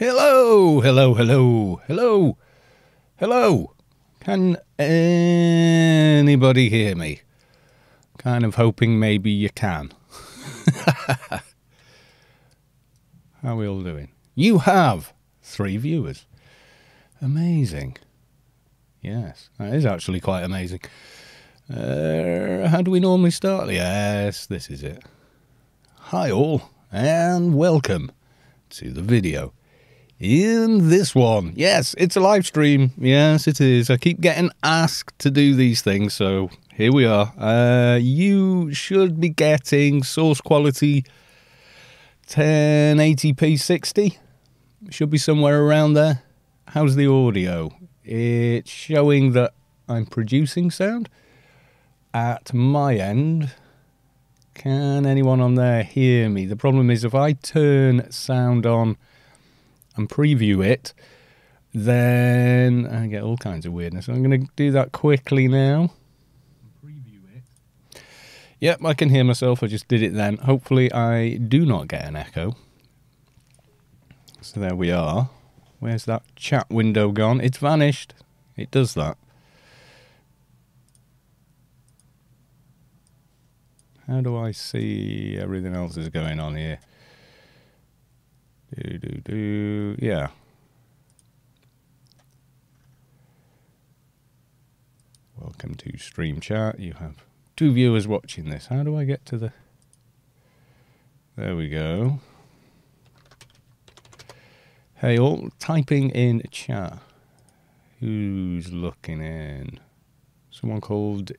Hello, hello, hello, hello, hello. Can anybody hear me? Kind of hoping maybe you can. How are we all doing? You have 3 viewers. Amazing. Yes, that is actually quite amazing. How do we normally start? Yes, this is it. Hi all, and welcome to the video. In this one, yes, it's a live stream. Yes, it is. I keep getting asked to do these things, so here we are. You should be getting source quality 1080p 60. Should be somewhere around there. How's the audio? It's showing that I'm producing sound at my end. Can anyone on there hear me? The problem is if I turn sound on and preview it, then I get all kinds of weirdness. I'm going to do that quickly now. Preview it. Yep, I can hear myself. I just did it then. Hopefully I do not get an echo. So there we are. Where's that chat window gone? It's vanished. It does that. How do I see everything else is going on here? Yeah. Welcome to stream chat. You have 2 viewers watching this. How do I get to the... There we go. Hey all, typing in chat. Who's looking in? Someone called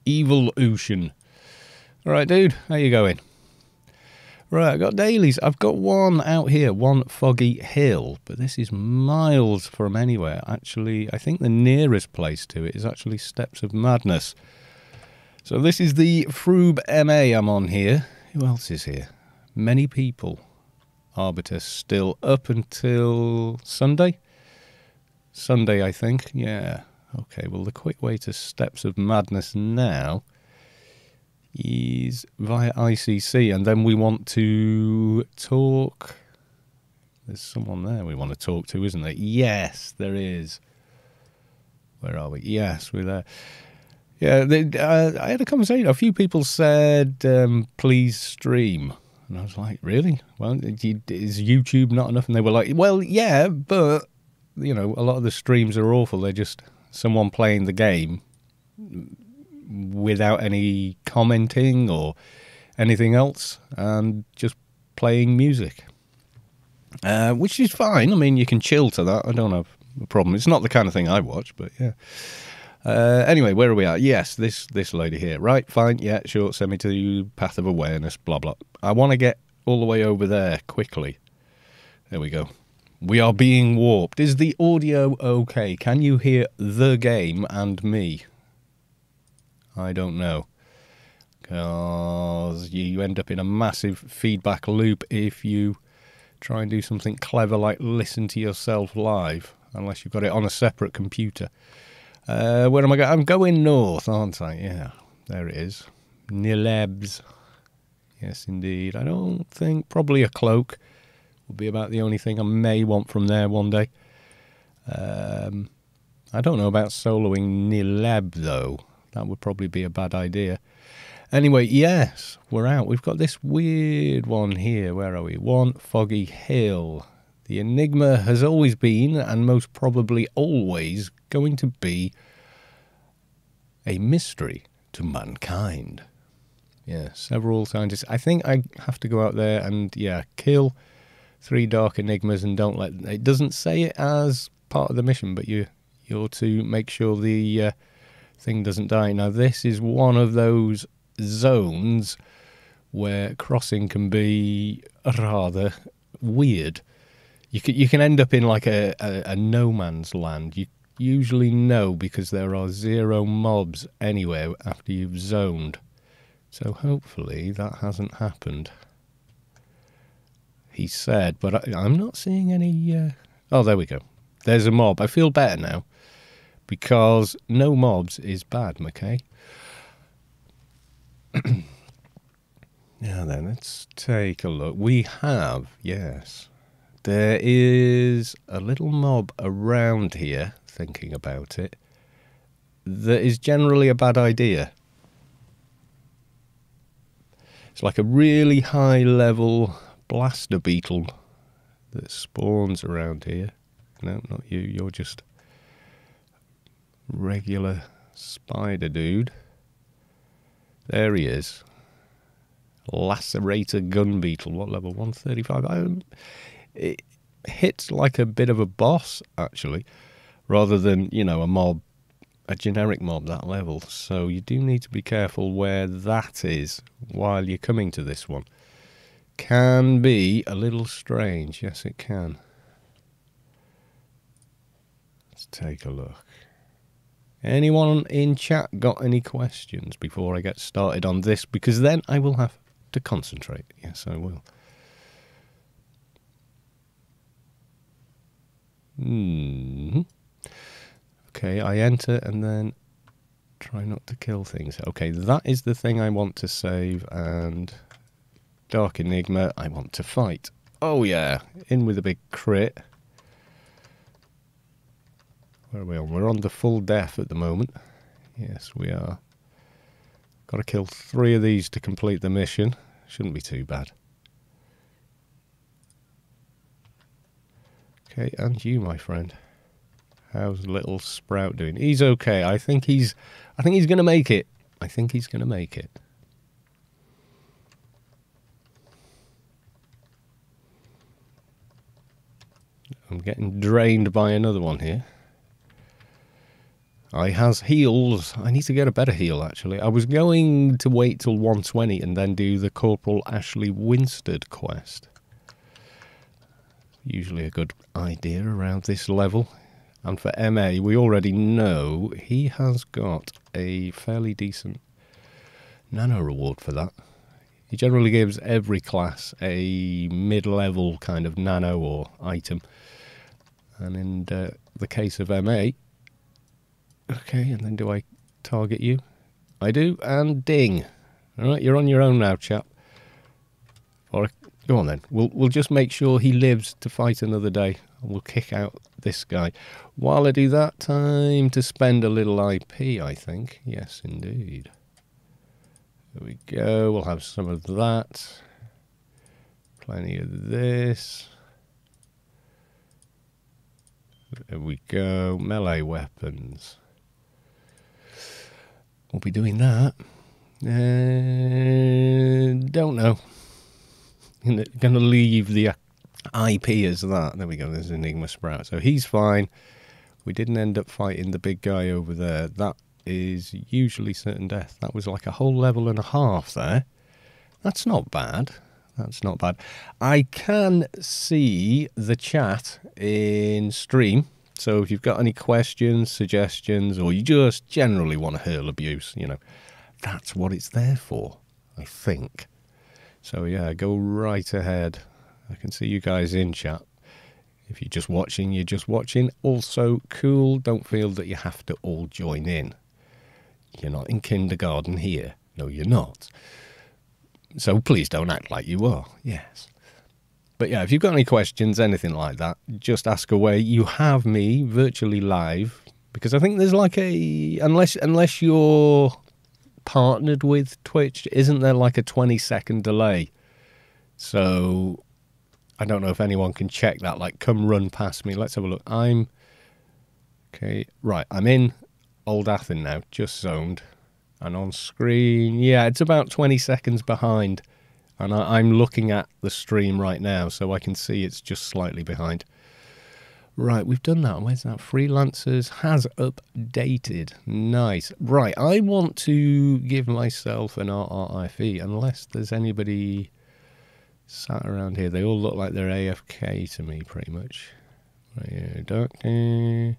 Evil Ocean. Alright dude, how you going? Right, I've got dailies. I've got one out here, one Foggy Hill, but this is miles from anywhere. Actually, I think the nearest place to it is actually Steps of Madness. So this is the Froob MA I'm on here. Who else is here? Many people. Arbiter still up until Sunday? Sunday, I think. Yeah. Okay, well, the quick way to Steps of Madness now is via ICC, and then we want to talk. There's someone there we want to talk to, isn't there? Yes, there is. Where are we? Yes, we're there. Yeah, I had a conversation. A few people said, please stream. And I was like, really? Well, is YouTube not enough? And they were like, well, yeah, but, you know, a lot of the streams are awful. They're just someone playing the game without any commenting or anything else, and just playing music, which is fine. I mean, you can chill to that. I don't have a problem. It's not the kind of thing I watch, but yeah. Anyway, where are we at? Yes, this lady here. Right, fine, yeah, sure, send me to Path of Awareness, blah, blah. I want to get all the way over there quickly. There we go. We are being warped. Is the audio okay? Can you hear the game and me? I don't know, because you end up in a massive feedback loop if you try and do something clever like listen to yourself live, unless you've got it on a separate computer. Where am I going? I'm going north, aren't I? Yeah, there it is. Nilebs. Yes, indeed. I don't think, probably a cloak will be about the only thing I may want from there one day. I don't know about soloing Nileb, though. That would probably be a bad idea. Anyway, yes, we're out. We've got this weird one here. Where are we? One Foggy Hill. The enigma has always been, and most probably always, going to be a mystery to mankind. Yeah, several scientists. I think I have to go out there and, yeah, kill 3 dark enigmas and don't let... It doesn't say it as part of the mission, but you're to make sure the... thing doesn't die. Now this is one of those zones where crossing can be rather weird. You can end up in like a no man's land. You usually know because there are 0 mobs anywhere after you've zoned. So hopefully that hasn't happened. He said, but I'm not seeing any... Oh, there we go. There's a mob. I feel better now. Because no mobs is bad, McKay. Now then, let's take a look. We have, yes, There is a little mob around here, thinking about it, that is generally a bad idea. It's like a really high level blaster beetle that spawns around here. No, not you. You're just regular spider dude. There he is. Lacerator gun beetle. What level? 135. It hits like a bit of a boss, actually, rather than, you know, a generic mob that level. So you do need to be careful where that is while you're coming to this one. Can be a little strange. Yes, it can. Let's take a look. Anyone in chat got any questions before I get started on this? Because then I will have to concentrate. Yes, I will. Okay, I enter and then try not to kill things. Okay, that is the thing I want to save, and Dark Enigma I want to fight. Oh yeah, in with a big crit. Where are we on? We're on the full death at the moment. Yes, we are. Got to kill 3 of these to complete the mission. Shouldn't be too bad. Okay, and you, my friend. How's little Sprout doing? He's okay. I think he's going to make it. I think he's going to make it. I'm getting drained by another one here. I has heals. I need to get a better heal, actually. I was going to wait till 120 and then do the Corporal Ashley Winstead quest. Usually a good idea around this level. And for MA, we already know he has got a fairly decent nano reward for that. He generally gives every class a mid-level kind of nano or item. And in the case of MA... Okay, and then do I target you? I do, and ding. Alright, you're on your own now, chap. Or go on then. We'll just make sure he lives to fight another day. And we'll kick out this guy. While I do that, time to spend a little IP, I think. Yes, indeed. There we go. We'll have some of that. Plenty of this. There we go. Melee weapons. We'll be doing that. Don't know. Going to leave the IP as that. There we go. There's Enigma Sprout. So he's fine. We didn't end up fighting the big guy over there. That is usually certain death. That was like a whole level and a half there. That's not bad. That's not bad. I can see the chat in stream. So if you've got any questions, suggestions, or you just generally want to hurl abuse, you know, that's what it's there for, I think. So yeah, go right ahead. I can see you guys in chat. If you're just watching, you're just watching. Also, cool, don't feel that you have to all join in. You're not in kindergarten here. No, you're not. So please don't act like you are. Yes. But yeah, if you've got any questions, anything like that, just ask away. You have me virtually live, because I think there's like a... Unless you're partnered with Twitch, isn't there like a 20-second delay? So I don't know if anyone can check that. Like, come run past me. Let's have a look. Okay, right. I'm in Old Athen now, just zoned. And on screen, yeah, it's about 20 seconds behind. And I'm looking at the stream right now, so I can see it's just slightly behind. Right, we've done that. Where's that? Freelancers has updated. Nice. Right, I want to give myself an RRIFE, unless there's anybody sat around here. They all look like they're AFK to me, pretty much. Right here, Doctor,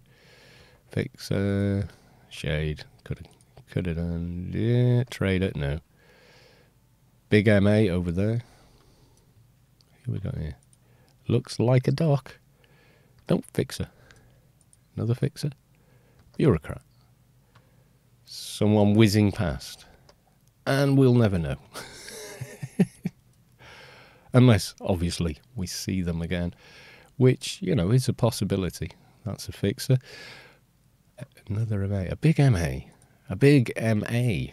Fixer, Shade. Could have done. Yeah, Trader, no. Big MA over there. Who we got here? Looks like a doc. Nope, Fixer. Another Fixer. Bureaucrat. Someone whizzing past. And we'll never know. Unless, obviously, we see them again. which, you know, is a possibility. That's a fixer. Another MA, a big MA, a big MA.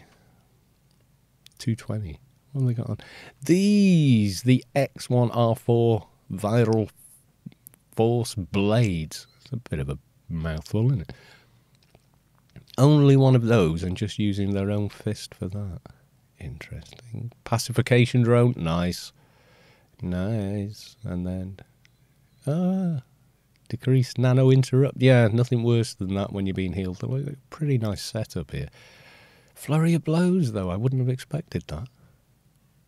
220. What have they got on? These, the X1R4 Viral Force Blades. It's a bit of a mouthful, isn't it? Only one of those and just using their own fist for that. Interesting. Pacification drone. Nice. Nice. And then... decreased nano interrupt. Yeah, nothing worse than that when you're being healed. Pretty nice setup here. Flurry of blows, though. I wouldn't have expected that.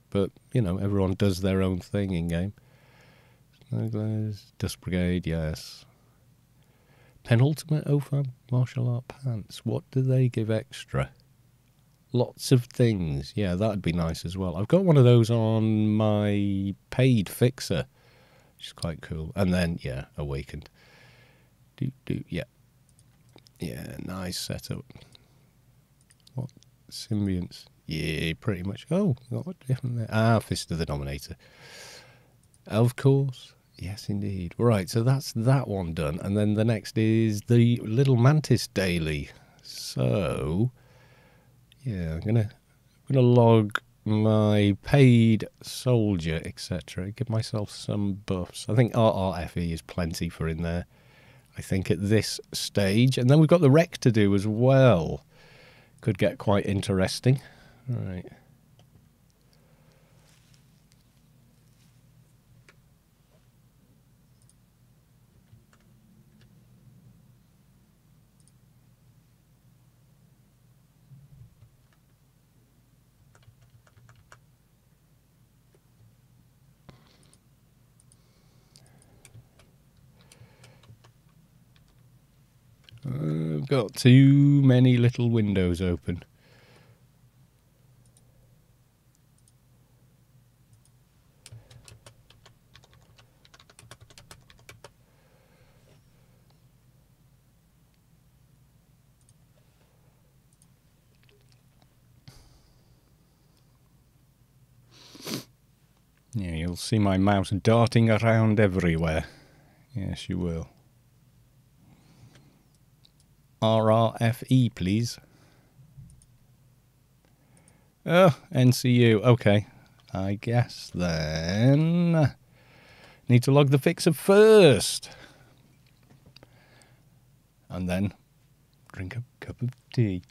But, you know, everyone does their own thing in-game. Dust Brigade, yes. Penultimate OFAB martial art pants. What do they give extra? Lots of things. Yeah, that'd be nice as well. I've got one of those on my paid fixer, which is quite cool. And then, yeah, Awakened. Yeah. Yeah, nice setup. What? Symbionts. Yeah, pretty much. Oh, what different there? Ah, Fist of the Dominator. Of course. Yes, indeed. Right, so that's that one done. And then the next is the Little Mantis Daily. So, yeah, I'm gonna log my paid soldier, etc. Give myself some buffs. I think RRFE is plenty for in there, I think, at this stage. And then we've got the rec to do as well. Could get quite interesting. All right. I've got too many little windows open. Yeah, you'll see my mouse darting around everywhere. Yes, you will. RRFE, please. Oh, NCU. Okay. I guess then... Need to log the fixer first. And then drink a cup of tea.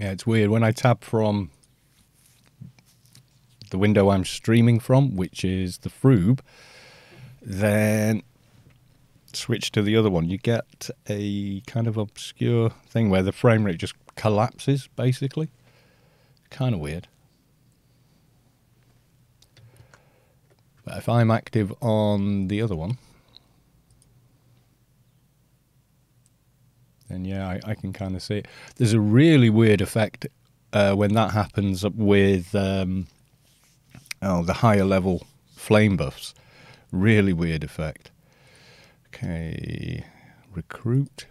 Yeah, it's weird. When I tab from the window I'm streaming from, which is the Froob, then switch to the other one, you get a kind of obscure thing where the frame rate just collapses, basically. Kind of weird. But if I'm active on the other one, then yeah, I can kind of see it. There's a really weird effect when that happens with the higher level flame buffs. Really weird effect. Okay, recruit.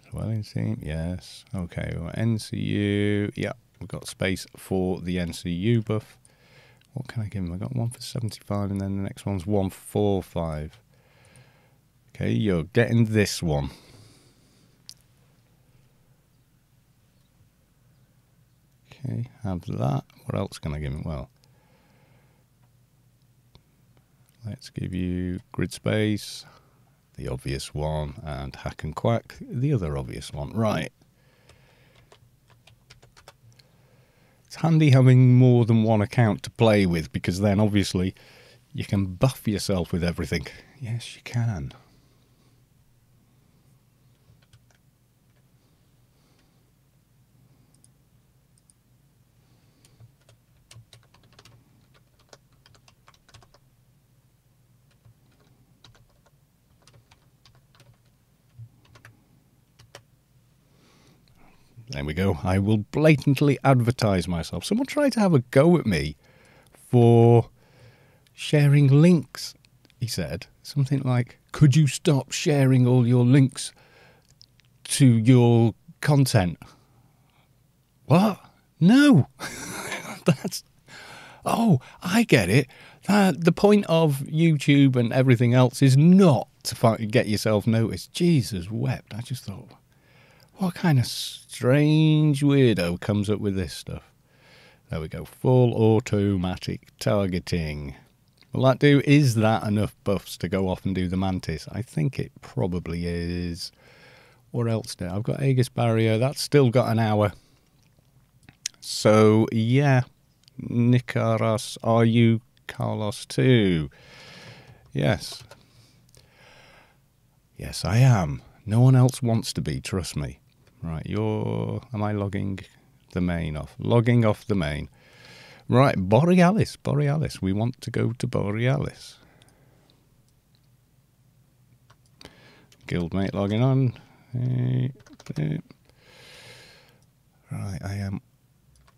Swelling team, yes. Okay, well, NCU. Yeah, we've got space for the NCU buff. What can I give him? I got one for 75, and then the next one's 145. Okay, you're getting this one. Okay, have that. What else can I give him? Well, let's give you grid space, the obvious one, and hack and quack, the other obvious one. Right. It's handy having more than one account to play with, because then obviously you can buff yourself with everything. Yes, you can. There we go. I will blatantly advertise myself. Someone tried to have a go at me for sharing links, he said. Something like, could you stop sharing all your links to your content? What? No. That's... Oh, I get it. The point of YouTube and everything else is not to get yourself noticed. Jesus wept. I just thought, what kind of strange weirdo comes up with this stuff? There we go. Full automatic targeting. Will that do? Is that enough buffs to go off and do the Mantis? I think it probably is. What else now? I've got Aegis Barrier. That's still got an hour. So, yeah. Nicaros, are you Carlos too? Yes. Yes, I am. No one else wants to be, trust me. Right, am I logging the main off? Logging off the main. Right, Borealis. We want to go to Borealis. Guildmate logging on. Right, I am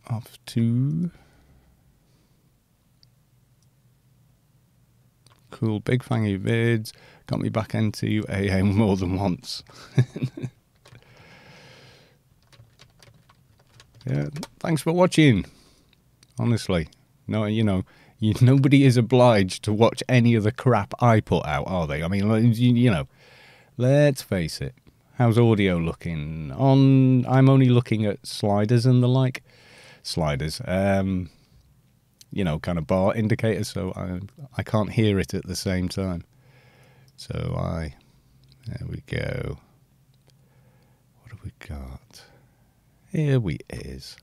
off to... Cool, big fangy vids. Got me back into AA more than once. Yeah, thanks for watching. Honestly, no, nobody is obliged to watch any of the crap I put out, are they? I mean, let's face it. How's audio looking? I'm only looking at sliders and the like. Sliders, kind of bar indicators, so I can't hear it at the same time. So there we go. What have we got? Here we is.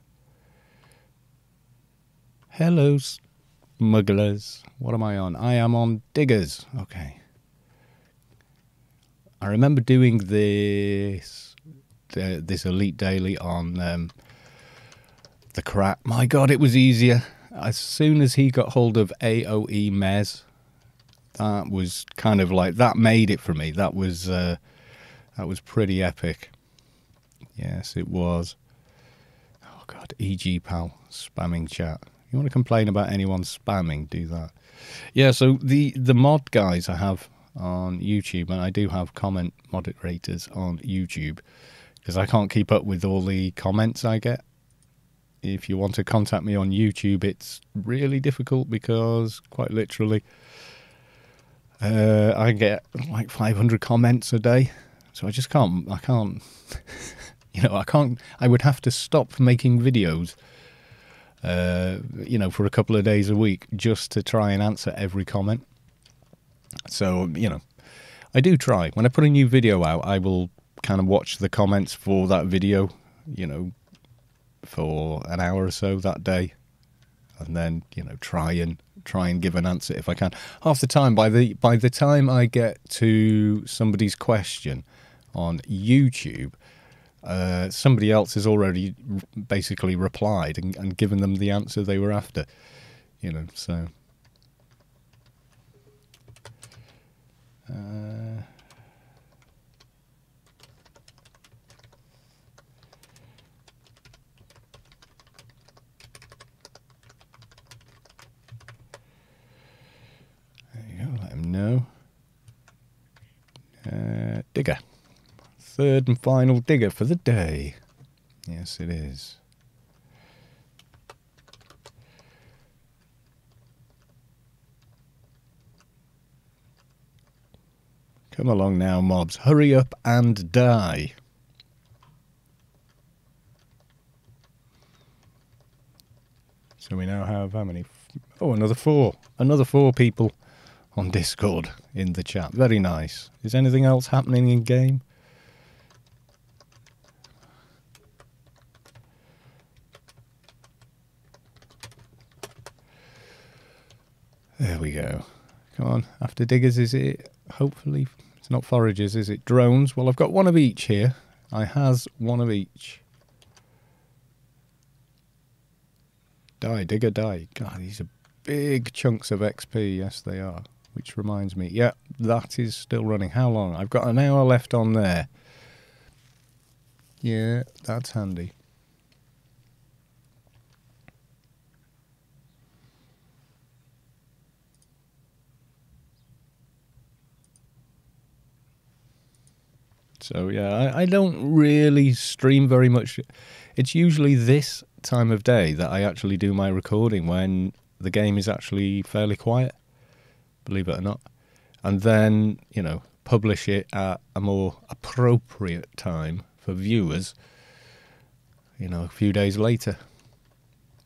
Hello, smugglers. What am I on? I am on Diggers. Okay. I remember doing this Elite Daily on the crap. My God, it was easier. As soon as he got hold of AOE Mez, that was kind of like, that made it for me. That was pretty epic. Yes, it was. Oh God, EG pal, spamming chat. You want to complain about anyone spamming, do that. Yeah, so the mod guys I have on YouTube, and I do have comment moderators on YouTube, because I can't keep up with all the comments I get. If you want to contact me on YouTube, it's really difficult because, quite literally, I get like 500 comments a day. So I just can't, I would have to stop making videos, for a couple of days a week just to try and answer every comment. So, I do try. When I put a new video out, I will kind of watch the comments for that video, for an hour or so that day, and then try and give an answer if I can. Half the time, by the time I get to somebody's question on YouTube, somebody else has already basically replied and given them the answer they were after, so let him know. Digger. Third and final digger for the day. Yes, it is. Come along now, mobs. Hurry up and die. So we now have how many? Oh, another 4. Another 4 people on Discord in the chat. Very nice. Is anything else happening in game? There we go. Come on. After diggers, is it? Hopefully, it's not foragers, is it? Drones. Well, I've got one of each here. I has one of each. Die, digger, die. God, these are big chunks of XP. Yes, they are. Which reminds me, yeah, that is still running. How long? I've got an hour left on there. Yeah, that's handy. So, yeah, I don't really stream very much It's usually this time of day that I actually do my recording, when the game is actually fairly quiet, believe it or not. And then, you know, publish it at a more appropriate time for viewers, you know, a few days later.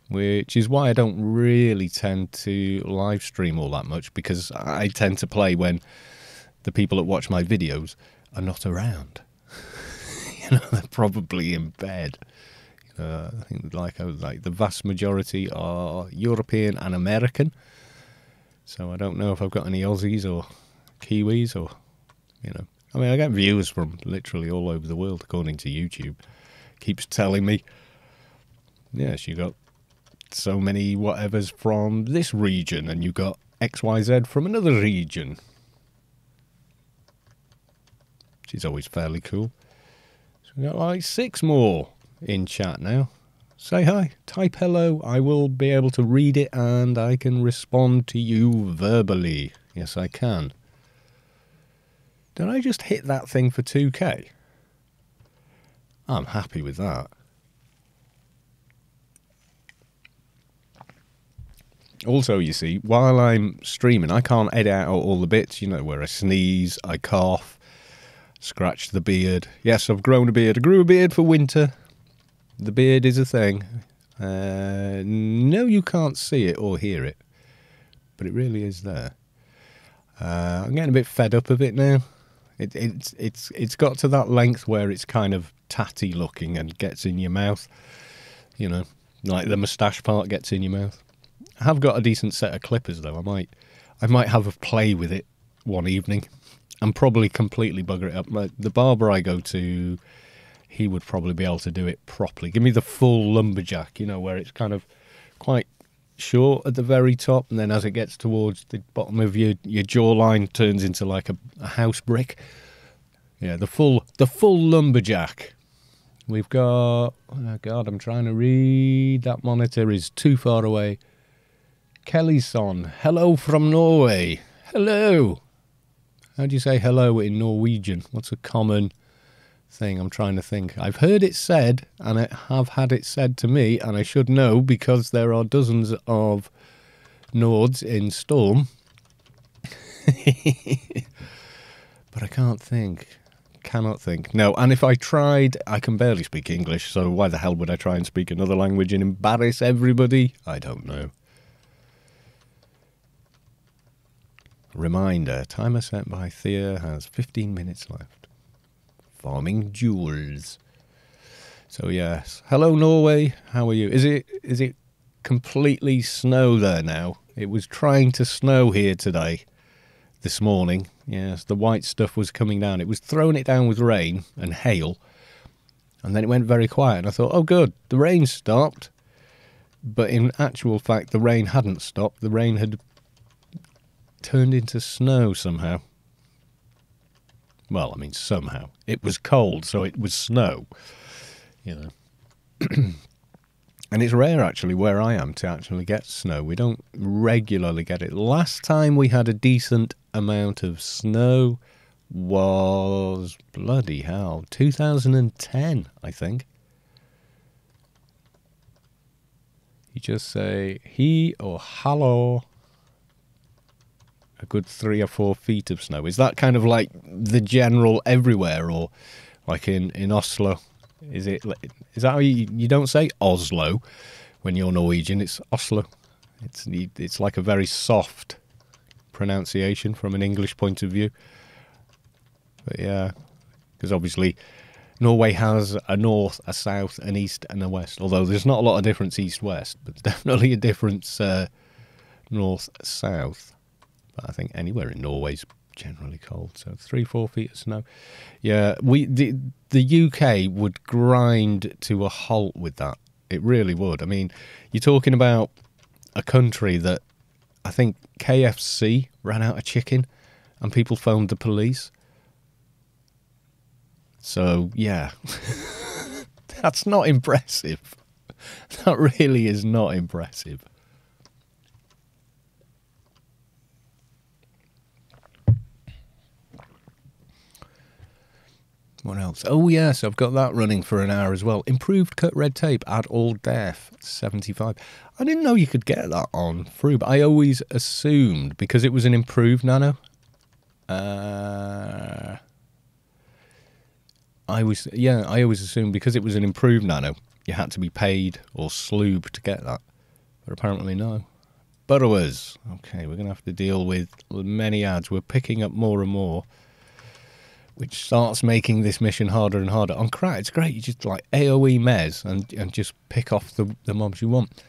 Which is why I don't really tend to live stream all that much, because I tend to play when the people that watch my videos are not around. You know, they're probably in bed. I think like the vast majority are European and American. So I don't know if I've got any Aussies or Kiwis, or, you know. I mean, I get viewers from literally all over the world, according to YouTube. Keeps telling me, yes, you got so many whatevers from this region, and you got XYZ from another region. Which is always fairly cool. So we got like 6 more in chat now. Say hi, type hello, I will be able to read it and I can respond to you verbally. Yes, I can. Did I just hit that thing for 2K? I'm happy with that. Also, you see, while I'm streaming, I can't edit out all the bits, you know, where I sneeze, I cough, scratch the beard. Yes, I've grown a beard. I grew a beard for winter. The beard is a thing. No, you can't see it or hear it, but it really is there. I'm getting a bit fed up of it now. It's got to that length where it's kind of tatty looking and gets in your mouth. You know, like the moustache part gets in your mouth. I have got a decent set of clippers though. I might have a play with it one evening and probably completely bugger it up. The barber I go to, he would probably be able to do it properly. Give me the full lumberjack, you know, where it's kind of quite short at the very top, and then as it gets towards the bottom of your jawline, turns into like a house brick. Yeah, the full lumberjack. We've got, oh God, I'm trying to read. That monitor is too far away. Kellyson, hello from Norway. Hello. How do you say hello in Norwegian? What's a common thing? I'm trying to think. I've heard it said, and I have had it said to me, and I should know because there are dozens of Nords in Storm. But I can't think. Cannot think. No, and if I tried, I can barely speak English, so why the hell would I try and speak another language and embarrass everybody? I don't know. Reminder, timer set by Thea has 15 minutes left. Farming jewels. So yes, hello Norway, how are you? Is it completely snow there now? It was trying to snow here today, this morning. Yes, the white stuff was coming down. It was throwing it down with rain and hail, and then it went very quiet, and I thought, oh good, the rain stopped. But in actual fact, the rain hadn't stopped. The rain had turned into snow somehow. Well, I mean, somehow. It was cold, so it was snow, you know. And it's rare, actually, where I am to actually get snow. We don't regularly get it. Last time we had a decent amount of snow was, bloody hell, 2010, I think. You just say he or hello. A good 3 or 4 feet of snow. Is that kind of like the general everywhere, or like in Oslo? Is that how you don't say Oslo when you're Norwegian? It's Oslo. It's like a very soft pronunciation from an English point of view. But yeah, because obviously Norway has a north, a south, an east, and a west. Although there's not a lot of difference east-west, but definitely a difference north-south. But I think anywhere in Norway's generally cold, so 3-4 feet of snow. Yeah, the UK would grind to a halt with that. It really would. I mean, you're talking about a country that I think KFC ran out of chicken and people phoned the police. So, yeah, that's not impressive. That really is not impressive. What else? Oh, yes, I've got that running for an hour as well. Improved cut red tape, add all def, 75. I didn't know you could get that on through, but I always assumed, because it was an improved nano, I always assumed because it was an improved nano, you had to be paid or sloob to get that. But apparently no. Burrowers. Okay, we're going to have to deal with many ads. We're picking up more and more, which starts making this mission harder and harder. On Crack, it's great. You just like AoE mez and just pick off the mobs you want.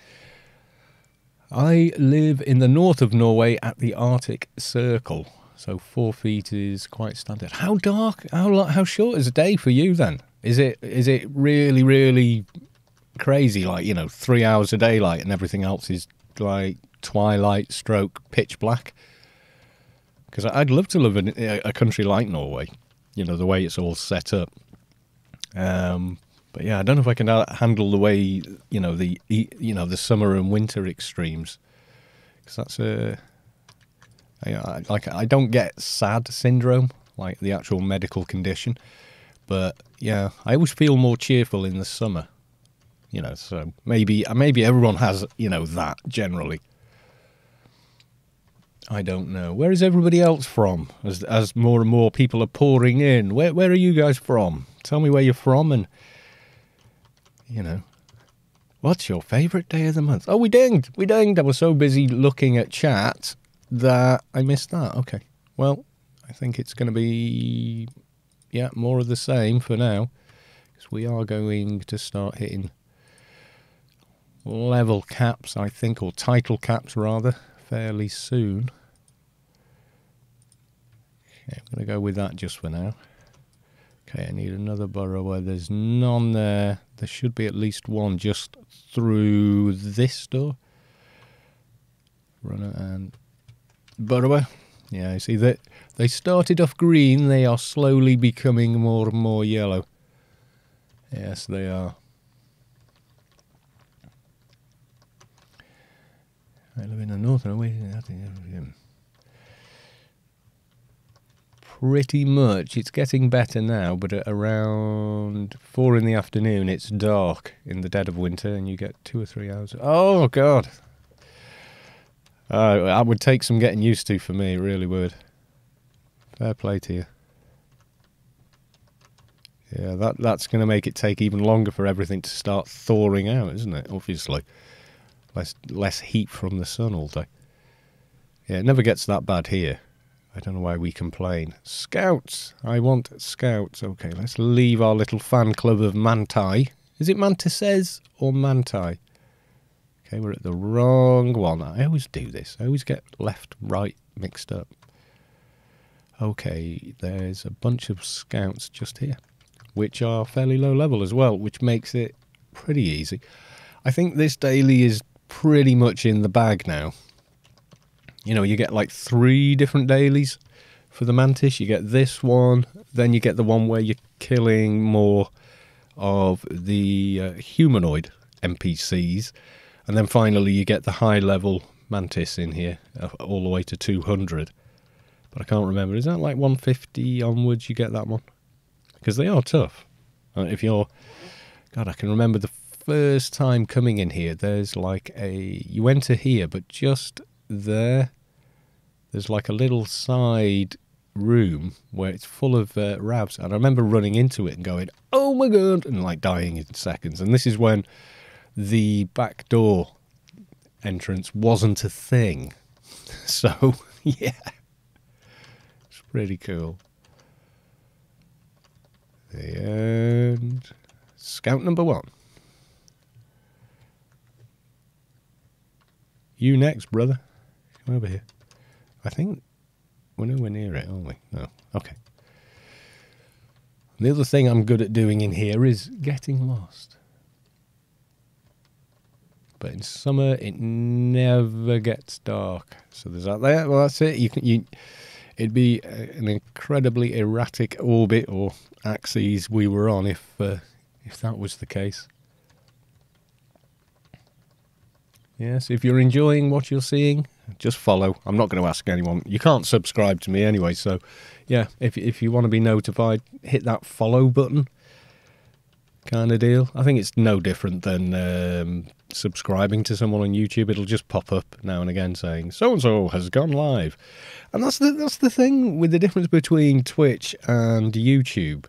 I live in the north of Norway at the Arctic Circle. So 4 feet is quite standard. How dark? How short is a day for you then? Is it really, really crazy? Like, 3 hours of daylight and everything else is like twilight stroke pitch black? Because I'd love to live in a country like Norway. The way it's all set up. But yeah, I don't know if I can handle the way, the summer and winter extremes. Because that's I don't get SAD syndrome, like the actual medical condition. But yeah, I always feel more cheerful in the summer. So maybe everyone has, that generally. I don't know. Where is everybody else from? As more and more people are pouring in. Where are you guys from? Tell me where you're from and, what's your favourite day of the month? Oh, we dinged. I was so busy looking at chat that I missed that. Okay. Well, I think it's going to be, more of the same for now. Because we are going to start hitting level caps, I think, or title caps rather, fairly soon. Okay, I'm going to go with that just for now. Okay, I need another burrower. There's none there. There should be at least one just through this door. Runner and burrower. Yeah, I see that they started off green. They are slowly becoming more and more yellow. Yes, they are. I live in the north and away. Pretty much. It's getting better now, but at around 4 in the afternoon, it's dark in the dead of winter, and you get 2 or 3 hours. Oh, God. That would take some getting used to for me, it really would. Fair play to you. Yeah, that's going to make it take even longer for everything to start thawing out, isn't it? Obviously. Less heat from the sun all day. Yeah, it never gets that bad here. I don't know why we complain. Scouts! I want scouts. Okay, let's leave our little fan club of Manti. Is it Mantises or Manti? Okay, we're at the wrong one. I always do this. I always get left, right mixed up. Okay, there's a bunch of scouts just here, which are fairly low level as well, which makes it pretty easy. I think this daily is pretty much in the bag now. You get like 3 different dailies for the Mantis. You get this one, then you get the one where you're killing more of the humanoid NPCs, and then finally you get the high level Mantis in here, all the way to 200. But I can't remember. Is that like 150 onwards you get that one? Because they are tough. If you're... God, I can remember the first time coming in here, there's like you enter here, but just there's like a little side room where it's full of ravs, and I remember running into it and going, oh my God, and like dying in seconds. And this is when the back door entrance wasn't a thing. So yeah, it's pretty cool. And scout number 1. You next, brother. Come over here. I think we're nowhere near it, aren't we? No. Okay. The other thing I'm good at doing in here is getting lost. But in summer, it never gets dark. So there's that there. Well, that's it. It'd be an incredibly erratic orbit or axes we were on if that was the case. Yes, if you're enjoying what you're seeing, Just follow. I'm not going to ask anyone. You can't subscribe to me anyway, so yeah, if you want to be notified, hit that follow button kind of deal. I think it's no different than subscribing to someone on YouTube. It'll just pop up now and again saying so-and-so has gone live. And that's the thing with the difference between Twitch and YouTube,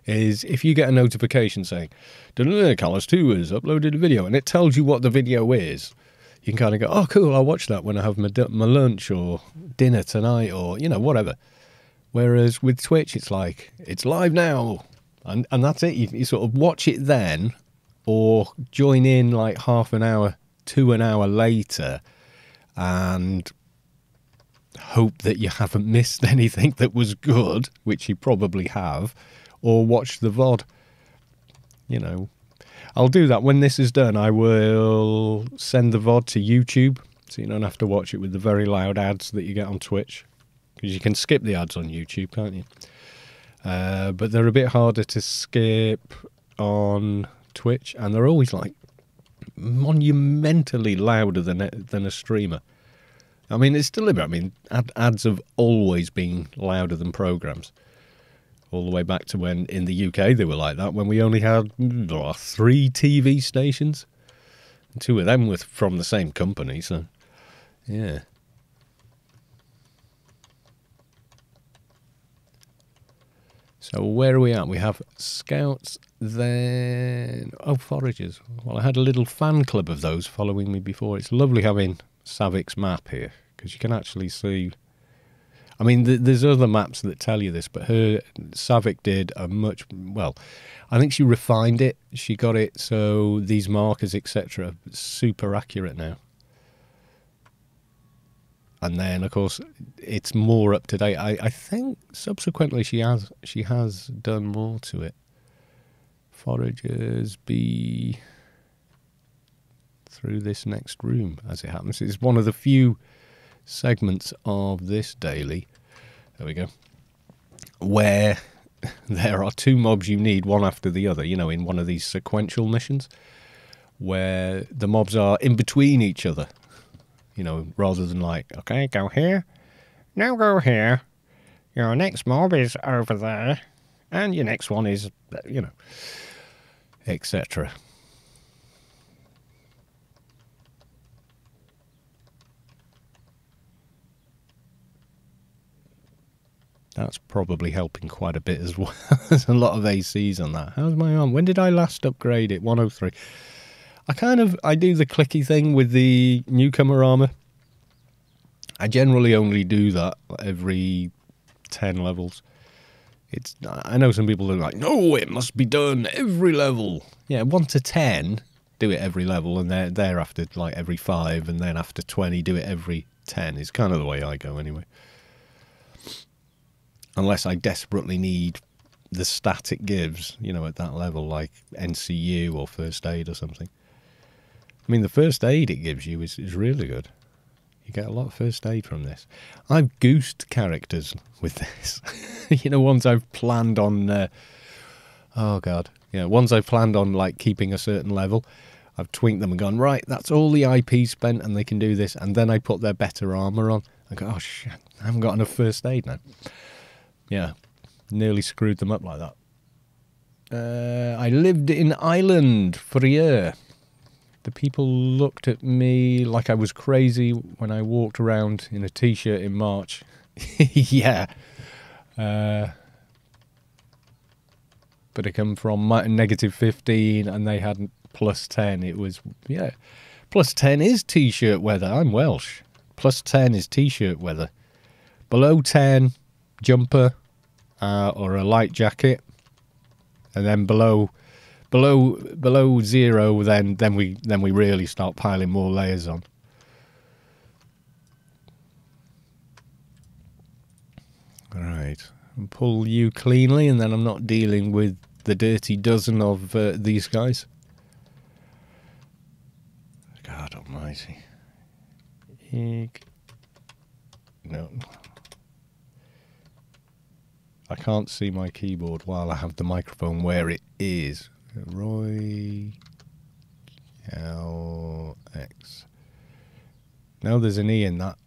is if you get a notification saying Callus 2 has uploaded a video, and it tells you what the video is, you can kind of go, oh cool, I'll watch that when I have my lunch or dinner tonight, or whatever. Whereas with Twitch, it's like, it's live now, and that's it. You sort of watch it then, or join in like half an hour to an hour later and hope that you haven't missed anything that was good, which you probably have, or watch the VOD. I'll do that. When this is done, I will send the VOD to YouTube, so you don't have to watch it with the very loud ads that you get on Twitch, because you can skip the ads on YouTube, can't you? But they're a bit harder to skip on Twitch, and they're always like monumentally louder than a streamer. I mean, it's deliberate. I mean, ads have always been louder than programs, all the way back to when in the UK they were like that, when we only had 3 TV stations, and 2 of them were from the same company. So yeah. So where are we at? We have scouts, then foragers. Well, I had a little fan club of those following me before. It's lovely having Savik's map here, because you can actually see. I mean, there's other maps that tell you this, but Savik did a much, well, I think she refined it. She got it so these markers, etc., super accurate now. And then, of course, it's more up to date. I think subsequently she has done more to it. Foragers be through this next room, as it happens. It's one of the few segments of this daily, there we go, where there are 2 mobs you need, one after the other, in one of these sequential missions, where the mobs are in between each other, rather than like, okay, go here, now go here, your next mob is over there, and your next one is, etc. That's probably helping quite a bit as well. There's a lot of ACs on that. How's my arm? When did I last upgrade it? 103. I do the clicky thing with the newcomer armor. I generally only do that every 10 levels. I know some people are like, no, it must be done every level. Yeah, 1 to 10, do it every level, and thereafter like every 5, and then after 20, do it every 10. Is kind of the way I go anyway. Unless I desperately need the stat it gives, at that level, like NCU or first aid or something. I mean, the first aid it gives you is really good. You get a lot of first aid from this. I've goosed characters with this. Ones I've planned on... oh, God. Yeah, ones I've planned on, like, keeping a certain level. I've tweaked them and gone, right, that's all the IP spent and they can do this. And then I put their better armour on. I go, oh, shit, I haven't got enough first aid now. Yeah, nearly screwed them up like that. I lived in Ireland for a year. The people looked at me like I was crazy when I walked around in a t-shirt in March. Yeah. But I come from -15 and they had +10. It was, yeah. +10 is t-shirt weather. I'm Welsh. +10 is t-shirt weather. Below 10, jumper or a light jacket. And then below 0, then we really start piling more layers on. All right, I'll pull you cleanly, and then I'm not dealing with the dirty dozen of these guys. God Almighty! No, I can't see my keyboard while I have the microphone where it is. Roy LX. No, there's an E in that.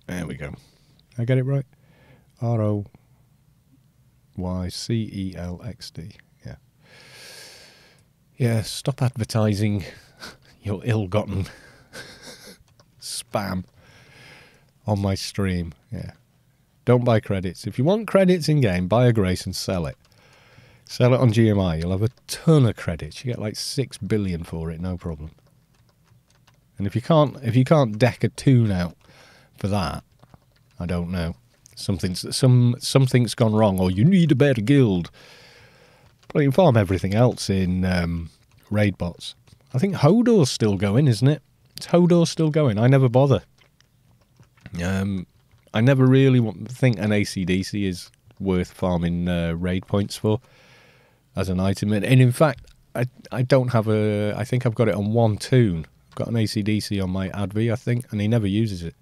There we go. I get it right? ROYCELXD. Yeah. Yeah, stop advertising your ill-gotten spam on my stream. Yeah. Don't buy credits. If you want credits in-game, buy a Grace and sell it. Sell it on GMI. You'll have a ton of credits. You get like 6 billion for it, no problem. And if you can't deck a tune out for that, I don't know. Something's gone wrong, or you need a better guild. But you can farm everything else in raid bots. I think Hodor's still going, isn't it? Is Hodor still going? I never bother. I never really think an ACDC is worth farming raid points for as an item. And in fact, I don't have a... I think I've got it on one tune. I've got an ACDC on my Adv, I think, and he never uses it.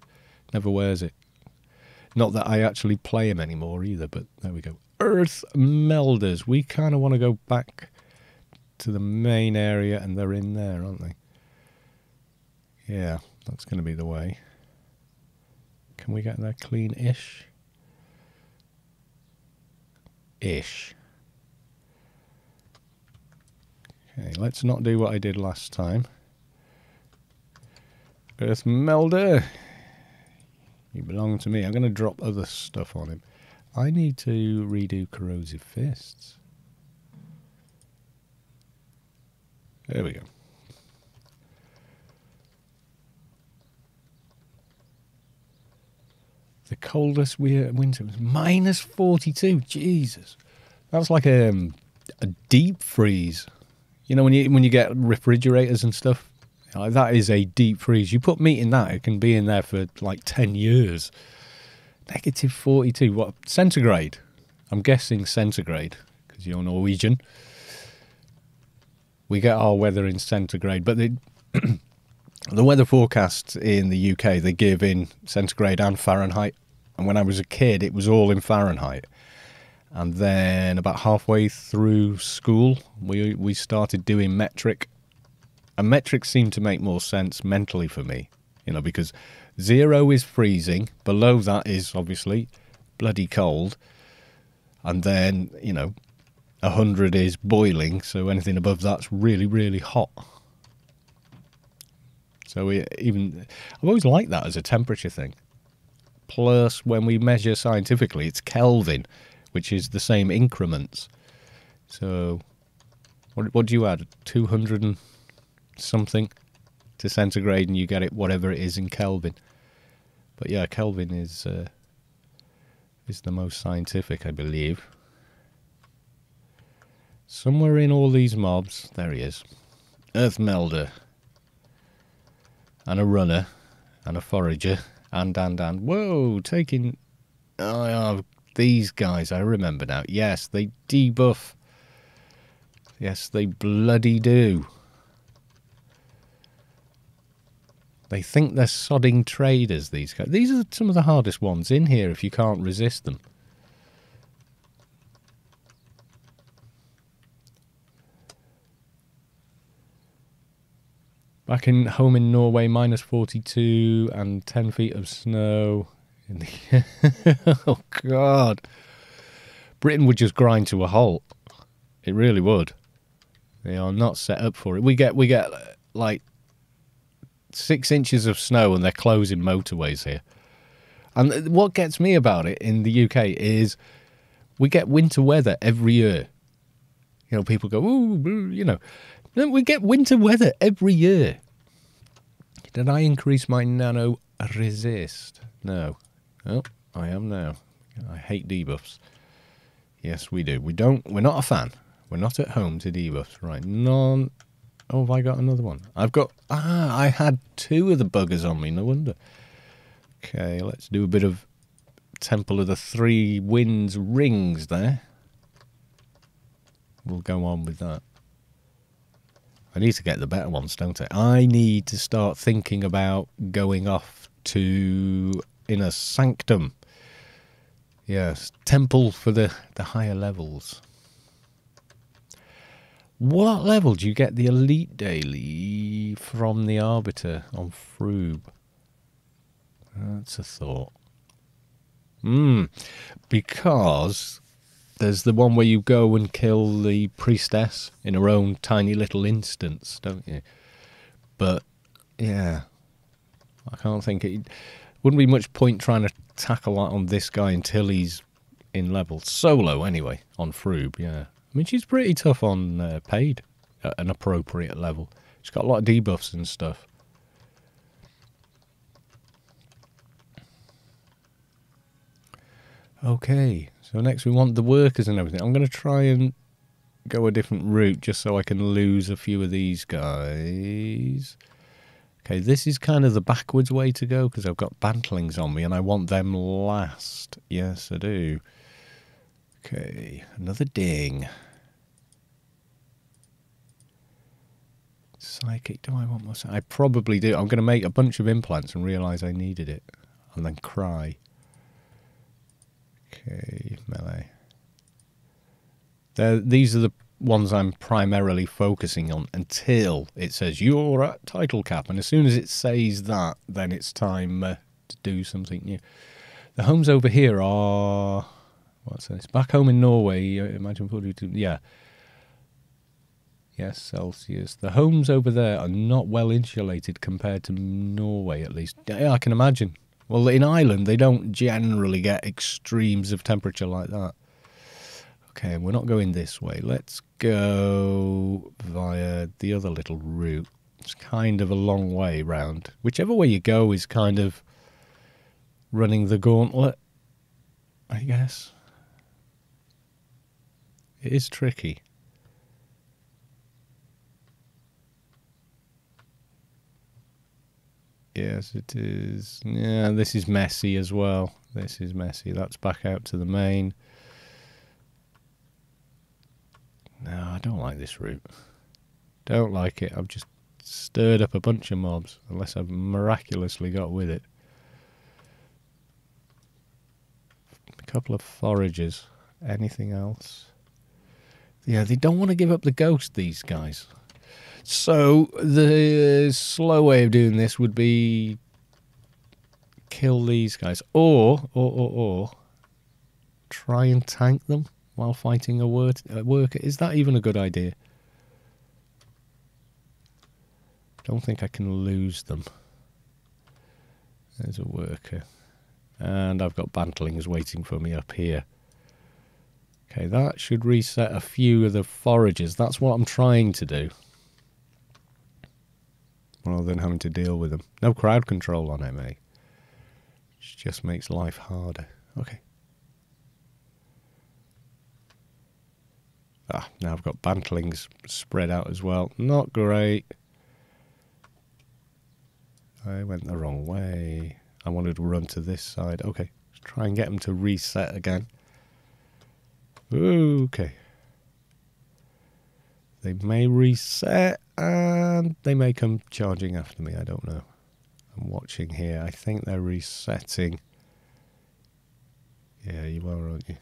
Never wears it. Not that I actually play him anymore either, but there we go. Earth Melders. We kind of want to go back to the main area, and they're in there, aren't they? Yeah, that's going to be the way. Can we get there clean-ish? Ish. Okay, let's not do what I did last time. Earth Melder. You belong to me. I'm going to drop other stuff on him. I need to redo Corrosive Fists. There we go. The coldest winter was -42. Jesus, that's like a deep freeze. You know when you get refrigerators and stuff, like that is a deep freeze. You put meat in that, it can be in there for like 10 years. -42. What centigrade? I'm guessing centigrade because you're Norwegian. We get our weather in centigrade, but the weather forecasts in the UK, they give in centigrade and Fahrenheit. And when I was a kid, it was all in Fahrenheit. And then about halfway through school, we started doing metric. And metric seemed to make more sense mentally for me, you know, because 0 is freezing. Below that is obviously bloody cold. And then, you know, 100 is boiling. So anything above that's really, really hot. So I've always liked that as a temperature thing. Plus, when we measure scientifically, it's Kelvin, which is the same increments. So, what do you add? 200 and something to centigrade, and you get it whatever it is in Kelvin. But yeah, Kelvin is the most scientific, I believe. Somewhere in all these mobs, there he is. Earth Melder. And a runner, and a forager, and. Whoa, taking... Oh, these guys, I remember now. Yes, they debuff. Yes, they bloody do. They think they're sodding traders, these guys. These are some of the hardest ones in here if you can't resist them. Back in home in Norway, -42 and 10 feet of snow. Oh, God. Britain would just grind to a halt. It really would. They are not set up for it. We get like 6 inches of snow and they're closing motorways here. And what gets me about it in the UK is we get winter weather every year. You know, people go, ooh, you know. No, we get winter weather every year. Did I increase my nano resist? No. Oh, I am now. I hate debuffs. Yes, we do. We're not a fan. We're not at home to debuffs. Right, none. Oh, have I got another one? I had 2 of the buggers on me, no wonder. Okay, let's do a bit of Temple of the Three Winds rings there. We'll go on with that. I need to get the better ones, don't I? I need to start thinking about going off to Inner Sanctum. Yes, temple for the higher levels. What level do you get the Elite Daily from the Arbiter on Froob? That's a thought. Because there's the one where you go and kill the priestess in her own tiny little instance, don't you? But, yeah, I can't think it wouldn't be much point trying to tackle that on this guy until he's in level. Solo, anyway, on Froob, yeah. I mean, she's pretty tough on paid at an appropriate level. She's got a lot of debuffs and stuff. Okay, so next we want the workers and everything. I'm going to try and go a different route just so I can lose a few of these guys. Okay, this is kind of the backwards way to go because I've got bantlings on me and I want them last. Yes, I do. Okay, another ding. Psychic, do I want more? I probably do. I'm going to make a bunch of implants and realise I needed it. And then cry. Okay, melee. These are the ones I'm primarily focusing on until it says you're at title cap. And as soon as it says that, then it's time to do something new. The homes over here are... What's this? Back home in Norway, imagine 42... Yeah. Yes, Celsius. The homes over there are not well insulated compared to Norway, at least. Yeah, I can imagine. Well, in Ireland, they don't generally get extremes of temperature like that. Okay, we're not going this way. Let's go via the other little route. It's kind of a long way round. Whichever way you go is kind of running the gauntlet, I guess. It is tricky. Yes, it is. Yeah, this is messy as well. This is messy. That's back out to the main. No, I don't like this route. Don't like it. I've just stirred up a bunch of mobs, unless I've miraculously got with it. A couple of foragers. Anything else? Yeah, they don't want to give up the ghost, these guys. So the slow way of doing this would be kill these guys, or try and tank them while fighting a worker. Is that even a good idea? Don't think I can lose them. There's a worker, and I've got bantlings waiting for me up here. Okay, that should reset a few of the foragers. That's what I'm trying to do, rather than having to deal with them. No crowd control on MA. Which just makes life harder. Okay. Ah, now I've got bantlings spread out as well. Not great. I went the wrong way. I wanted to run to this side. Okay, let's try and get them to reset again. Okay. They may reset and they may come charging after me. I don't know. I'm watching here. I think they're resetting. Yeah, you are, aren't you?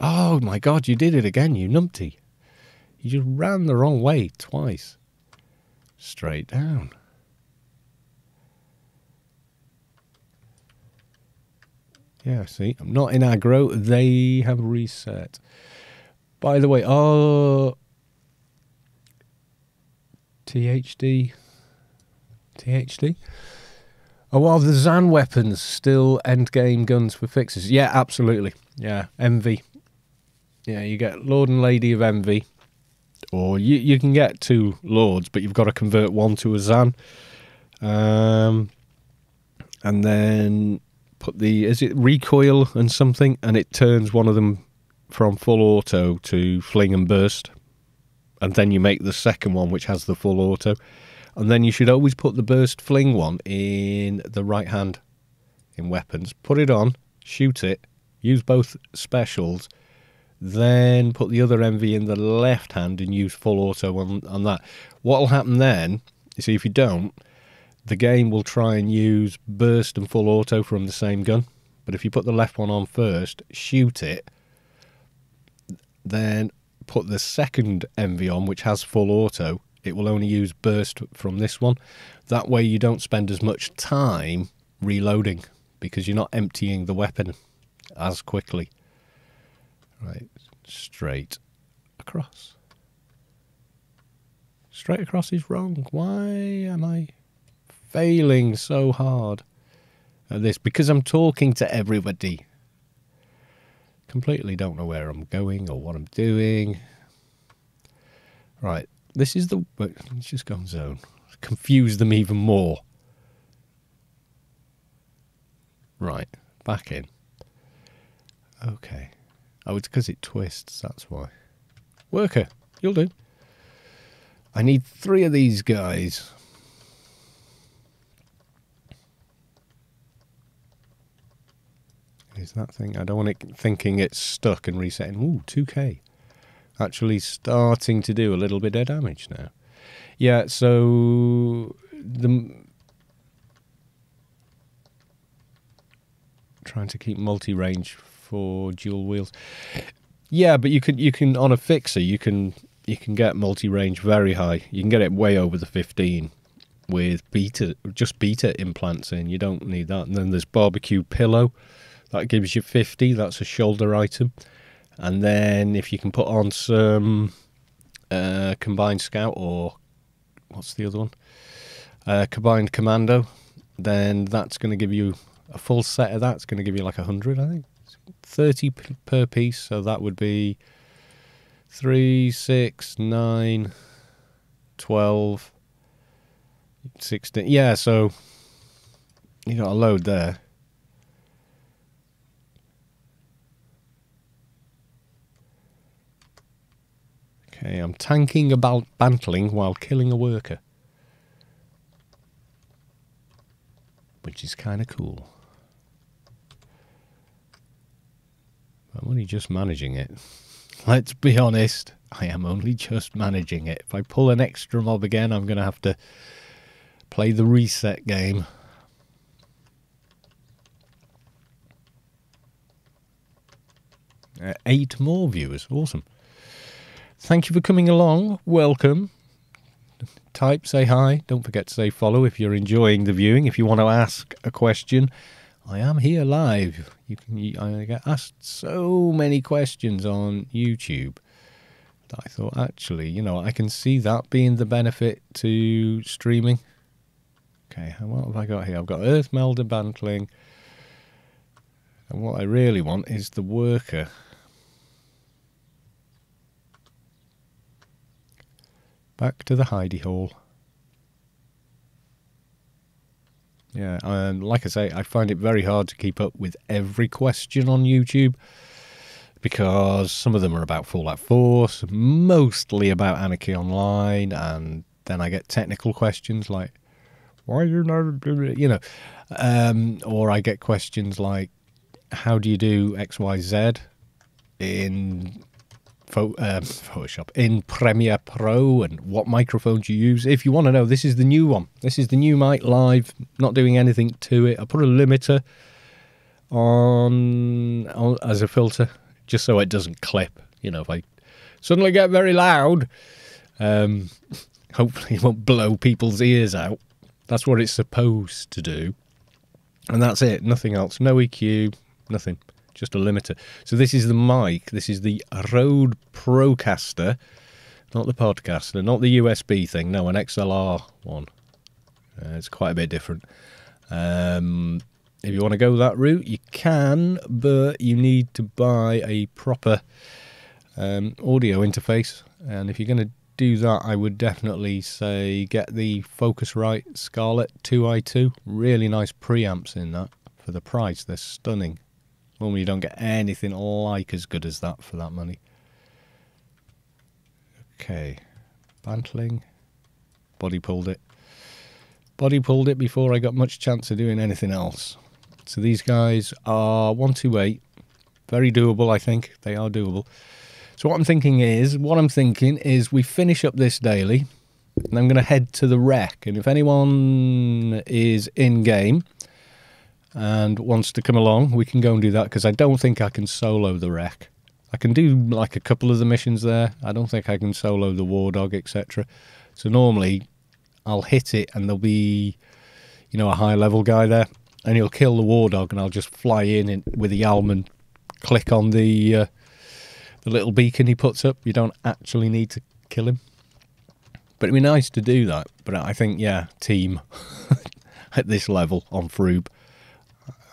Oh my God, you did it again, you numpty. You just ran the wrong way twice. Straight down. Yeah, see, I'm not in aggro. They have reset. By the way, THD? Oh, well, the Zan weapons still endgame guns for fixes. Yeah, absolutely. Yeah, Envy. Yeah, you get Lord and Lady of Envy. Or you can get 2 Lords, but you've got to convert one to a Zan. And then put is it recoil and something, and it turns one of them from full auto to fling and burst. And then you make the second one, which has the full auto. And then you should always put the burst fling one in the right hand in weapons. Put it on, shoot it, use both specials, then put the other envy in the left hand and use full auto on that. What will happen then, you see, if you don't, the game will try and use burst and full auto from the same gun. But if you put the left one on first, shoot it, then put the second envy on, which has full auto. It will only use burst from this one. That way you don't spend as much time reloading because you're not emptying the weapon as quickly. Right, straight across. Straight across is wrong. Why am I failing so hard at this? Because I'm talking to everybody. Completely don't know where I'm going or what I'm doing. Right, this is the... Let's just go on zone. Confuse them even more. Right, back in. Okay. Oh, it's because it twists, that's why. Worker, you'll do. I need 3 of these guys. Is that thing? I don't want it thinking it's stuck and resetting. Ooh, 2k. Actually starting to do a little bit of damage now. Yeah, so... Trying to keep multi-range for dual wheels. Yeah, but you can on a fixer, you can get multi-range very high. You can get it way over the 15 with just beta implants in. You don't need that. And then there's barbecue pillow. That gives you 50. That's a shoulder item. And then if you can put on some combined scout, or what's the other one? Combined commando, then that's going to give you a full set of that. It's going to give you like 100, I think. 30 per piece. So that would be 3, 6, 9, 12, 16. Yeah, so you got a load there. Okay, I'm tanking about bantling while killing a worker. Which is kind of cool. I'm only just managing it. Let's be honest, I am only just managing it. If I pull an extra mob again, I'm going to have to play the reset game. Eight more viewers, awesome. Thank you for coming along, welcome. Type, say hi, don't forget to say follow if you're enjoying the viewing. If you want to ask a question, I am here live. I get asked so many questions on YouTube that I thought, actually, you know, I can see that being the benefit to streaming. Okay, what have I got here? I've got Earth Melder Bantling. And what I really want is the worker. Back to the hidey hole. Yeah, like I say, I find it very hard to keep up with every question on YouTube because some of them are about Fallout 4, mostly about Anarchy Online, and then I get technical questions like, why are you not doing it? You know, or I get questions like, how do you do XYZ in Photoshop, in Premiere Pro, and what microphones you use. If you want to know, this is the new one. This is the new mic live, not doing anything to it. I put a limiter on as a filter, just so it doesn't clip. You know, if I suddenly get very loud, hopefully it won't blow people's ears out. That's what it's supposed to do. And that's it, nothing else. No EQ, nothing. Just a limiter. So this is the mic. This is the Rode Procaster, not the Podcaster, not the USB thing. No, an XLR one. It's quite a bit different. If you want to go that route, you can, but you need to buy a proper audio interface. And if you're going to do that, I would definitely say get the Focusrite Scarlett 2i2. Really nice preamps in that for the price. They're stunning. Normally you don't get anything like as good as that for that money. Okay. Bantling. Body pulled it. Body pulled it before I got much chance of doing anything else. So these guys are 128. Very doable, I think. They are doable. So what I'm thinking is we finish up this daily. And I'm going to head to the wreck. And if anyone is in-game and wants to come along, we can go and do that, because I don't think I can solo the wreck. I can do like a couple of the missions there. I don't think I can solo the war dog, etc. So normally I'll hit it and there'll be, you know, a high level guy there, and he'll kill the war dog, and I'll just fly in with the Yalm and click on the little beacon he puts up. You don't actually need to kill him, but it'd be nice to do that. But I think, yeah, team at this level on Froob.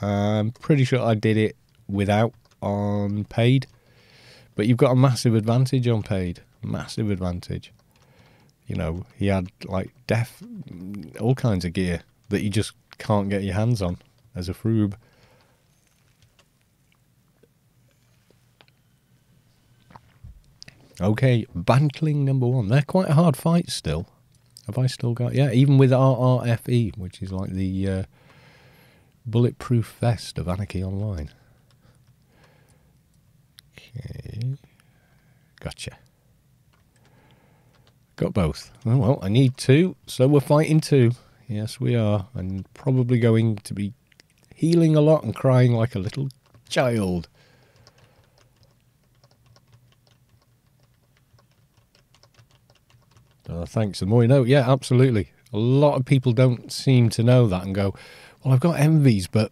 I'm pretty sure I did it without on paid, but you've got a massive advantage on paid. Massive advantage. You know, he had like all kinds of gear that you just can't get your hands on as a Froob. Okay, Bantling number 1. They're quite a hard fight still. Have I still got... Yeah, even with RRFE, which is like the bulletproof vest of Anarchy Online. Okay. Gotcha. Got both. Oh, well, I need 2, so we're fighting 2. Yes, we are. And probably going to be healing a lot and crying like a little child. Thanks. The more you know. Yeah, absolutely. A lot of people don't seem to know that and go, well, I've got envies, but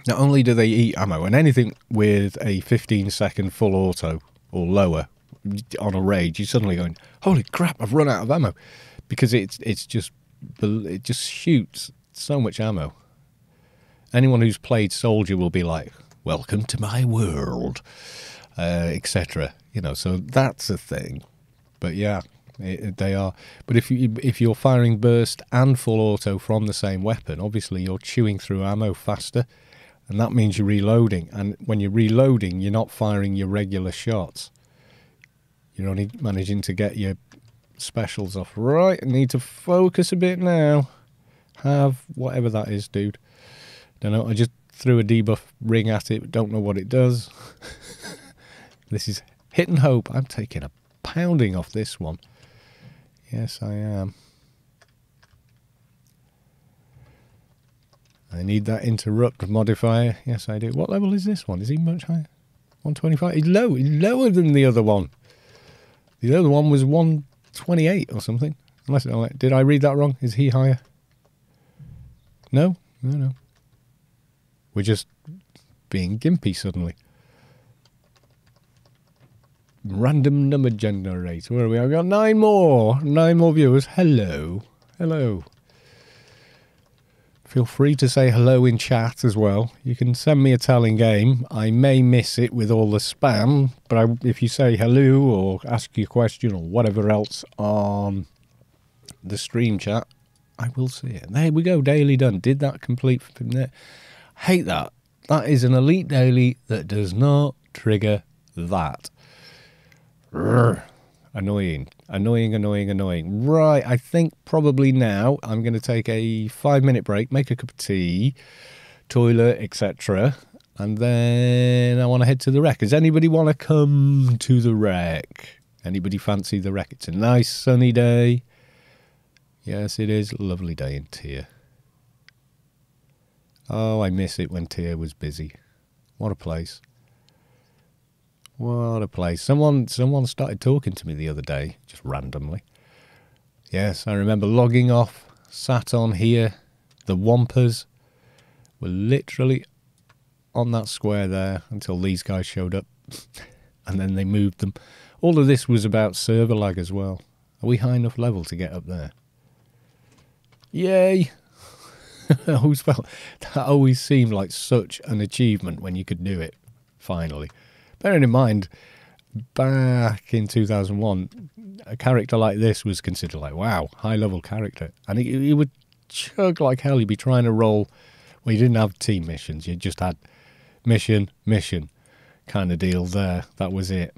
not only do they eat ammo, and anything with a 15-second full auto or lower on a raid, you're suddenly going, holy crap, I've run out of ammo, because it just shoots so much ammo. Anyone who's played Soldier will be like, welcome to my world, etc. You know, so that's a thing. But yeah, they are. But if you're firing burst and full auto from the same weapon, obviously you're chewing through ammo faster, and that means you're reloading. And when you're reloading, you're not firing your regular shots. You're only managing to get your specials off. Right, I need to focus a bit now. Have whatever that is, dude. Don't know. I just threw a debuff ring at it. Don't know what it does. This is hit and hope. I'm taking a pounding off this one. Yes, I am. I need that interrupt modifier. Yes, I do. What level is this one? Is he much higher? 125? He's low. He's lower than the other one. The other one was 128 or something. Unless, did I read that wrong? Is he higher? No? No. We're just being gimpy suddenly. Random number generator. Where are we? I've got 9 more. 9 more viewers. Hello. Hello. Feel free to say hello in chat as well. You can send me a telling game. I may miss it with all the spam, but if you say hello or ask your question or whatever else on the stream chat, I will see it. There we go. Daily done. Did that complete from there. Hate that. That is an elite daily that does not trigger that. Urgh. Annoying. Right, I think probably now I'm going to take a 5-minute break, make a cup of tea, toilet, etc. And then I want to head to the wreck. Does anybody want to come to the wreck? Anybody fancy the wreck? It's a nice sunny day. Yes, it is. Lovely day in Tyr. Oh, I miss it when Tyr was busy. What a place. What a place. Someone started talking to me the other day, just randomly. Yes, I remember logging off, sat on here. The Wampers were literally on that square there until these guys showed up. And then they moved them. All of this was about server lag as well. Are we high enough level to get up there? Yay! I always felt that always seemed like such an achievement when you could do it, finally. Bearing in mind, back in 2001, a character like this was considered like, wow, high-level character. And he would chug like hell. You'd be trying to roll. Well, you didn't have team missions. You just had mission kind of deal there. That was it.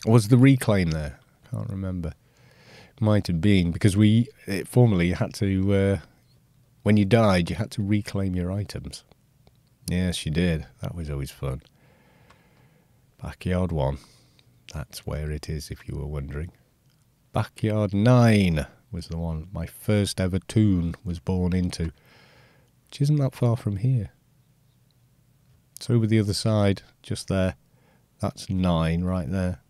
Was the reclaim there? Can't remember. Might have been, because formerly you had to, when you died, you had to reclaim your items. Yes, you did. That was always fun. Backyard 1. That's where it is, if you were wondering. Backyard 9 was the one my first ever toon was born into, which isn't that far from here. It's over the other side, just there. That's 9 right there.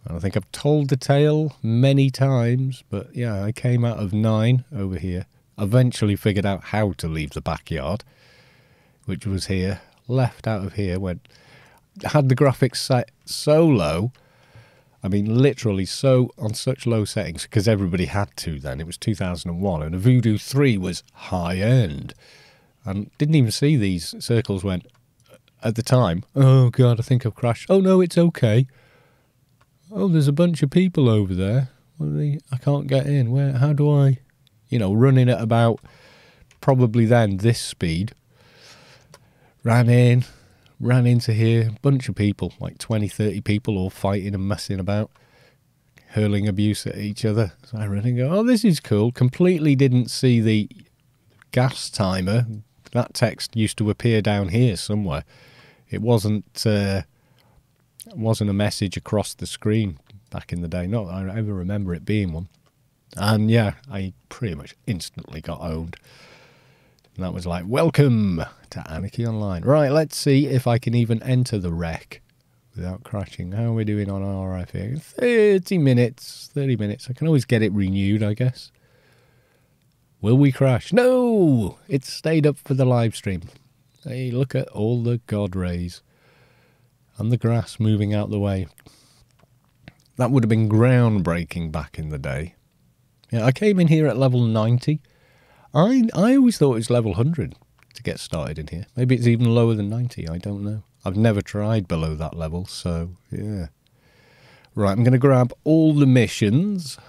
And I think I've told the tale many times, but yeah, I came out of 9 over here. Eventually figured out how to leave the backyard, which was here. Left out of here, had the graphics set so low. I mean, literally so on such low settings, because everybody had to then. It was 2001, and a Voodoo 3 was high end. And didn't even see these circles went, at the time, oh God, I think I've crashed. Oh no, it's okay. Oh, there's a bunch of people over there. I can't get in. Where? How do I? Running at about, probably then, this speed. Ran into here. Bunch of people, like 20, 30 people, all fighting and messing about. Hurling abuse at each other. So I run and go, oh, this is cool. Completely didn't see the gas timer. That text used to appear down here somewhere. It wasn't a message across the screen back in the day. Not that I ever remember it being one. And yeah, I pretty much instantly got owned. And that was like, welcome to Anarchy Online. Right, let's see if I can even enter the wreck without crashing. How are we doing on RF here? 30 minutes. I can always get it renewed, I guess. Will we crash? No! It stayed up for the live stream. Hey, look at all the God rays. And the grass moving out the way. That would have been groundbreaking back in the day. Yeah, I came in here at level 90. I always thought it was level 100 to get started in here. Maybe it's even lower than 90, I don't know. I've never tried below that level, so yeah. Right, I'm going to grab all the missions.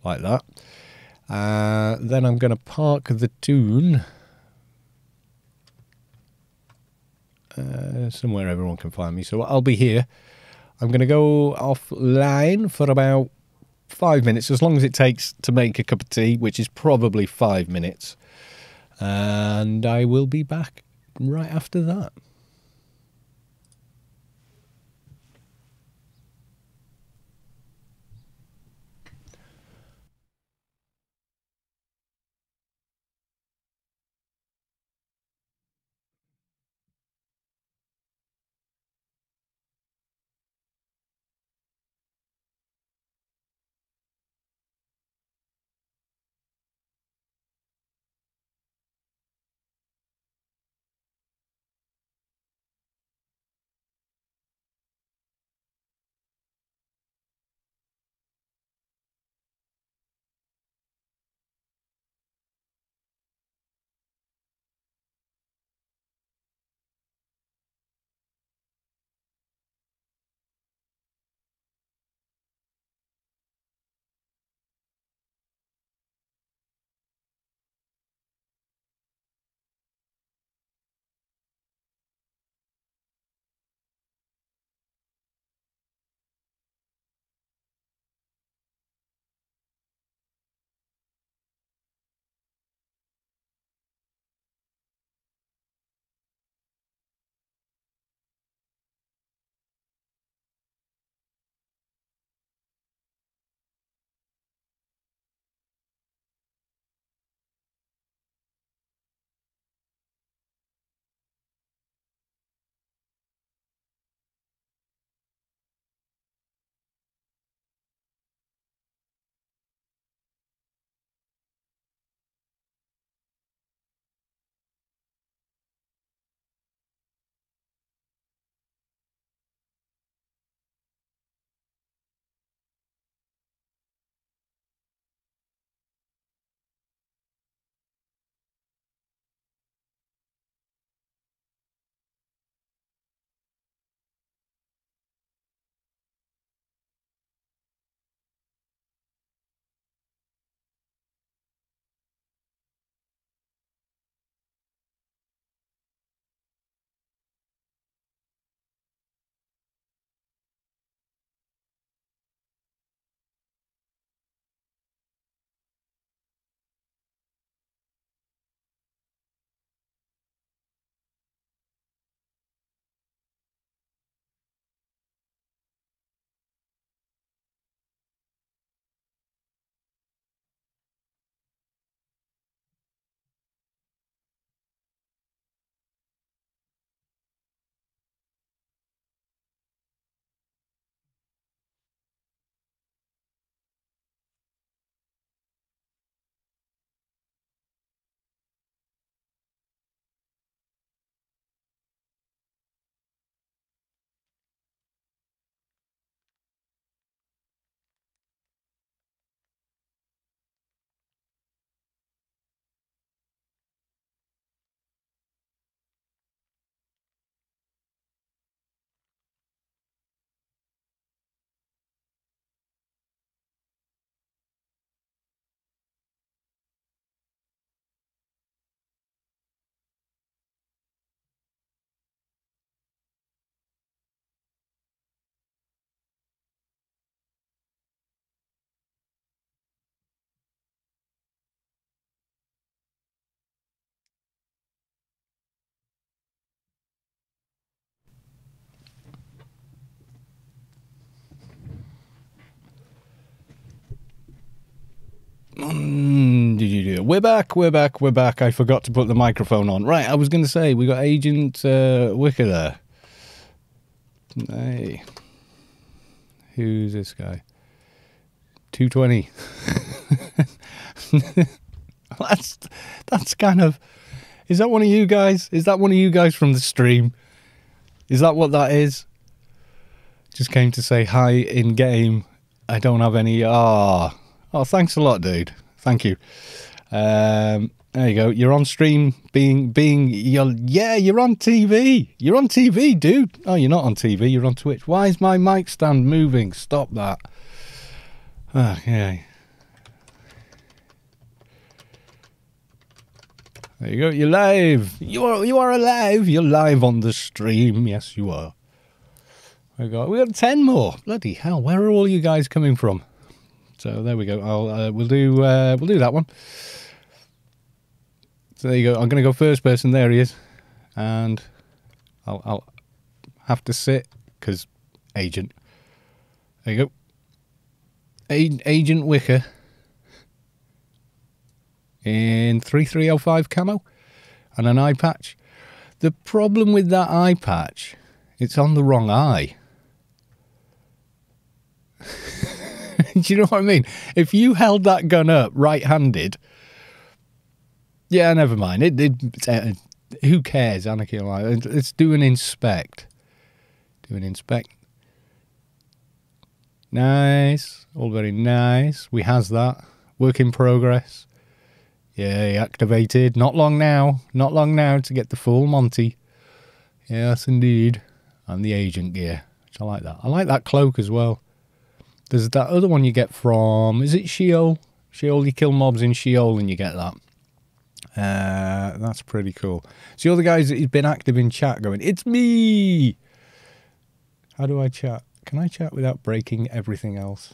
Like that. Then I'm going to park the Toon somewhere everyone can find me. So I'll be here. I'm going to go offline for about 5 minutes, as long as it takes to make a cup of tea, which is probably 5 minutes. And I will be back right after that. We're back. I forgot to put the microphone on. Right, I was going to say, we got Agent Wicker there. Hey. Who's this guy? 220. That's kind of... Is that one of you guys? Is that one of you guys from the stream? Is that what that is? Just came to say hi in game. I don't have any... Oh, thanks a lot, dude. Thank you. There you go. You're on stream you're on TV. You're on TV, dude. Oh, you're not on TV. You're on Twitch. Why is my mic stand moving? Stop that. Okay. There you go. You're live. You are alive. You're live on the stream. Yes, you are. We got 10 more. Bloody hell! Where are all you guys coming from? So there we go. We'll do that one. So there you go. I'm going to go first person. There he is, and I'll have to sit because Agent. There you go. Agent Wicker in 3305 camo and an eye patch. The problem with that eye patch, it's on the wrong eye. Do you know what I mean? If you held that gun up right-handed, yeah, never mind. Who cares? Anarchy. Let's do an inspect. Do an inspect. Nice. All very nice. We has that. Work in progress. Yeah, activated. Not long now. Not long now to get the full Monty. Yes, indeed. And the agent gear. Which I like that. I like that cloak as well. There's that other one you get from... Is it Sheol? Sheol, you kill mobs in Sheol and you get that. That's pretty cool. So the other guys that he's been active in chat going, it's me! How do I chat? Can I chat without breaking everything else?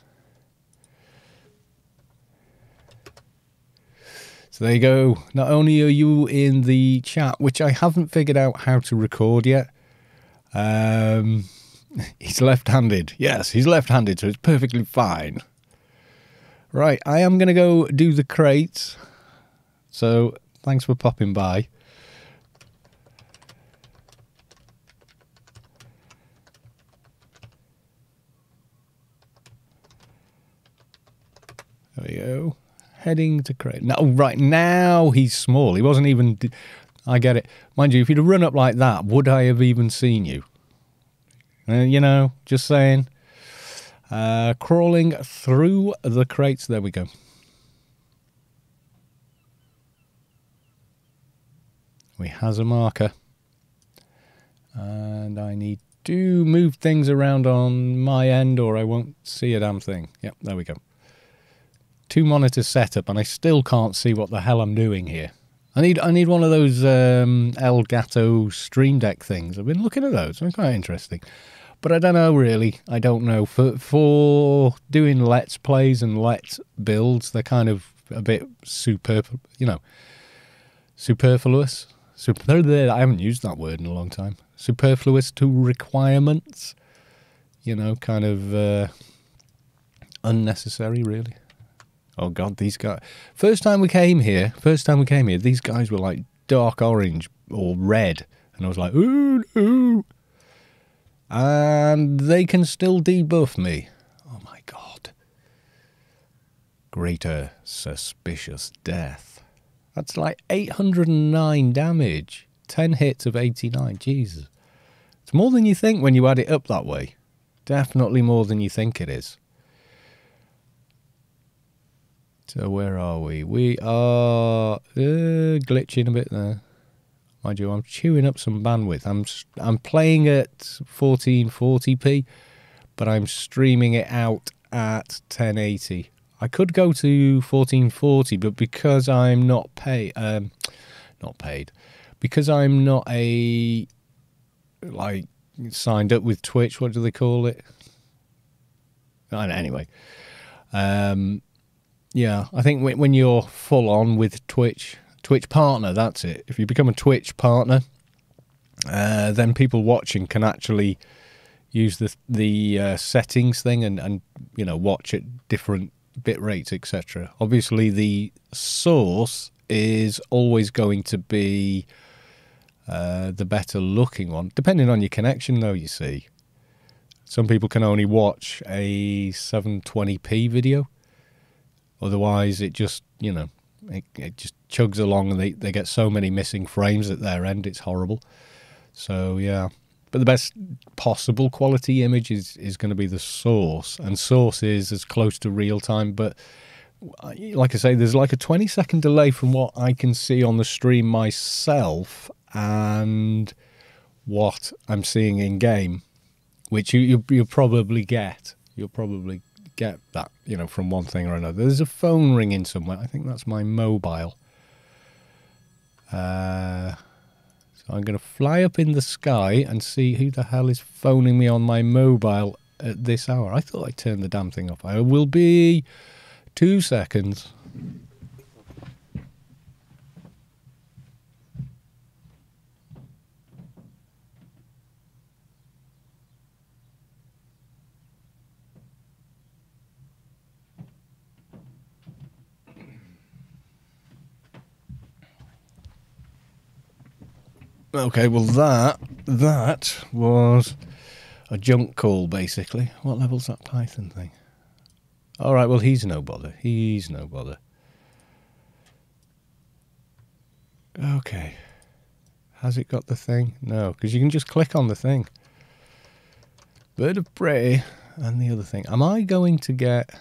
So there you go. Not only are you in the chat, which I haven't figured out how to record yet. He's left-handed. Yes, he's left-handed, so it's perfectly fine. Right, I am going to go do the crates. So thanks for popping by. There we go. Heading to crate. No, right, now he's small. He wasn't even... I get it. Mind you, if you'd have run up like that, would I have even seen you? You know, just saying. Crawling through the crates. There we go. We has a marker. And I need to move things around on my end or I won't see a damn thing. Yep, there we go. 2 monitors set up and I still can't see what the hell I'm doing here. I need one of those Elgato Stream Deck things. I've been looking at those. They're quite interesting. But I don't know, really. I don't know. For doing Let's Plays and Let's Builds, they're kind of a bit superfluous. I haven't used that word in a long time. Superfluous to requirements. You know, kind of unnecessary, really. Oh, God, these guys... First time we came here, these guys were like dark orange or red. And I was like, ooh, no. And they can still debuff me. Oh, my God. Greater suspicious death. That's like 809 damage. 10 hits of 89. Jesus. It's more than you think when you add it up that way. Definitely more than you think it is. So where are we? We are glitching a bit there. Mind you, I'm chewing up some bandwidth. I'm playing at 1440p, but I'm streaming it out at 1080. I could go to 1440, but because I'm not paid, because I'm not signed up with Twitch. What do they call it? Anyway, yeah, I think when you're full on with Twitch partner, that's it. If you become a Twitch partner, then people watching can actually use the settings thing and you know, watch at different bit rates, etc. Obviously, the source is always going to be the better looking one, depending on your connection, though, you see. Some people can only watch a 720p video. Otherwise, it just, you know, it just chugs along, and they get so many missing frames at their end. It's horrible. So, yeah. But the best possible quality image is going to be the source. And source is as close to real time. But like I say, there's like a 20-second delay from what I can see on the stream myself and what I'm seeing in game, which you'll probably get. You'll probably get that, you know, from one thing or another. There's a phone ringing somewhere. I think that's my mobile. So I'm going to fly up in the sky and see who the hell is phoning me on my mobile at this hour. I thought I turned the damn thing off. I will be 2 seconds. Okay, well that was a junk call, basically. What level's that Python thing? All right, well, he's no bother. He's no bother. Okay. Has it got the thing? No, because you can just click on the thing. Bird of prey and the other thing. Am I going to get...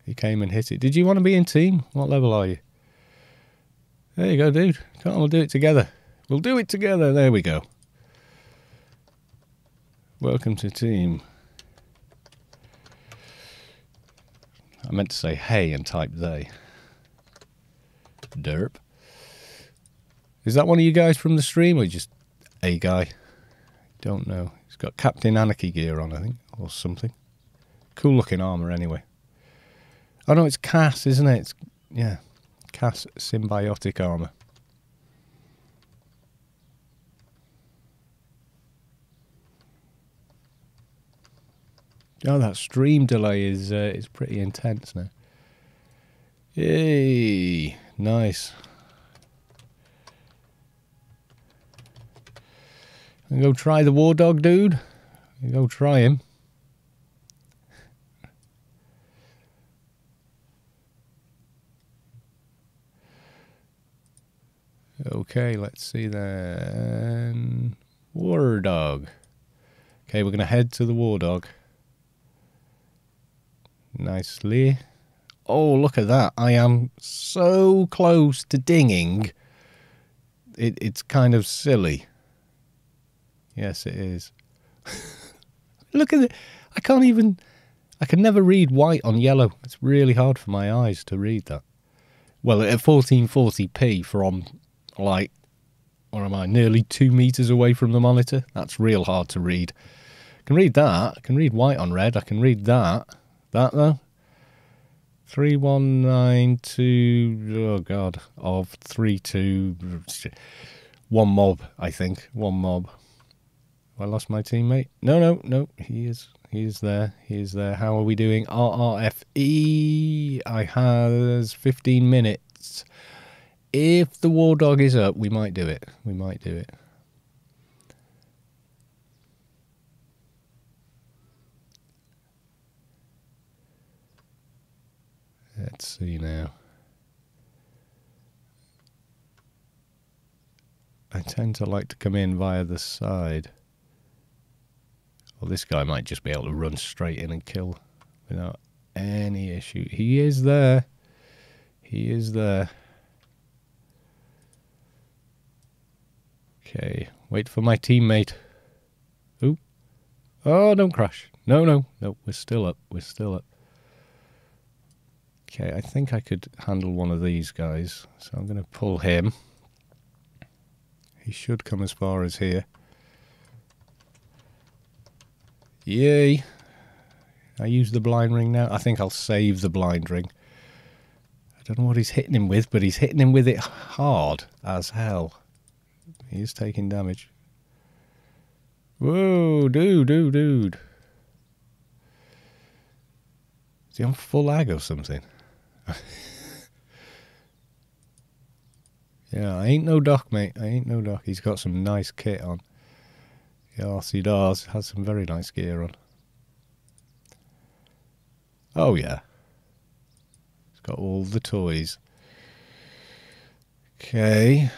He came and hit it. Did you want to be in team? What level are you? There you go, dude. Come on, we'll do it together. We'll do it together. There we go. Welcome to team. I meant to say hey and type they. Derp. Is that one of you guys from the stream or just a guy? Don't know. He's got Captain Anarchy gear on, I think, or something. Cool looking armor anyway. Oh no, it's Cass, isn't it? It's, yeah, Cass symbiotic armor. Oh, that stream delay is pretty intense now. Yay, nice. And go try the war dog, dude. Go try him. Okay, let's see then. War dog. Okay, we're going to head to the war dog. Nicely. Oh, look at that. I am so close to dinging. It's kind of silly. Yes, it is. Look at it. I can never read white on yellow. It's really hard for my eyes to read that. Well, at 1440p from, like, what am I, nearly 2 meters away from the monitor? That's real hard to read. I can read that. I can read white on red. I can read that. That, though. 3192, oh God, of 32. One mob, I think. One mob. I lost my teammate. No. He is there. He is there. How are we doing? RRFE. I has 15 minutes. If the war dog is up, we might do it. We might do it. Let's see now. I tend to like to come in via the side. Well, this guy might just be able to run straight in and kill without any issue. He is there. He is there. Okay, wait for my teammate. Ooh. Oh, don't crash. No, we're still up. We're still up. Okay, I think I could handle one of these guys. So I'm going to pull him. He should come as far as here. Yay. I use the blind ring now. I think I'll save the blind ring. I don't know what he's hitting him with, but he's hitting him with it hard as hell. He is taking damage. Whoa, dude. Is he on full ag or something? Yeah, I ain't no doc, mate. I ain't no doc. He's got some nice kit on. Yes, he does. Has some very nice gear on. Oh, yeah. He's got all the toys. Okay.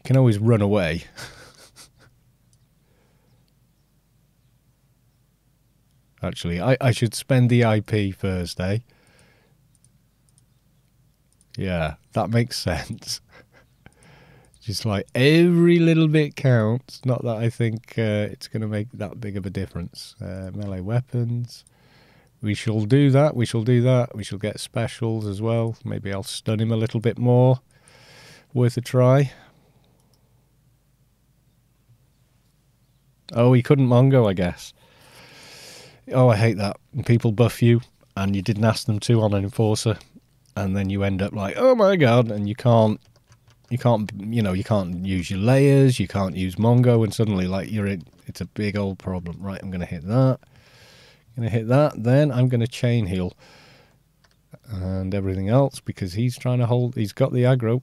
Can always run away. Actually, I should spend the IP Thursday. Yeah, that makes sense. Just like every little bit counts. Not that I think it's going to make that big of a difference. Melee weapons. We shall do that. We shall get specials as well. Maybe I'll stun him a little bit more. Worth a try. Oh, he couldn't Mongo, I guess. Oh, I hate that. When people buff you and you didn't ask them to on an enforcer, and then you end up like, oh my god, and you can't use your layers, you can't use Mongo, and suddenly like it's a big old problem. Right, I'm gonna hit that. Then I'm gonna chain heal and everything else because he's trying to hold. He's got the aggro,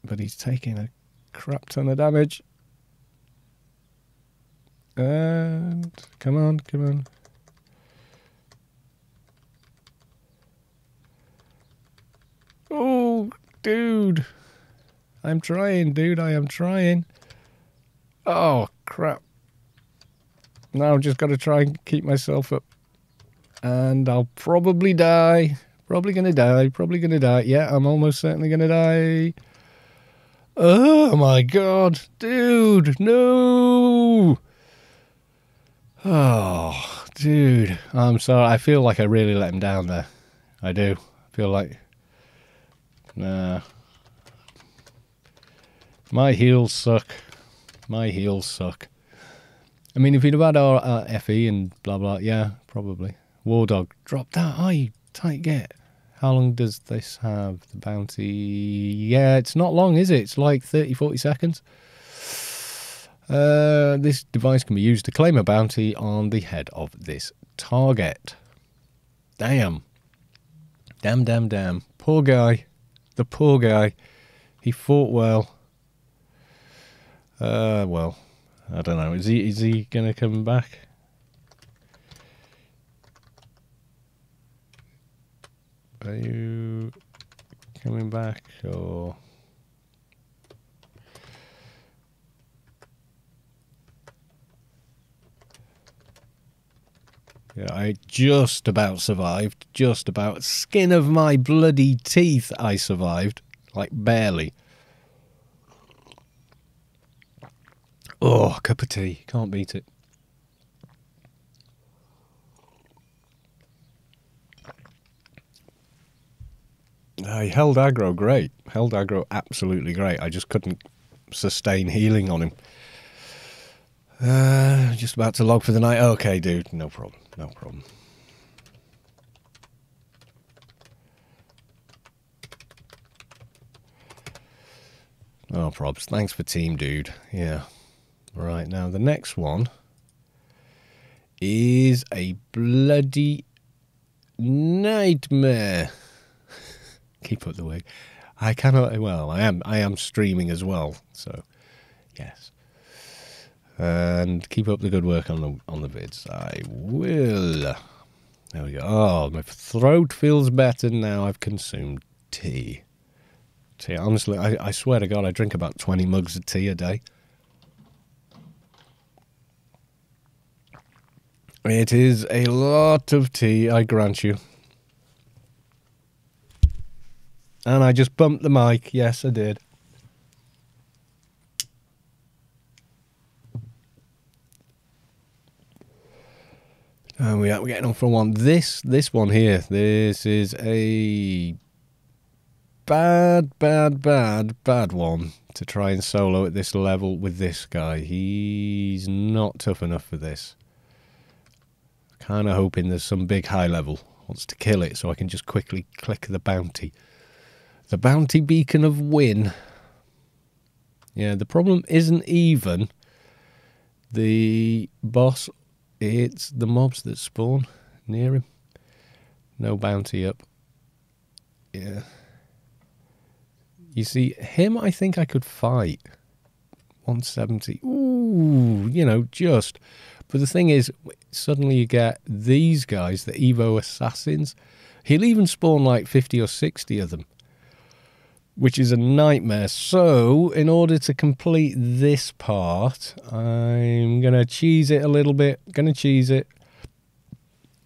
but he's taking a crap ton of damage. And come on. Oh, dude. I'm trying, dude. I am trying. Oh, crap. Now I've just got to try and keep myself up. And I'll probably die. Probably going to die. Yeah, I'm almost certainly going to die. Oh, my God. Dude, no. Oh, dude. I'm sorry. I feel like I really let him down there. I do. I feel like... Nah. My heals suck. I mean, if you'd have had our FE and blah blah, yeah, probably. War Dog, drop that. Oh, you tight get. How long does this have? The bounty? Yeah, it's not long, is it? It's like 30-40 seconds. This device can be used to claim a bounty on the head of this target. Damn. Poor guy. The poor guy. He fought well. Well, I don't know. Is he gonna come back? Are you coming back or? Yeah, I just about survived. Just about. Skin of my bloody teeth, I survived. Like, barely. Oh, cup of tea. Can't beat it. He held aggro great. Held aggro absolutely great. I just couldn't sustain healing on him. Just about to log for the night. Okay, dude. No problem. Oh, probs. Thanks for team, dude. Yeah. Right, now the next one is a bloody nightmare. Keep up the wig. I cannot. Well, I am streaming as well, so yes. And keep up the good work on the vids. I will. There we go. Oh, my throat feels better now. I've consumed tea. Honestly, I swear to God, I drink about 20 mugs of tea a day. It is a lot of tea, I grant you. And I just bumped the mic. Yes, I did. We're getting on for one. This one here. This is a bad one to try and solo at this level with this guy. He's not tough enough for this. Kind of hoping there's some big high level wants to kill it so I can just quickly click the bounty. The bounty beacon of win. Yeah, the problem isn't even the boss, it's the mobs that spawn near him. No bounty up. Yeah. You see, him I think I could fight. 170. Ooh, you know, just. But the thing is, suddenly you get these guys, the Evo Assassins. He'll even spawn like 50 or 60 of them, which is a nightmare. So, in order to complete this part, I'm going to cheese it a little bit. Going to cheese it.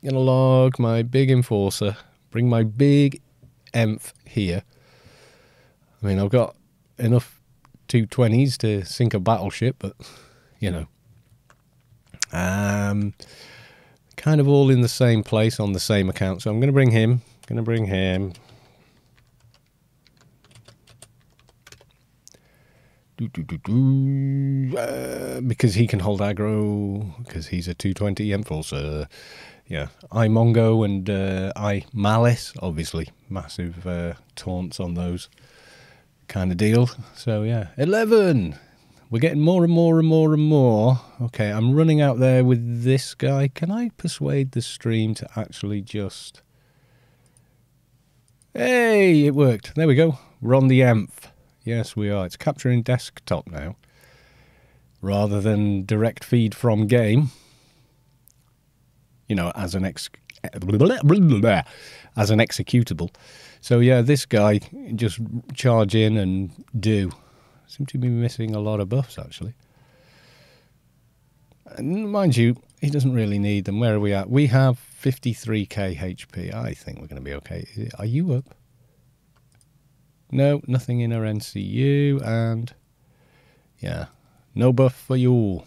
Going to log my big enforcer. Bring my big Enf here. I mean, I've got enough 220s to sink a battleship, but, you know. Kind of all in the same place on the same account. So I'm going to bring him. Because he can hold aggro, because he's a 220 enforcer. Yeah, I Mongo and I Malice, obviously. Massive taunts on those kind of deal. So yeah, 11. We're getting more and more and more and more. Okay, I'm running out there with this guy. Can I persuade the stream to actually just... Hey, it worked. There we go. We're on the Enf. Yes, we are. It's capturing desktop now, rather than direct feed from game. You know, as an executable. So yeah, this guy, just charge in and do. Seem to be missing a lot of buffs, actually. And mind you, he doesn't really need them. Where are we at? We have 53k HP. I think we're going to be okay. Are you up? No, nothing in our NCU, and yeah, no buff for you.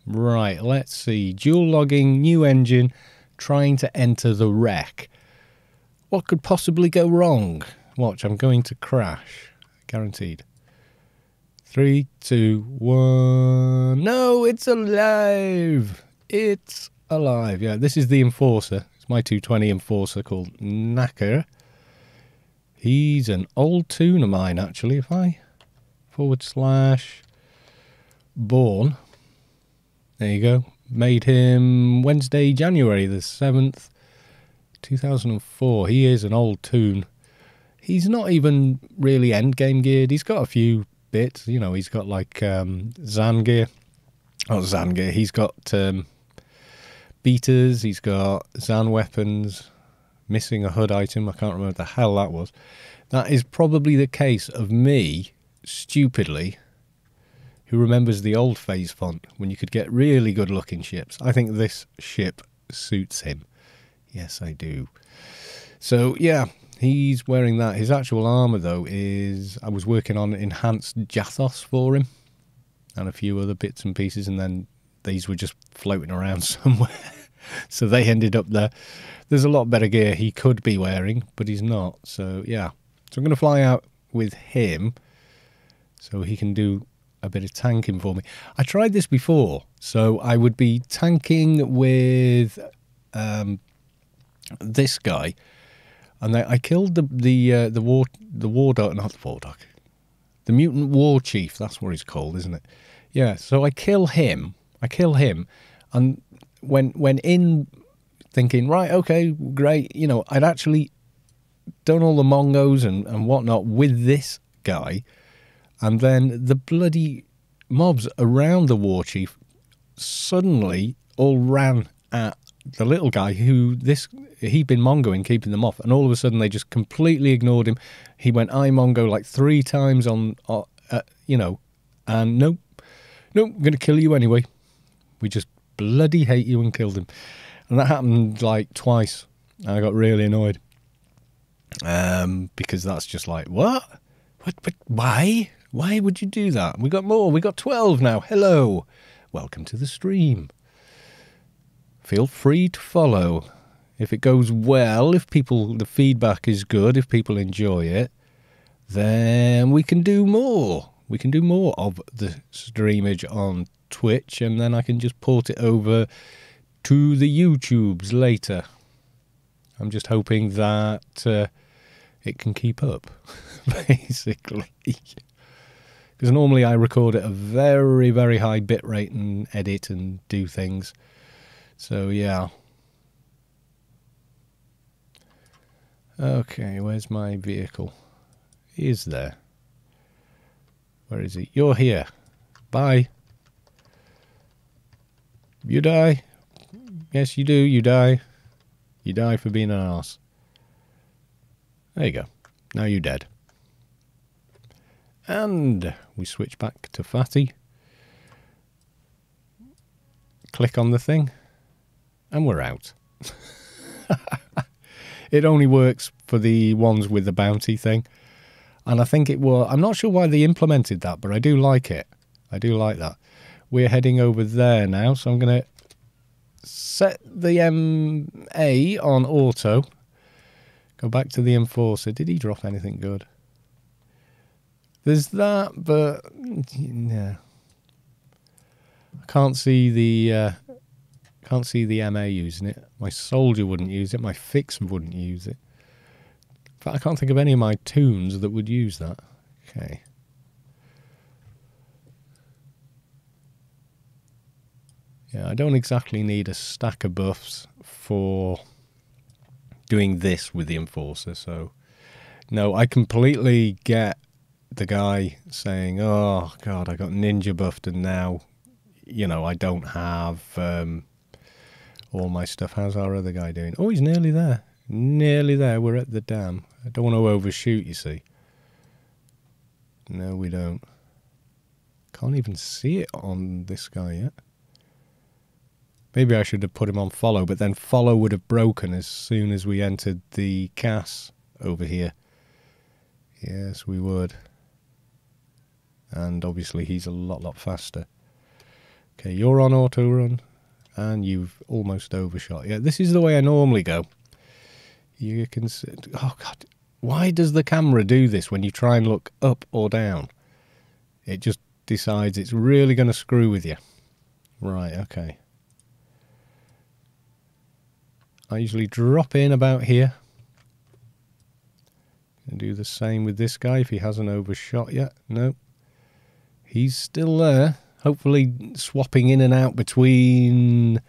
Right, let's see. Dual logging, new engine, trying to enter the wreck. What could possibly go wrong? Watch, I'm going to crash. Guaranteed. 3, 2, 1. No, it's alive. It's alive. Yeah, this is the Enforcer. It's my 220 Enforcer called Knacker. He's an old tune of mine, actually. If I / born. There you go. Made him Wednesday, January the 7th, 2004. He is an old tune. He's not even really endgame geared. He's got a few bits. You know, he's got like Zan gear. Oh, Zan gear. He's got beaters. He's got Zan weapons. Missing a HUD item. I can't remember what the hell that was. That is probably the case of me, stupidly, who remembers the old phase font when you could get really good looking ships. I think this ship suits him. Yes, I do. So, yeah, he's wearing that. His actual armour, though, is... I was working on enhanced Jathos for him and a few other bits and pieces, and then these were just floating around somewhere. So they ended up there. There's a lot better gear he could be wearing, but he's not. So, yeah. So I'm going to fly out with him so he can do a bit of tanking for me. I tried this before. So I would be tanking with this guy. And I killed the war dog, not the war dog. The mutant war chief. That's what he's called, isn't it? Yeah, so I kill him. And when in thinking, right, okay, great, you know, I'd actually done all the Mongos and whatnot with this guy, and then the bloody mobs around the war chief suddenly all ran at the little guy who he'd been mongoing, keeping them off, and all of a sudden they just completely ignored him. He went I Mongo like 3 times on, you know, and nope, I'm going to kill you anyway. We just bloody hate you, and killed him. And that happened like twice. I got really annoyed. Because that's just like, what? Why? Why would you do that? We got more. We got 12 now. Hello. Welcome to the stream. Feel free to follow. If it goes well, if the feedback is good, if people enjoy it, then we can do more. We can do more of the streamage on Twitch, and then I can just port it over to the YouTubes later. I'm just hoping that it can keep up, basically. Because Because normally I record at a very, very high bit rate and edit and do things. So, yeah. Okay, where's my vehicle? He is there. Where is he? You're here. Bye. You die. Yes, you do. You die. You die for being an arse. There you go. Now you're dead. And we switch back to Fatty. Click on the thing. And we're out. It only works for the ones with the bounty thing. And I think it will. I'm not sure why they implemented that, but I do like it. I do like that. We're heading over there now, so I'm going to set the MA on auto. Go back to the Enforcer. Did he drop anything good? There's that, but yeah, I can't see the MA using it. My soldier wouldn't use it. My fix wouldn't use it. In fact, I can't think of any of my tunes that would use that. Okay. Yeah, I don't exactly need a stack of buffs for doing this with the Enforcer. So, no, I completely get the guy saying, oh, God, I got ninja buffed and now, you know, I don't have all my stuff. How's our other guy doing? Oh, he's nearly there. Nearly there. We're at the dam. I don't want to overshoot, you see. No, we don't. Can't even see it on this guy yet. Maybe I should have put him on follow, but then follow would have broken as soon as we entered the CAS over here. Yes, we would. And obviously he's a lot faster. Okay, you're on auto run, and you've almost overshot. Yeah, this is the way I normally go. You can see, oh God, why does the camera do this when you try and look up or down? It just decides it's really going to screw with you. Right, okay. I usually drop in about here. And do the same with this guy if he hasn't overshot yet. No. He's still there. Hopefully swapping in and out between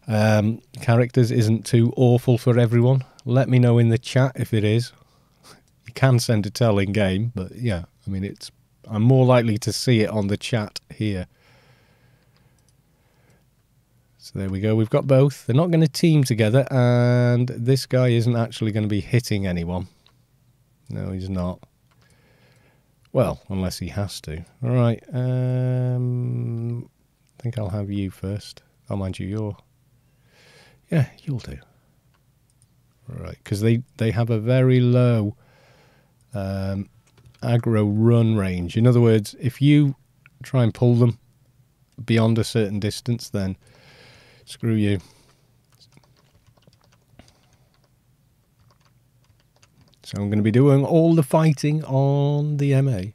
characters isn't too awful for everyone. Let me know in the chat if it is. You can send a tell in game, but yeah, I mean, I'm more likely to see it on the chat here. So there we go, we've got both. They're not going to team together, and this guy isn't actually going to be hitting anyone. No, he's not. Well, unless he has to. All right, I think I'll have you first. Oh, mind you, yeah, you'll do. All right, because they have a very low aggro run range. In other words, if you try and pull them beyond a certain distance, then screw you. So I'm going to be doing all the fighting on the MA.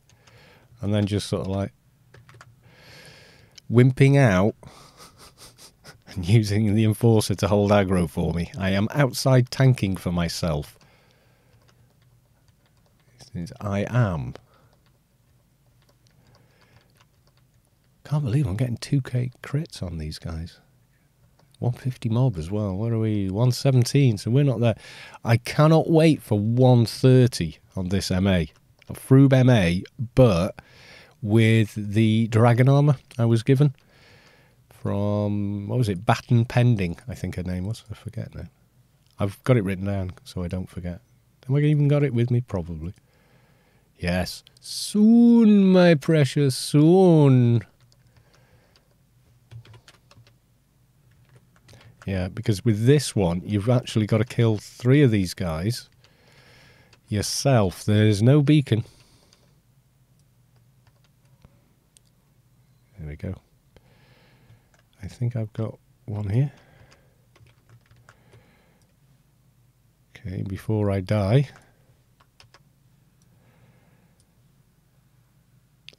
And then just sort of like wimping out and using the Enforcer to hold aggro for me. I am outside tanking for myself. Since I am. Can't believe I'm getting 2k crits on these guys. 150 mob as well. What are we? 117. So we're not there. I cannot wait for 130 on this MA. A Froob MA, but with the dragon armor I was given from, what was it? Baton Pending, I think her name was. I forget now. I've got it written down so I don't forget. Have I even got it with me? Probably. Yes. Soon, my precious, soon. Yeah, because with this one, you've actually got to kill 3 of these guys yourself. There's no beacon. There we go. I think I've got one here. Okay, before I die.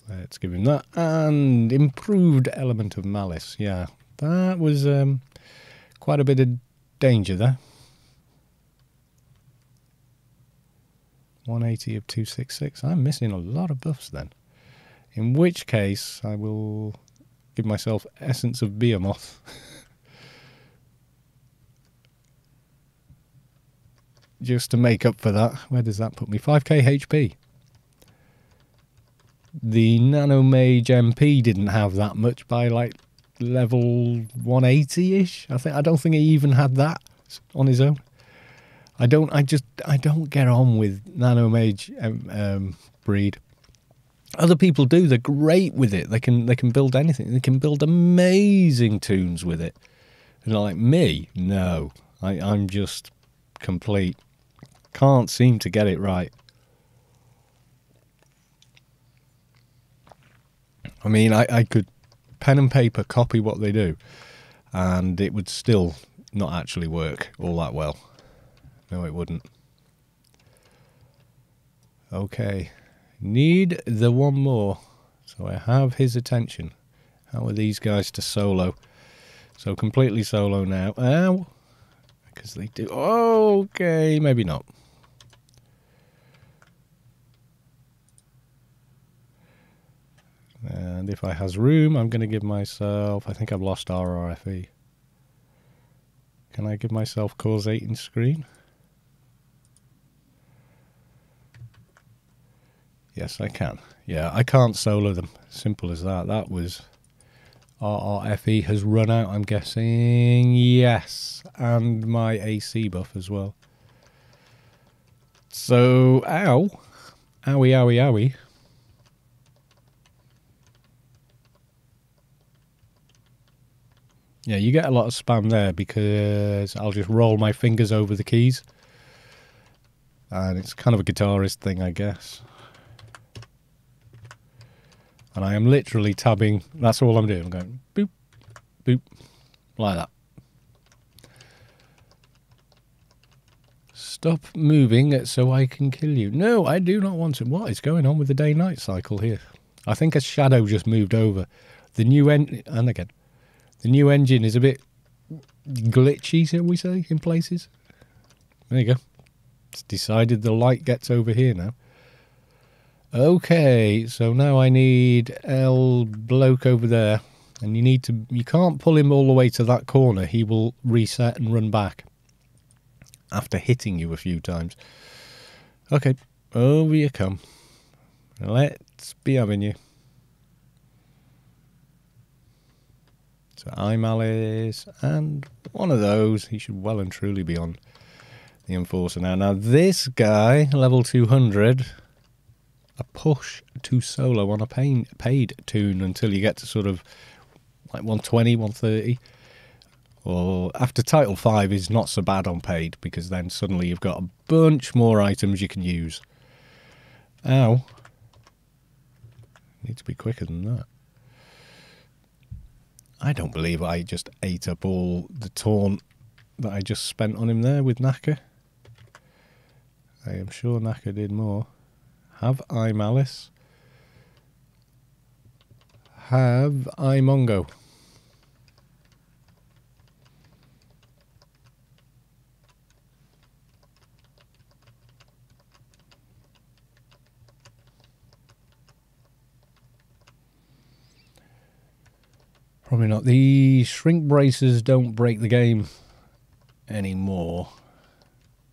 Let's give him that. And improved element of malice. Yeah, that was quite a bit of danger there. 180 of 266. I'm missing a lot of buffs then. In which case, I will give myself Essence of Behemoth. Just to make up for that. Where does that put me? 5k HP. The Nano Mage MP didn't have that much by like level 180-ish. I don't think he even had that on his own. I don't get on with Nano Mage breed. Other people do. They're great with it. They can build anything. They can build amazing tunes with it. And like me, no. I'm just complete. Can't seem to get it right. I mean, I could pen and paper copy what they do, and it would still not actually work all that well. No, it wouldn't. Okay. Need the one more. So I have his attention. How are these guys to solo? So completely solo now. Ow. Because they do. Okay, maybe not. And if I has room, I'm going to give myself... I think I've lost RRFE. Can I give myself cause 8 in screen? Yes, I can. Yeah, I can't solo them. Simple as that. That was... RRFE has run out, I'm guessing. Yes. And my AC buff as well. So, ow. Owie, owie, owie. Yeah, you get a lot of spam there because I'll just roll my fingers over the keys. And it's kind of a guitarist thing, I guess. And I am literally tabbing. That's all I'm doing. I'm going boop, boop, like that. Stop moving so I can kill you. No, I do not want to. What is going on with the day-night cycle here? I think a shadow just moved over. The new and again. The new engine is a bit glitchy, shall we say, in places. There you go. It's decided the light gets over here now. Okay, so now I need L bloke over there. And you can't pull him all the way to that corner. He will reset and run back after hitting you a few times. Okay, over you come. Let's be having you. So I'm Alice, and one of those, he should well and truly be on the Enforcer now. Now this guy, level 200, a push to solo on a paid tune until you get to sort of like 120, 130. Or after Title 5 is not so bad on paid, because then suddenly you've got a bunch more items you can use. Ow. Need to be quicker than that. I don't believe I just ate up all the taunt that I just spent on him there with Naka. I am sure Naka did more. Have I Malice? Have I Mongo? Probably not. The shrink braces don't break the game anymore.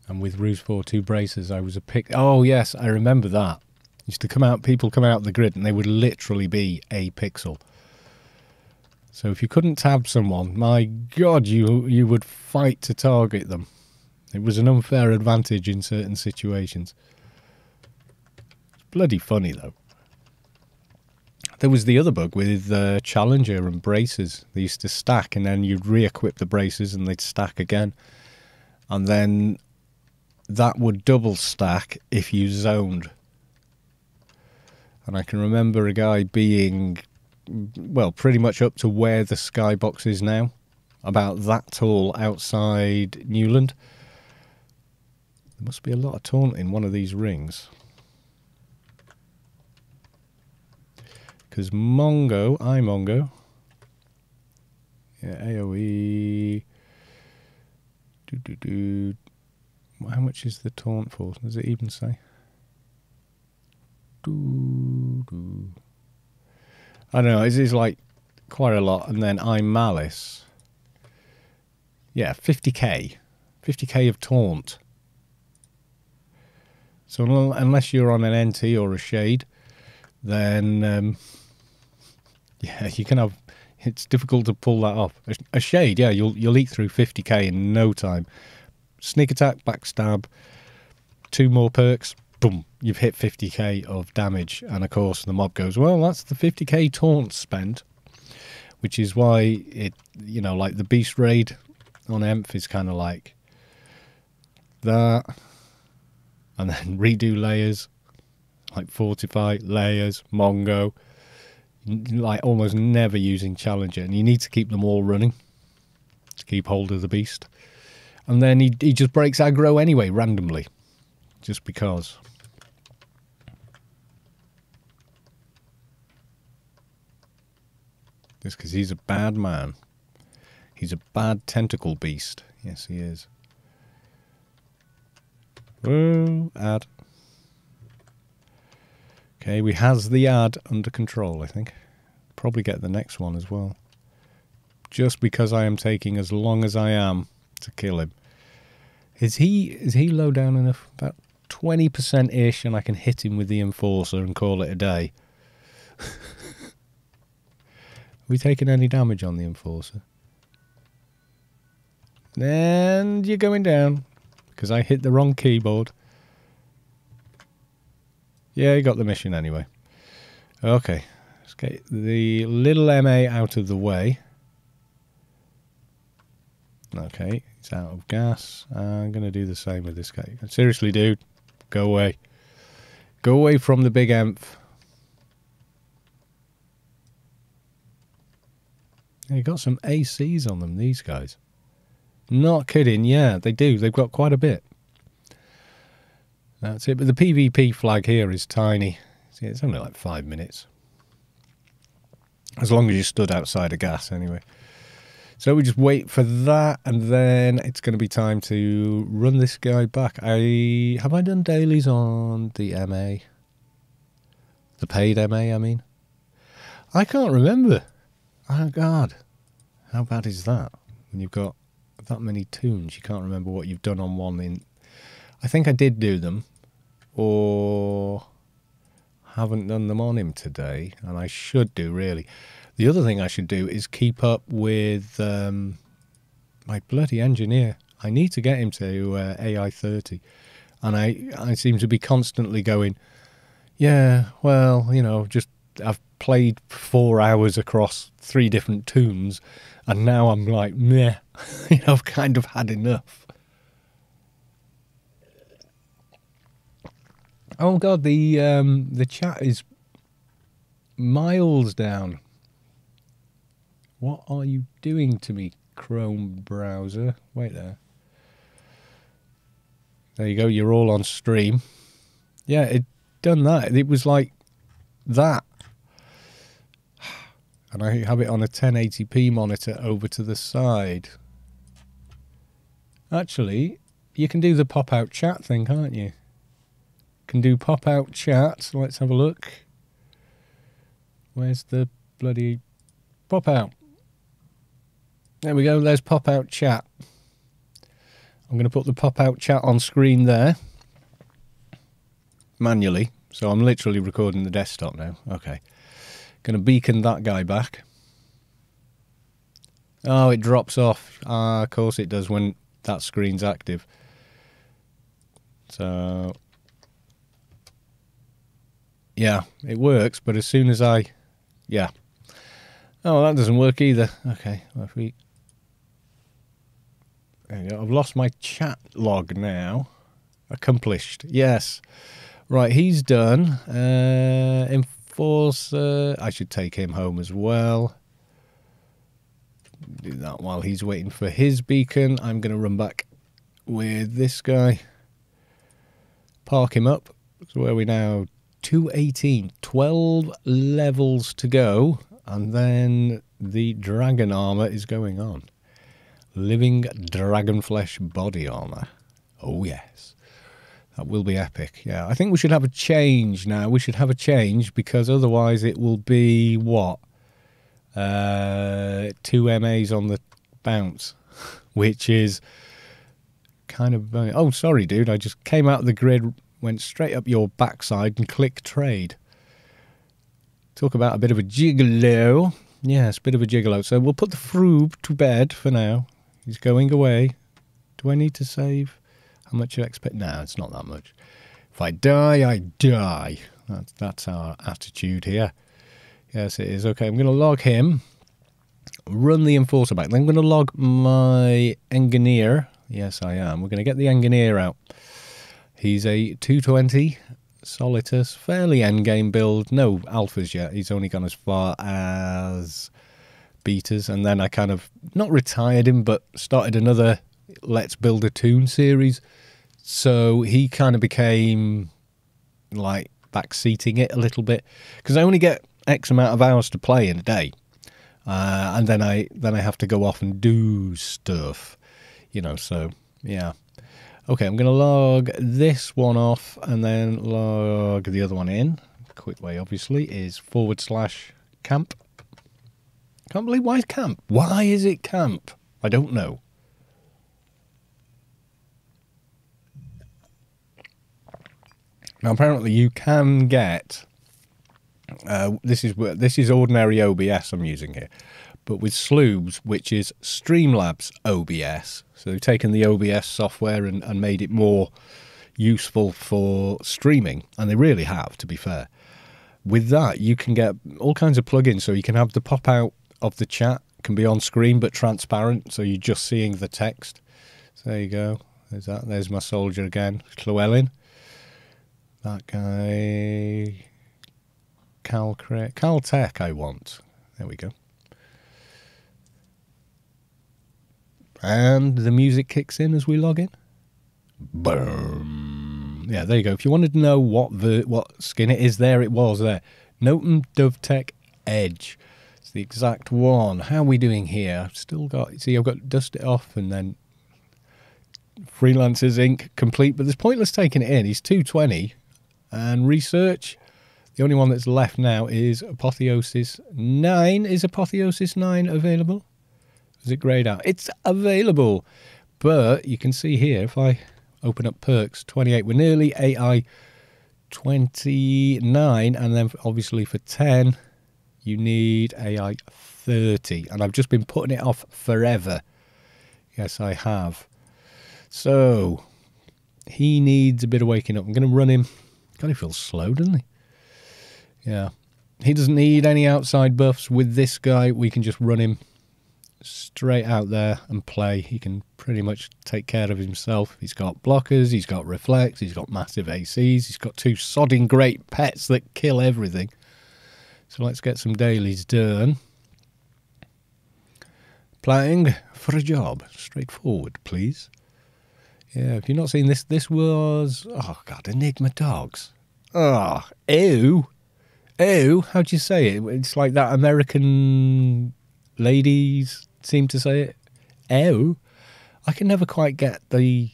And with Ruse 4 2 braces, I was a pick. Oh, yes, I remember that. Used to come out, people come out of the grid, and they would literally be a pixel. So if you couldn't tab someone, my God, you would fight to target them. It was an unfair advantage in certain situations. It's bloody funny, though. There was the other bug with Challenger and braces. They used to stack, and then you'd re-equip the braces, and they'd stack again. And then that would double stack if you zoned. And I can remember a guy being, well, pretty much up to where the skybox is now. About that tall outside Newland. There must be a lot of taunt in one of these rings. Because Mongo, iMongo. Yeah, AoE. How much is the taunt for? Does it even say? I don't know, it is like quite a lot. And then I'm Malice. Yeah, 50k. 50k of taunt. So unless you're on an NT or a Shade, then yeah, you can have. It's difficult to pull that off. A Shade, yeah, you'll eat through 50k in no time. Sneak attack, backstab, 2 more perks, boom, you've hit 50k of damage. And of course, the mob goes, well, that's the 50k taunt spent, which is why it, you know, like the Beast Raid on Emph is kind of like that. And then redo layers, like Fortify, layers, Mongo, like almost never using Challenger. And you need to keep them all running to keep hold of the beast. And then he just breaks aggro anyway, randomly, just because. Just because he's a bad man. He's a bad tentacle beast. Yes, he is. Whoa, ad. Okay, we has the ad under control, I think. Probably get the next one as well. Just because I am taking as long as I am to kill him. Is he low down enough? About 20%-ish, and I can hit him with the Enforcer and call it a day. Are we taking any damage on the Enforcer? And you're going down. Because I hit the wrong keyboard. Yeah, you got the mission anyway. Okay. Let's get the little MA out of the way. Okay, it's out of gas. I'm going to do the same with this guy. Seriously, dude. Go away. Go away from the big Emph. They got some ACs on them, these guys. Not kidding, yeah, they do. They've got quite a bit. That's it. But the PvP flag here is tiny. See, it's only like 5 minutes. As long as you stood outside of gas, anyway. So we just wait for that, and then it's going to be time to run this guy back. Have I done dailies on the MA? The paid MA, I mean? I can't remember. Oh, God. How bad is that? When you've got that many tunes, you can't remember what you've done on one. I think I did do them, or haven't done them on him today, and I should do, really. The other thing I should do is keep up with my bloody engineer. I need to get him to AI 30, and I seem to be constantly going, yeah, well, you know, just I've played 4 hours across 3 different tunes, and now I'm like, meh, you know, I've kind of had enough. Oh God, the chat is miles down. What are you doing to me, Chrome browser? Wait there. There you go, you're all on stream. Yeah, it done that. It was like that. And I have it on a 1080p monitor over to the side. Actually, you can do the pop-out chat thing, can't you? Can do pop-out chat. Let's have a look. Where's the bloody pop-out? There we go. There's pop-out chat. I'm going to put the pop-out chat on screen there. Manually. So I'm literally recording the desktop now. Okay. Going to beacon that guy back. Oh, it drops off. Of course it does when that screen's active. So, yeah, it works, but as soon as yeah. Oh, that doesn't work either. Okay, well, if we... There you go. I've lost my chat log now. Accomplished. Yes. Right, he's done. Enforcer. I should take him home as well. Do that while he's waiting for his beacon. I'm going to run back with this guy. Park him up. So where are we now? 218. 12 levels to go. And then the dragon armor is going on. Living dragon flesh body armor. Oh, yes. That will be epic. Yeah, I think we should have a change now. We should have a change because otherwise it will be what? 2 MAs on the bounce, which is kind of... Oh, sorry, dude. I just came out of the grid, went straight up your backside and clicked trade. Talk about a bit of a gigolo. Yes, a bit of a gigolo. So we'll put the Froob to bed for now. He's going away. Do I need to save? How much you expect? No, it's not that much. If I die, I die. That's our attitude here. Yes, it is. Okay, I'm going to log him. Run the Enforcer back. Then I'm going to log my Engineer. Yes, I am. We're going to get the Engineer out. He's a 220 Solitus, fairly endgame build. No alphas yet. He's only gone as far as betas. And then I kind of, not retired him, but started another Let's Build a Toon series. So he kind of became like backseating it a little bit. Because I only get X amount of hours to play in a day. And then I have to go off and do stuff. You know, so yeah. Okay, I'm going to log this one off and then log the other one in. Quick way, obviously, is /camp. Can't believe why is camp? Why is it camp? I don't know. Now, apparently, you can get. This is ordinary OBS I'm using here, but with Sloobs, which is Streamlabs OBS. So they've taken the OBS software and made it more useful for streaming, and they really have, to be fair. With that, you can get all kinds of plugins, so you can have the pop out of the chat, can be on screen but transparent, so you're just seeing the text. So there you go. There's that. There's my soldier again, Llewellyn. That guy, Caltech I want. There we go. And the music kicks in as we log in. Boom. Yeah, there you go. If you wanted to know what skin it is, there it was there. Noten DoveTech Edge. It's the exact one. How are we doing here? I've still got... See, I've got Dust It Off and then Freelancers Inc. complete. But there's pointless taking it in. He's 220. And research... The only one that's left now is Apotheosis 9. Is Apotheosis 9 available? Is it grayed out? It's available. But you can see here, if I open up perks, 28. We're nearly AI 29. And then obviously for 10, you need AI 30. And I've just been putting it off forever. Yes, I have. So, he needs a bit of waking up. I'm going to run him. God, he feels slow, doesn't he? Yeah. He doesn't need any outside buffs. With this guy, we can just run him straight out there and play. He can pretty much take care of himself. He's got blockers, he's got reflex, he's got massive ACs, he's got 2 sodding great pets that kill everything. So let's get some dailies done. Playing for a job. Straightforward, please. Yeah, if you've not seen this, this was... Oh, God, Enigma Dogs. Oh, ew. Ew, how'd you say it? It's like that American ladies seem to say it. Ew. I can never quite get the...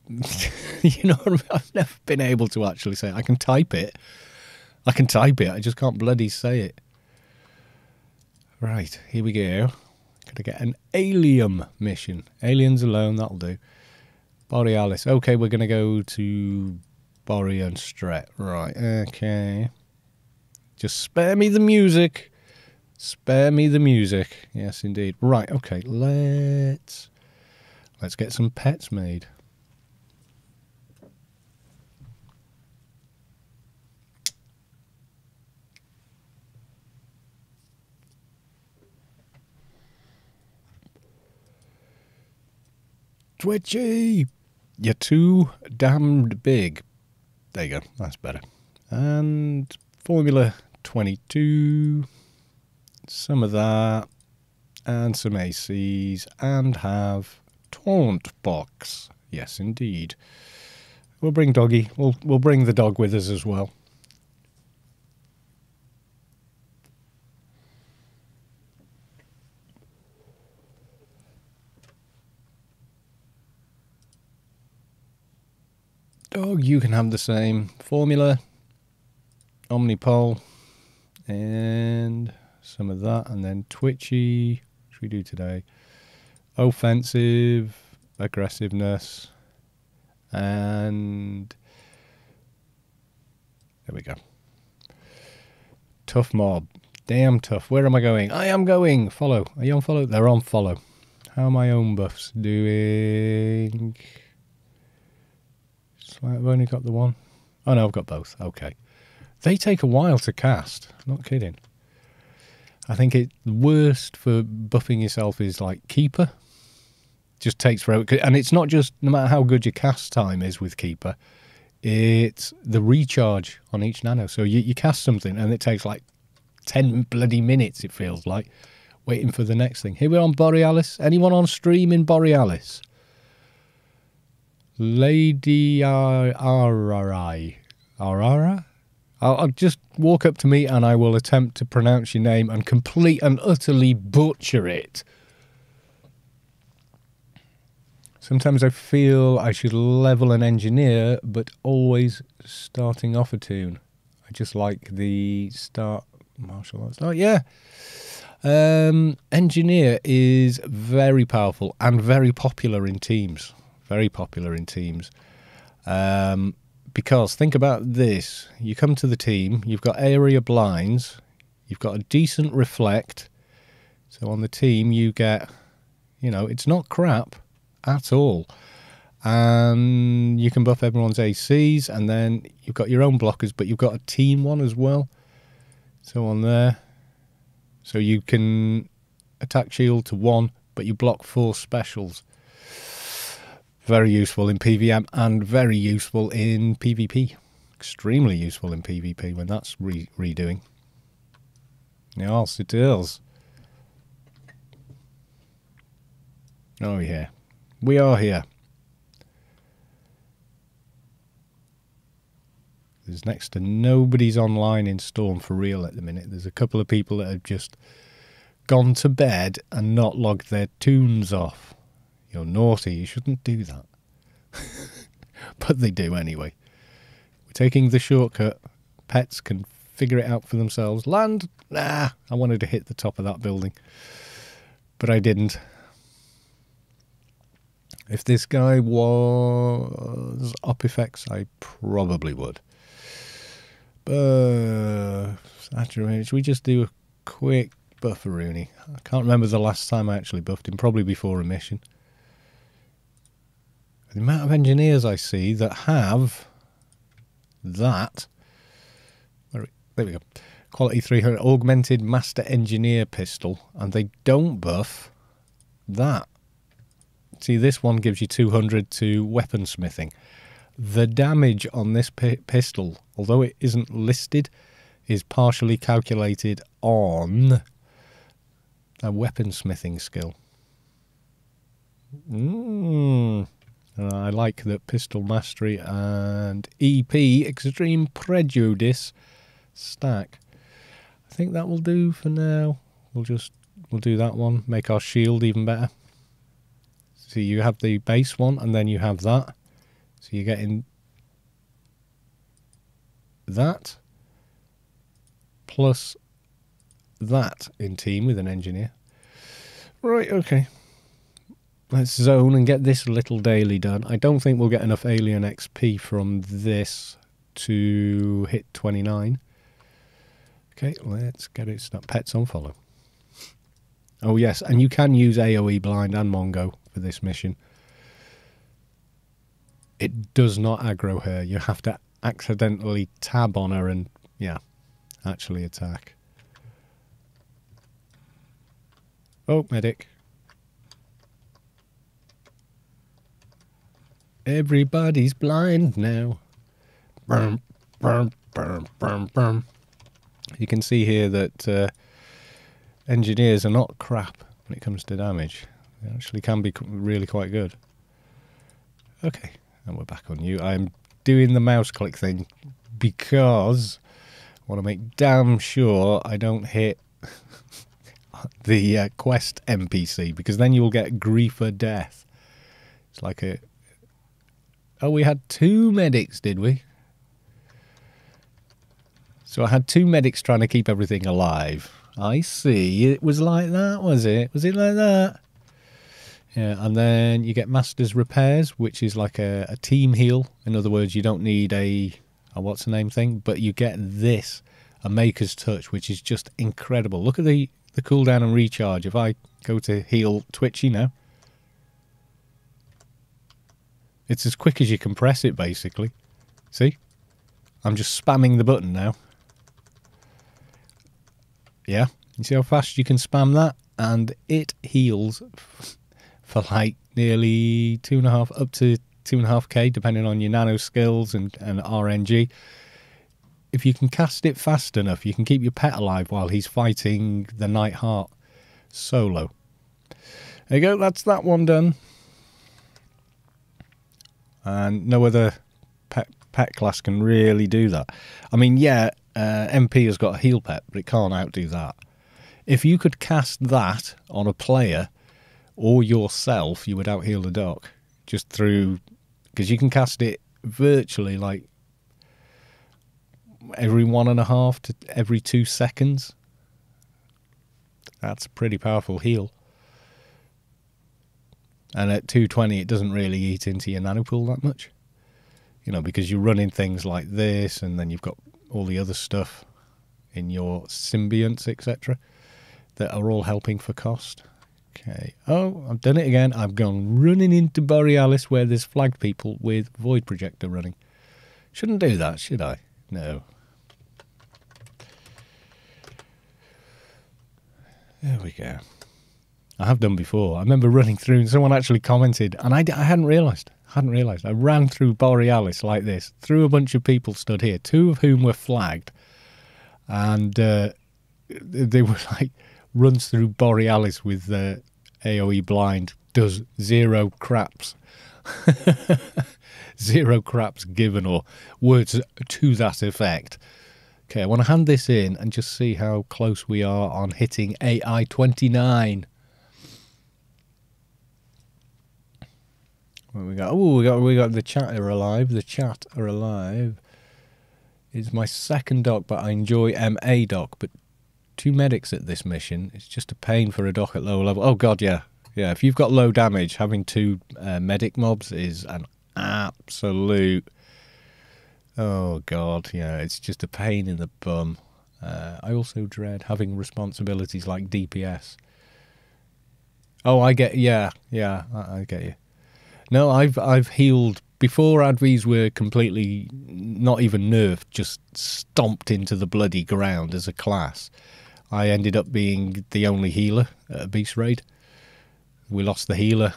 you know, I've never been able to actually say it. I can type it. I just can't bloody say it. Right, here we go. Gotta get an alien mission. Aliens alone, that'll do. Borealis. Okay, we're gonna go to Borea and Stret. Right, okay. Just spare me the music. Spare me the music. Yes, indeed. Right, okay, let's get some pets made. Twitchy! You're too damned big. There you go, that's better. And Formula 22, some of that, and some ACs, and have Taunt Box. Yes, indeed. We'll bring Doggy. We'll bring the dog with us as well. Oh, you can have the same formula, omnipole, and some of that, and then twitchy. What should we do today? Offensive, aggressiveness, and there we go. Tough mob. Damn tough. Where am I going? I am going. Follow. Are you on follow? They're on follow. How are my own buffs doing? I've only got the one. Oh no, I've got both. Okay. They take a while to cast. Not kidding. I think the worst for buffing yourself is like Keeper. Just takes forever. And it's not just, no matter how good your cast time is with Keeper, it's the recharge on each nano. So you cast something and it takes like 10 bloody minutes, it feels like, waiting for the next thing. Here we're on Borealis. Anyone on stream in Borealis? Lady Arara. I'll just walk up to me and I will attempt to pronounce your name and complete and utterly butcher it. Sometimes I feel I should level an engineer, but always starting off a tune. I just like the start martial arts. Oh, yeah. Engineer is very powerful and very popular in teams. Very popular in teams. Because think about this. You come to the team, you've got area blinds, you've got a decent reflect. So on the team you get, you know, it's not crap at all. And you can buff everyone's ACs, and then you've got your own blockers, but you've got a team one as well. So on there. So you can attack shield to 1, but you block 4 specials. Very useful in PVM and very useful in PvP. Extremely useful in PvP when that's redoing. Yes, it is. Oh, yeah. We are here. There's next to nobody's online in Storm for real at the minute. There's a couple of people that have just gone to bed and not logged their tunes off. You're naughty, you shouldn't do that. But they do anyway. We're taking the shortcut. Pets can figure it out for themselves. Land? Nah, I wanted to hit the top of that building. But I didn't. If this guy was up effects, I probably would. But should we just do a quick bufferoonie? I can't remember the last time I actually buffed him. Probably before a mission. The amount of engineers I see that have that. There we go. Quality 300 augmented master engineer pistol, and they don't buff that. See, this one gives you 200 to weaponsmithing. The damage on this pistol, although it isn't listed, is partially calculated on a weaponsmithing skill. I like that pistol mastery and EP extreme prejudice stack. I think that will do for now. We'll do that one. Make our shield even better. So you have the base one and then you have that. So you're getting that plus that in team with an engineer. Right, okay. Let's zone and get this little daily done. I don't think we'll get enough alien XP from this to hit 29. Okay, let's get it started. Pets on follow. Oh yes, and you can use AoE blind and Mongo for this mission. It does not aggro her. You have to accidentally tab on her and, yeah, actually attack. Oh, medic. Everybody's blind now. Burm, burm, burm, burm, burm. You can see here that engineers are not crap when it comes to damage. They actually can be really quite good. Okay, and we're back on you. I'm doing the mouse click thing because I want to make damn sure I don't hit the quest NPC, because then you will get grief or death. It's like a Oh, we had 2 medics, did we? So I had 2 medics trying to keep everything alive. I see. It was like that, was it? Was it like that? Yeah, and then you get Master's Repairs, which is like a team heal. In other words, you don't need a what's the name thing, but you get this, a Maker's Touch, which is just incredible. Look at the cooldown and recharge. If I go to heal Twitchy now, it's as quick as you can press it, basically. See? I'm just spamming the button now. Yeah, you see how fast you can spam that? And it heals for like nearly 2.5 up to 2.5k, depending on your nano skills and RNG. If you can cast it fast enough, you can keep your pet alive while he's fighting the Night Heart solo. There you go, that's that one done. And no other pet class can really do that. I mean, yeah, MP has got a heal pet, but it can't outdo that. If you could cast that on a player or yourself, you would out-heal the doc. Just through... Because you can cast it virtually like every 1.5 to every 2 seconds. That's a pretty powerful heal. And at 220, it doesn't really eat into your nano pool that much. You know, because you're running things like this, and then you've got all the other stuff in your symbionts, etc., that are all helping for cost. Okay. Oh, I've done it again. I've gone running into Borealis where there's flagged people with Void Projector running. Shouldn't do that, should I? No. There we go. I have done before. I remember running through and someone actually commented, and I hadn't realised. I ran through Borealis like this, through a bunch of people stood here, 2 of whom were flagged, and they were like, runs through Borealis with the AoE blind, does 0 craps. 0 craps given, or words to that effect. Okay, I want to hand this in and just see how close we are on hitting AI 29. What we got? Oh, we got the chat are alive. The chat are alive. It's my second doc, but I enjoy MA doc. But 2 medics at this mission, it's just a pain for a doc at lower level. Oh god, yeah. Yeah, if you've got low damage, having 2 medic mobs is an absolute... Oh god, yeah, it's just a pain in the bum. I also dread having responsibilities like DPS. Oh, I get... Yeah, I get you. No, I've healed... Before Advies were completely not even nerfed, just stomped into the bloody ground as a class, I ended up being the only healer at a beast raid. We lost the healer,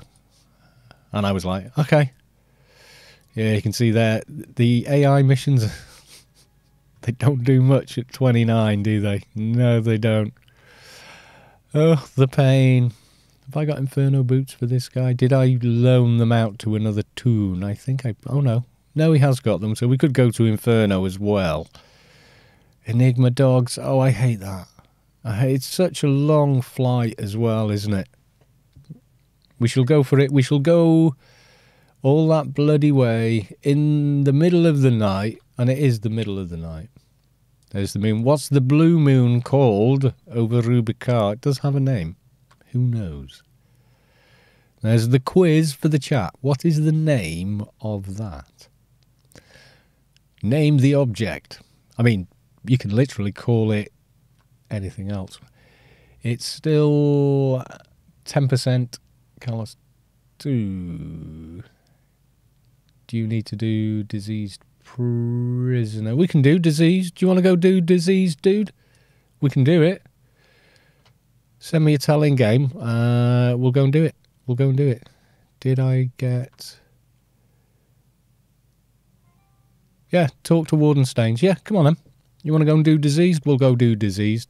and I was like, okay. Yeah, you can see there, the AI missions, they don't do much at 29, do they? No, they don't. Oh, the pain. Have I got Inferno boots for this guy? Did I loan them out to another toon? I think I... Oh, no. No, he has got them, so we could go to Inferno as well. Enigma dogs. Oh, I hate that. It's such a long flight as well, isn't it? We shall go for it. We shall go all that bloody way in the middle of the night, and it is the middle of the night. There's the moon. What's the blue moon called over Rubicar? It does have a name. Who knows? There's the quiz for the chat. What is the name of that? Name the object. I mean, you can literally call it anything else. It's still 10%. Carlos, do you need to do diseased prisoner? We can do diseased. Do you want to go do diseased, dude? We can do it. Send me a telling game. We'll go and do it. We'll go and do it. Did I get... Yeah, talk to Warden Staines. Yeah, come on then. You want to go and do diseased? We'll go do diseased.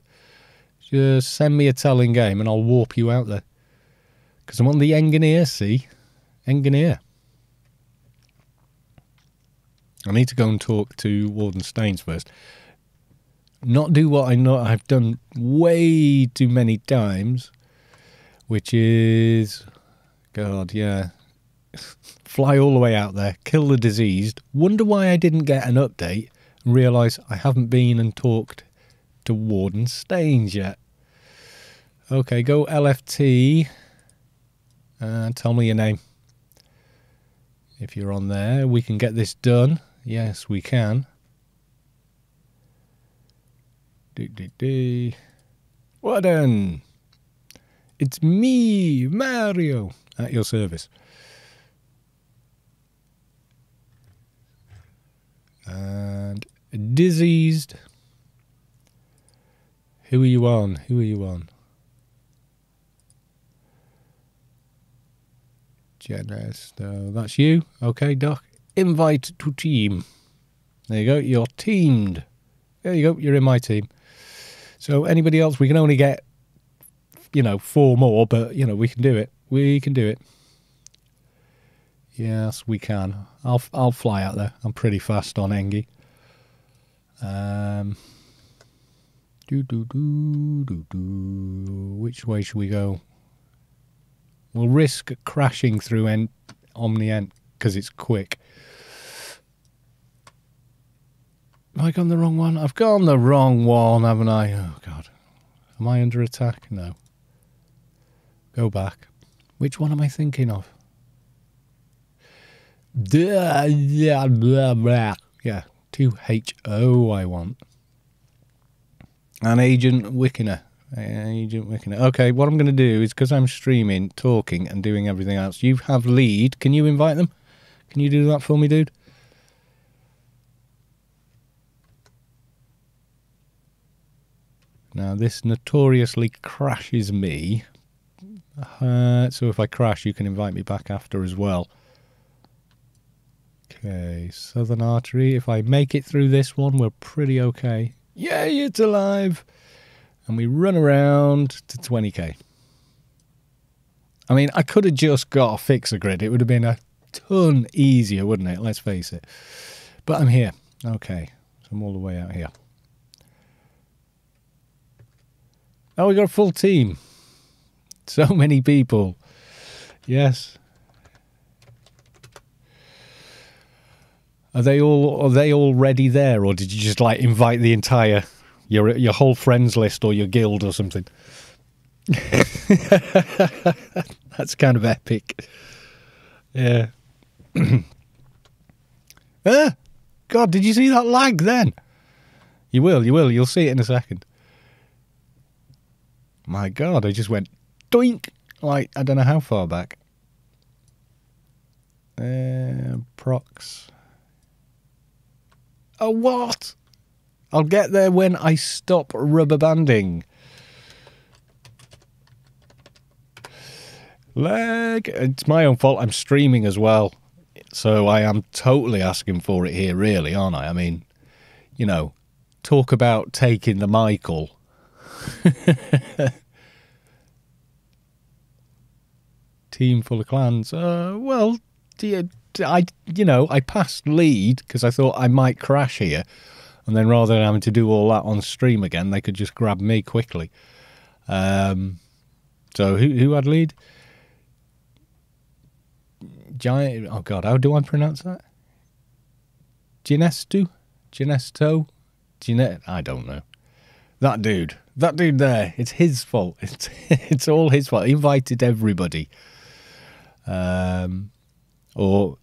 Just send me a telling game and I'll warp you out there. Because I'm on the Engineer, see? Engineer. I need to go and talk to Warden Staines first. Not do what I know I've done way too many times, which is, God, yeah, fly all the way out there, kill the diseased, wonder why I didn't get an update, and realise I haven't been and talked to Warden Staines yet. Okay, go LFT and tell me your name. If you're on there, we can get this done. Yes, we can. Well done. It's me, Mario, at your service. And diseased. Who are you on? Who are you on? Genesto. That's you. Okay, Doc. Invite to team. There you go. You're teamed. There you go. You're in my team. So anybody else, we can only get, 4 more, but, we can do it. We can do it. Yes, we can. I'll fly out there. I'm pretty fast on Engie. Which way should we go? We'll risk crashing through Omni-Ent because it's quick. Have I gone the wrong one? I've gone the wrong one, haven't I? Oh, God. Am I under attack? No. Go back. Which one am I thinking of? Yeah, 2HO I want. And Agent Wickener. Okay, what I'm going to do is, because I'm streaming, talking, and doing everything else, you have lead. Can you invite them? Can you do that for me, dude? Now, this notoriously crashes me. So if I crash, you can invite me back after as well. Okay, Southern Artery. If I make it through this one, we're pretty okay. Yay, it's alive! And we run around to 20k. I mean, I could have just got a fixer grid. It would have been a ton easier, wouldn't it? Let's face it. But I'm here. Okay, so I'm all the way out here. Oh, we got a full team. So many people. Yes. Are they already there, or did you just invite the entire your whole friends list or your guild or something? That's kind of epic. Yeah. Ah, God, did you see that lag then? You will. You'll see it in a second. My God, I just went doink. I don't know how far back. Prox. Oh, what? I'll get there when I stop rubber banding. Lag. It's my own fault. I'm streaming as well. So I am totally asking for it here, really, aren't I? I mean, talk about taking the Michael. Team full of clans. Well, I passed lead because I thought I might crash here, and then rather than having to do all that on stream again, they could just grab me quickly. So who had lead? Giant. Oh God, how do I pronounce that? Ginesto. I don't know. That dude there. It's his fault. It's all his fault. He invited everybody. Or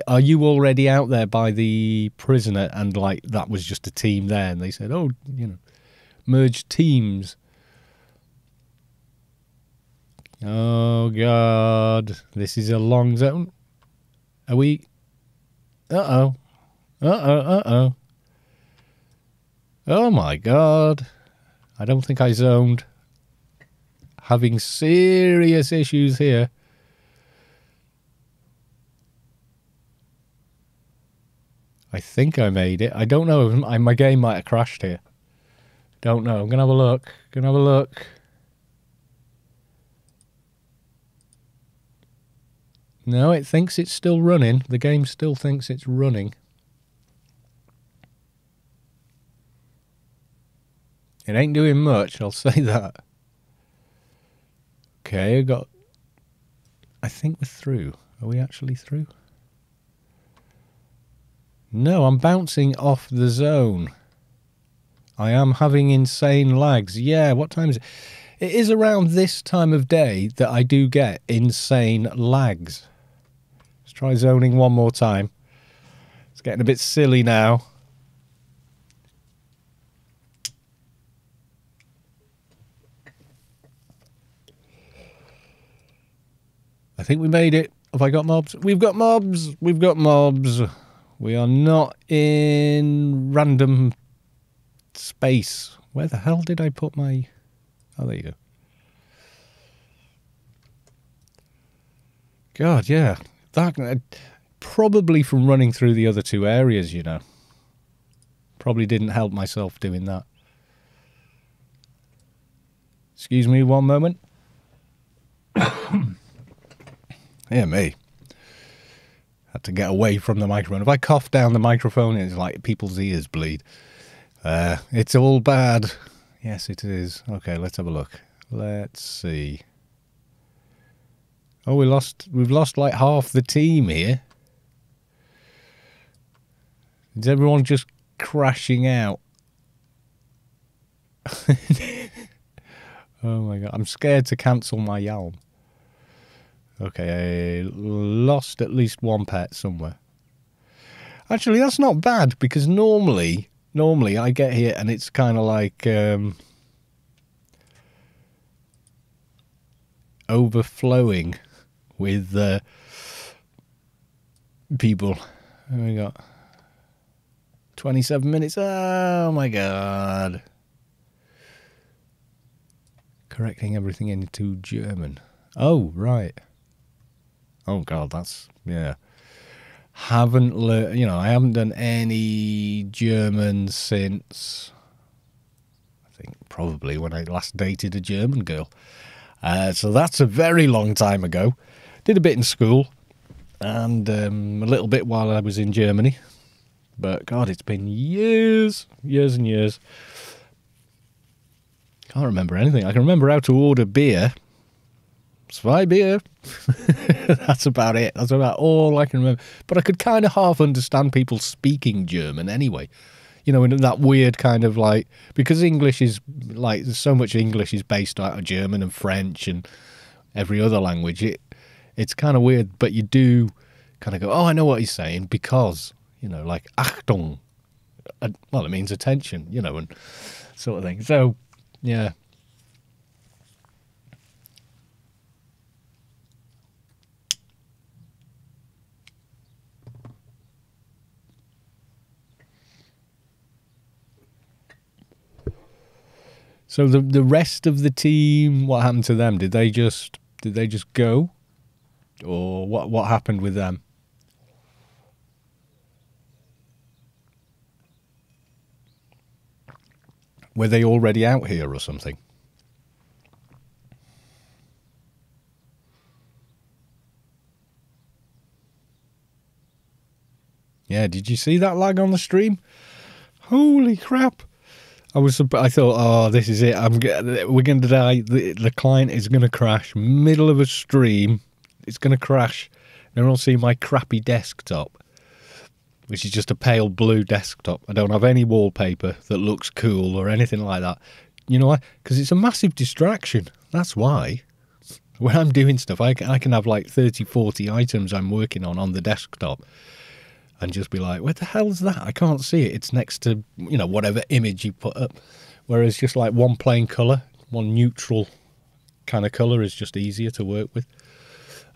are you already out there by the prisoner and that was just a team there and they said, oh, merge teams. Oh God, this is a long zone. Are we? Uh-oh. Oh my God. I don't think I zoned. Having serious issues here. I think I made it. I don't know. My game might have crashed here. Don't know. I'm going to have a look. No, it thinks it's still running. The game still thinks it's running. It ain't doing much, I'll say that. Okay, I think we're through. Are we actually through? No, I'm bouncing off the zone. I am having insane lags. Yeah, what time is it? It is around this time of day that I do get insane lags. Let's try zoning one more time. It's getting a bit silly now. I think we made it. Have I got mobs? We've got mobs. We've got mobs. We are not in random space. Where the hell did I put my... Oh, there you go. God, yeah. That probably from running through the other two areas, you know. Probably didn't help myself doing that. Excuse me one moment. Yeah, me. Had to get away from the microphone. If I cough down the microphone, it's like people's ears bleed. It's all bad. Yes, it is. Okay, let's have a look. Let's see. Oh, we've lost like half the team here. Is everyone just crashing out? Oh my god, I'm scared to cancel my Yalm. Okay, I lost at least one pet somewhere. Actually, that's not bad, because normally I get here and it's kind of like overflowing with people. We got 27 minutes. Oh my god. Correcting everything into German. Oh, right. Oh god, that's, yeah. Haven't learned, you know, I haven't done any German since, I think probably when I last dated a German girl. So that's a very long time ago. Did a bit in school and a little bit while I was in Germany. But God, it's been years and years. Can't remember anything. I can remember how to order beer. Zwei beer. That's about it. That's about all I can remember. But I could kind of half understand people speaking German anyway. You know, in that weird kind of like, because English is like, there's so much English is based out of German and French and every other language. It's kind of weird, but you do kind of go, oh, I know what he's saying, because, you know, like Achtung. Well, it means attention, you know, and sort of thing. So, yeah. So the rest of the team, what happened to them? Did they just go, or what happened with them? Were they already out here or something? Yeah, did you see that lag on the stream? Holy crap! I thought, oh, this is it. We're going to die. The client is going to crash. Middle of a stream. It's going to crash. And I'll see my crappy desktop, which is just a pale blue desktop. I don't have any wallpaper that looks cool or anything like that. You know why? Because it's a massive distraction. That's why. When I'm doing stuff, I can have like 30, 40 items I'm working on the desktop. And just be like, where the hell's that? I can't see it. It's next to, you know, whatever image you put up. Whereas just like one plain colour, one neutral kind of colour is just easier to work with.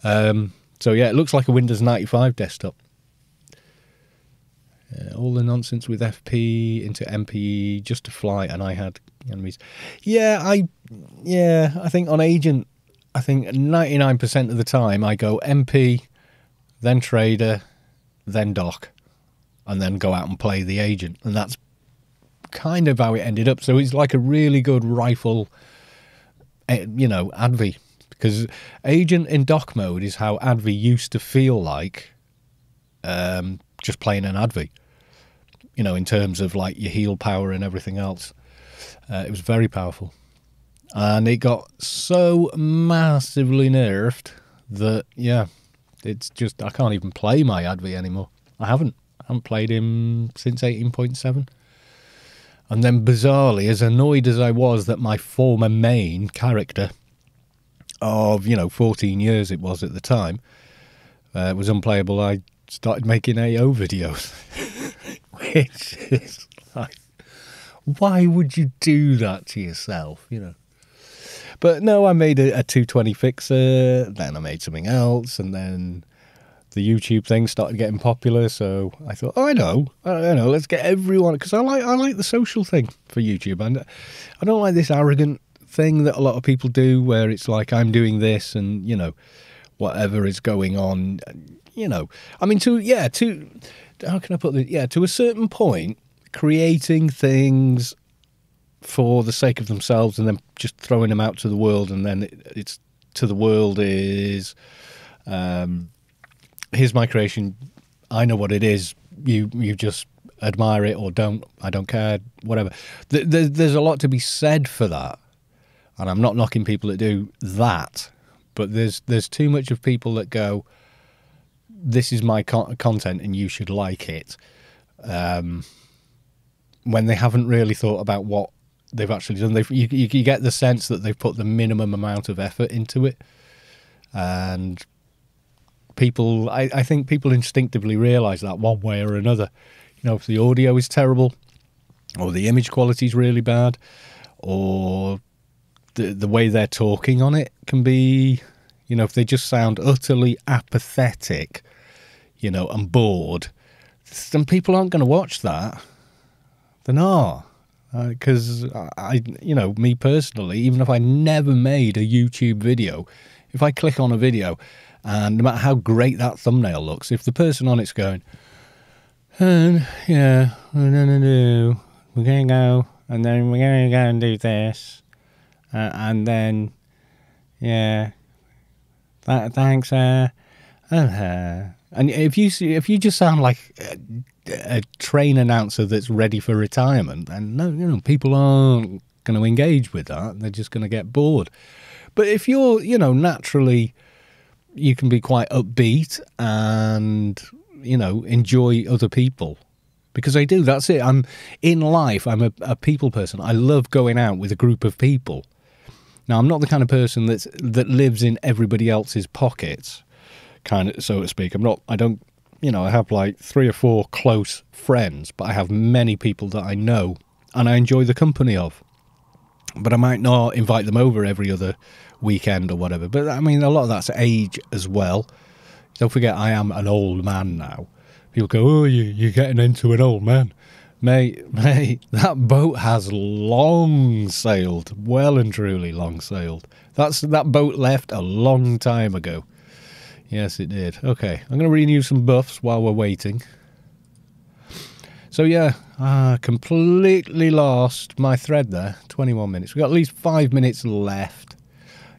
So yeah, it looks like a Windows 95 desktop. All the nonsense with FP into MPE just to fly, and I had enemies. Yeah, I think on Agent, I think 99% of the time I go MP, then Trader, then Doc, and then go out and play the Agent. And that's kind of how it ended up. So it's like a really good rifle, you know, ADV. Because Agent in Doc mode is how ADV used to feel like just playing an ADV. You know, in terms of like your heal power and everything else. It was very powerful. And it got so massively nerfed that, yeah, it's just, I can't even play my ADV anymore. I haven't. I haven't played him since 18.7. And then bizarrely, as annoyed as I was that my former main character of, 14 years it was at the time, was unplayable, I started making AO videos. Which is like, why would you do that to yourself, But no, I made a 220 fixer, then I made something else, and then the YouTube thing started getting popular, so I thought, I know, let's get everyone, because I like the social thing for YouTube, and I don't like this arrogant thing that a lot of people do, where it's like, I'm doing this, and, whatever is going on, I mean, how can I put this? Yeah, to a certain point, creating things for the sake of themselves and then just throwing them out to the world, and then it's to the world is, here's my creation, I know what it is, you just admire it or don't, I don't care, whatever. There's a lot to be said for that, and I'm not knocking people that do that, but there's too much of people that go, this is my content and you should like it, when they haven't really thought about what they've actually done. You get the sense that they've put the minimum amount of effort into it, and people, I think people instinctively realise that one way or another. If the audio is terrible, or the image quality is really bad, or the way they're talking on it can be, if they just sound utterly apathetic, and bored, then people aren't going to watch that. They're not. Because me personally, even if I never made a YouTube video, if I click on a video, and no matter how great that thumbnail looks, if the person on it's going, yeah, we're going to go, and then we're going to go and do this, and then, yeah, thanks, and if you just sound like a train announcer that's ready for retirement, then no, people aren't going to engage with that. They're just going to get bored. But if you're, naturally, you can be quite upbeat and, enjoy other people. Because I do, that's it. In life, I'm a people person. I love going out with a group of people. Now, I'm not the kind of person that lives in everybody else's pockets, kind of, so to speak. I have like 3 or 4 close friends, but I have many people that I know and I enjoy the company of. But I might not invite them over every other weekend or whatever. But I mean, a lot of that's age as well. Don't forget, I am an old man now. People go, oh, you're getting into an old man. Mate, that boat has long sailed, well and truly long sailed. That boat left a long time ago. Yes, it did. Okay, I'm going to renew some buffs while we're waiting. So yeah, completely lost my thread there. 21 minutes. We've got at least 5 minutes left.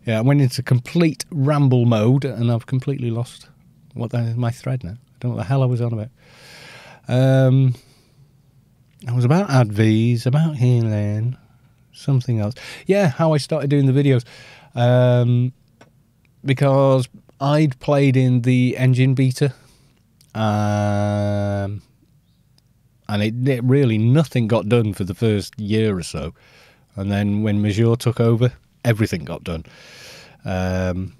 Yeah, I went into complete ramble mode and I've completely lost my thread now. I don't know what the hell I was on about. I was about AdVs, about healing, something else. Yeah, how I started doing the videos. Because I'd played in the engine beta, and it really, nothing got done for the first year or so. And then when Major took over, everything got done. The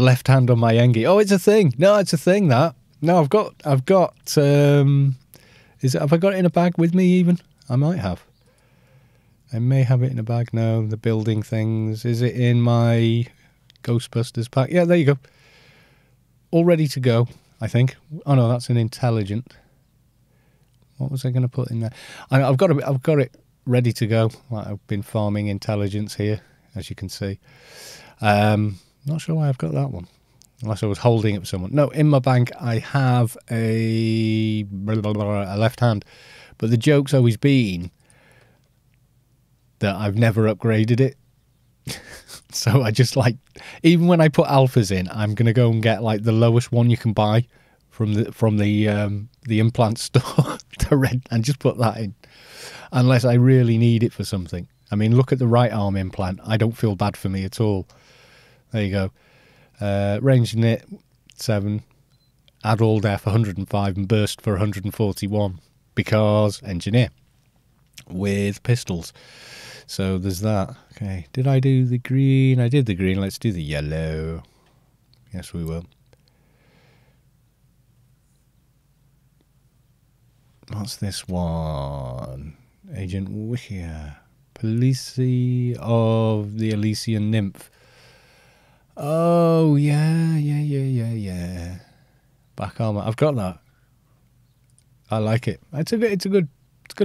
left hand on my Engie. Oh, it's a thing. No, it's a thing, that. No, I've got, have I got it in a bag with me even? I might have. I may have it in a bag now, the building things. Is it in my Ghostbusters pack? Yeah, there you go. All ready to go, I think. Oh no, that's an intelligent. What was I going to put in there? I've got it ready to go. I've been farming intelligence here, as you can see. Not sure why I've got that one. Unless I was holding it for someone. No, in my bank I have a left hand. But the joke's always been that I've never upgraded it. So I just even when I put alphas in, I'm going to go and get like the lowest one you can buy from the implant store and just put that in. Unless I really need it for something. I mean, look at the right arm implant. I don't feel bad for me at all. There you go. Range knit 7. add all def 105 and burst for 141 because engineer with pistols. So there's that. Okay, did I do the green? I did the green. Let's do the yellow. Yes, we will. What's this one? Agent Wikia. Police of the Elysian Nymph. Oh, yeah. Back armor. I've got that. I like it. It's a good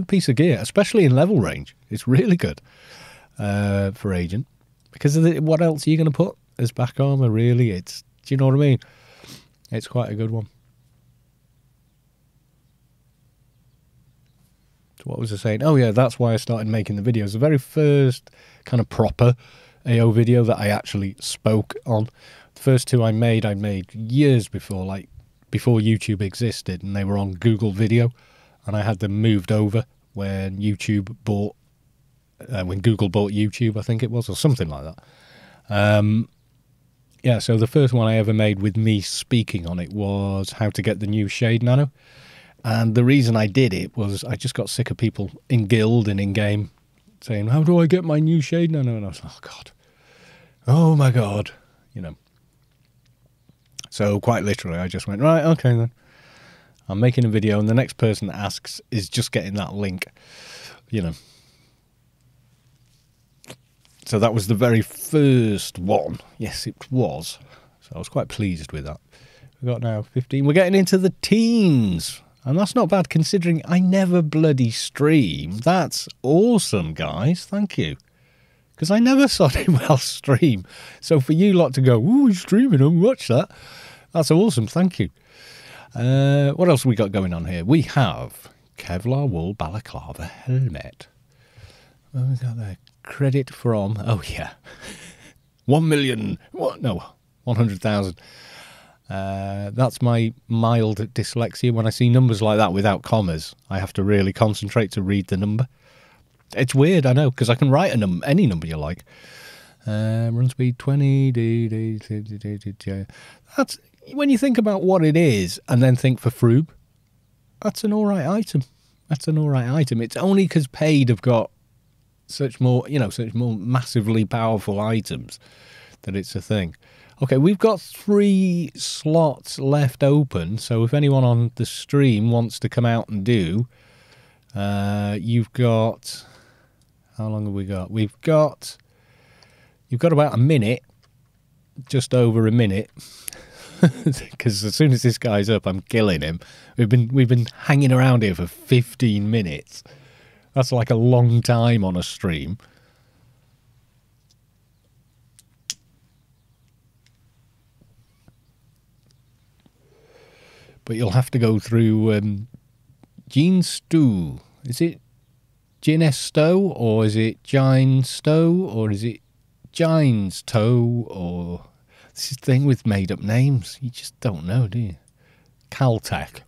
piece of gear, especially in level range. It's really good for Agent. Because what else are you going to put as back armor, really? Do you know what I mean? It's quite a good one. So what was I saying? Oh, yeah, that's why I started making the videos. The very first kind of proper AO video that I actually spoke on. The first two I made years before, like before YouTube existed, and they were on Google Video, and I had them moved over when YouTube bought, when Google bought YouTube, I think it was, or something like that. Yeah, so the first one I ever made with me speaking on it was how to get the new Shade Nano. And the reason I did it was I just got sick of people in guild and in-game saying, how do I get my new Shade Nano? And I was like, oh, God. Oh, my God. You know. So quite literally, I just went, right, okay, then. I'm making a video, and the next person that asks is just getting that link, you know. So that was the very first one. Yes, it was. So I was quite pleased with that. We've got now 15. We're getting into the teens. And that's not bad considering I never bloody stream. That's awesome, guys. Thank you. Because I never saw anyone else stream. So for you lot to go, ooh, he's streaming, I'll watch that. That's awesome. Thank you. What else have we got going on here? We have Kevlar wool balaclava helmet. What have we got there? Credit from, oh yeah, 1 million, what? No, 100,000. That's my mild dyslexia. When I see numbers like that without commas, I have to really concentrate to read the number. It's weird, I know, because I can write any number you like. Run speed 20. That's, when you think about what it is and then think for Froob, that's an alright item. That's an alright item. It's only because Paid have got such more, you know, such more massively powerful items that it's a thing. Okay, we've got 3 slots left open, so if anyone on the stream wants to come out and do, you've got, how long have we got? You've got about a minute, just over a minute, because as soon as this guy's up, I'm killing him. We've been hanging around here for 15 minutes. That's like a long time on a stream. But you'll have to go through Gene Stew. Is it Gin Stow, or is it Gine Stow, or is it Gine's Toe, or this is the thing with made-up names. You just don't know, do you? Caltech.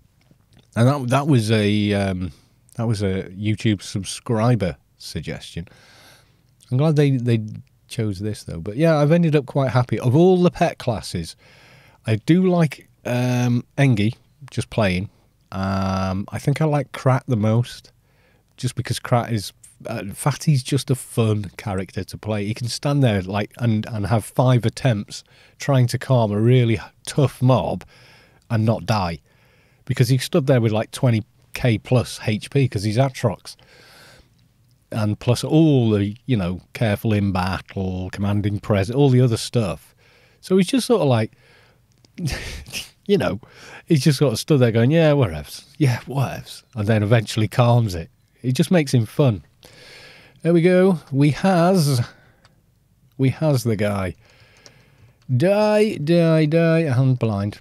And that was a YouTube subscriber suggestion. I'm glad they chose this, though. But yeah, I've ended up quite happy. Of all the pet classes, I do like Engie, just plain. I think I like Krat the most, just because Krat is Fatty's just a fun character to play. He can stand there like and have 5 attempts trying to calm a really tough mob and not die, because he stood there with like 20k plus HP because he's Atrox, and plus all the, you know, careful in battle, commanding presence, all the other stuff. So he's just sort of like, you know, he's just sort of stood there going, yeah, whatevs, and then eventually calms it. It just makes him fun. There we go. We has the guy. Die, and blind.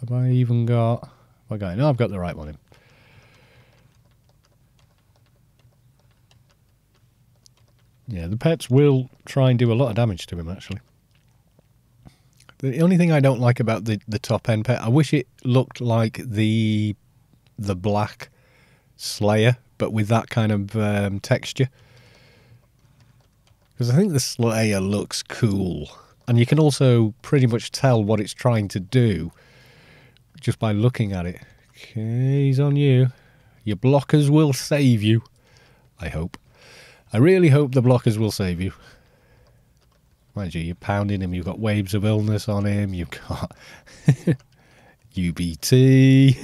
Have I even got... No, I've got the right one in. Yeah, the pets will try and do a lot of damage to him, actually. The only thing I don't like about the top-end pet, I wish it looked like the black Slayer, but with that kind of texture. Because I think the Slayer looks cool. And you can also pretty much tell what it's trying to do just by looking at it. Okay, he's on you. Your blockers will save you. I hope. I really hope the blockers will save you. Mind you, you're pounding him. You've got waves of illness on him. You've got UBT.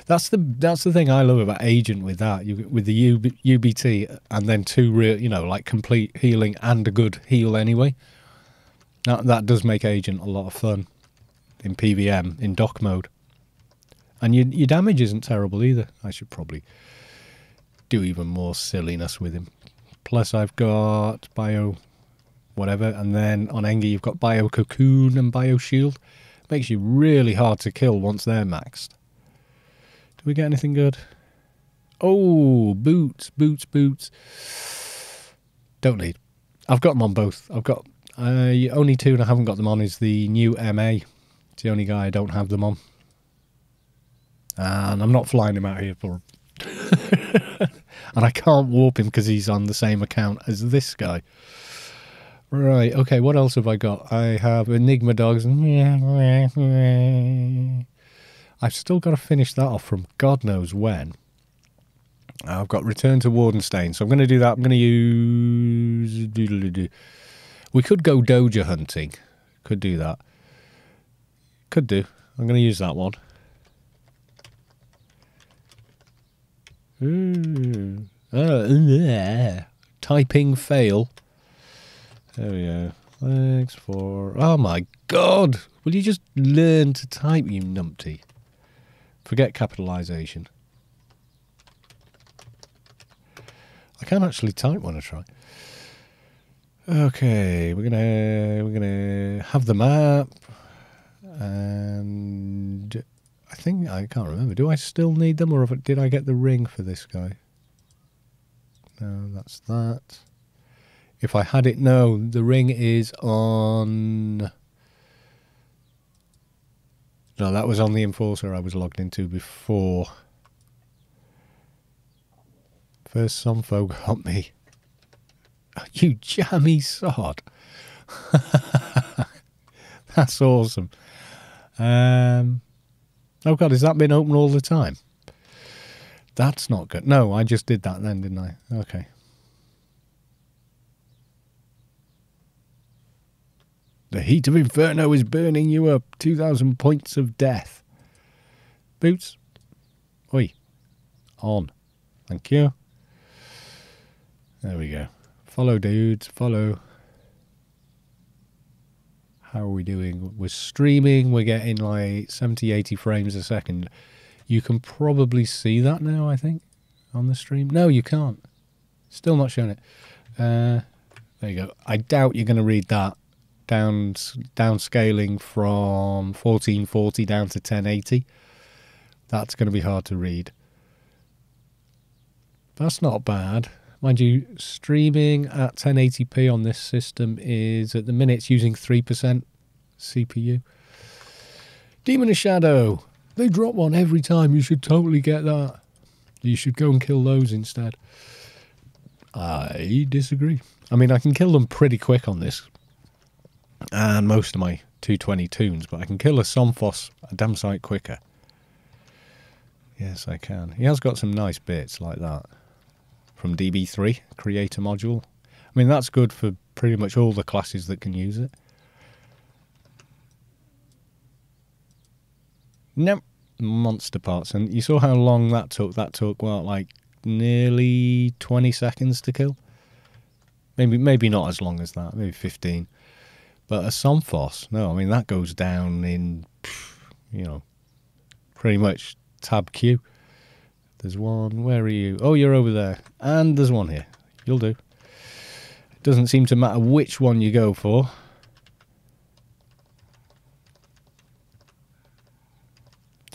That's the thing I love about Agent with that. With the UBT and then two real, like complete healing and a good heal anyway. That does make Agent a lot of fun in PVM, in dock mode. And your damage isn't terrible either. I should probably do even more silliness with him. Plus I've got Bio whatever, and then on Engi you've got Bio Cocoon and Bio Shield. Makes you really hard to kill once they're maxed. Do we get anything good? Oh, boots. Don't need. I've got them on both. I've got only two and I haven't got them on is the new MA. It's the only guy I don't have them on. And I'm not flying him out here for and I can't warp him because he's on the same account as this guy. Right, okay, what else have I got? I have Enigma Dogs. I've still got to finish that off from God knows when. I've got Return to Wardenstein, so I'm going to do that. I'm going to use... We could go Doja hunting. Could do that. Could do. I'm going to use that one. Typing fail. There we go. Thanks for... Oh my God! Will you just learn to type, you numpty? Forget capitalisation. I can't actually type when I try. Okay, we're gonna have the map, and I think I can't remember. Do I still need them, or did I get the ring for this guy? No, that's that. If I had it, no, the ring is on... No, that was on the Enforcer I was logged into before. First Somfo got me. You jammy sod. That's awesome. Oh God, has that been open all the time? That's not good. No, I just did that then, didn't I? Okay. The heat of Inferno is burning you up. 2,000 points of death. Boots. Oi. On. Thank you. There we go. Follow, dudes. Follow. How are we doing? We're streaming. We're getting like 70, 80 frames a second. You can probably see that now, I think, on the stream. No, you can't. Still not showing it. There you go. I doubt you're going to read that. Downscaling from 1440 down to 1080. That's going to be hard to read. That's not bad. Mind you, streaming at 1080p on this system is, at the minute, it's using 3% CPU. Demon of Shadow. They drop one every time. You should totally get that. You should go and kill those instead. I disagree. I mean, I can kill them pretty quick on this. And most of my 220 tunes, but I can kill a Somphos a damn sight quicker. Yes, I can. He has got some nice bits like that. From DB3, Creator Module. I mean, that's good for pretty much all the classes that can use it. Nope. Monster parts. And you saw how long that took. That took, well, like nearly 20 seconds to kill. Maybe not as long as that. Maybe 15. But a Somphos, no, I mean, that goes down in, pretty much tab Q. There's one. Where are you? Oh, you're over there. And there's one here. You'll do. It doesn't seem to matter which one you go for.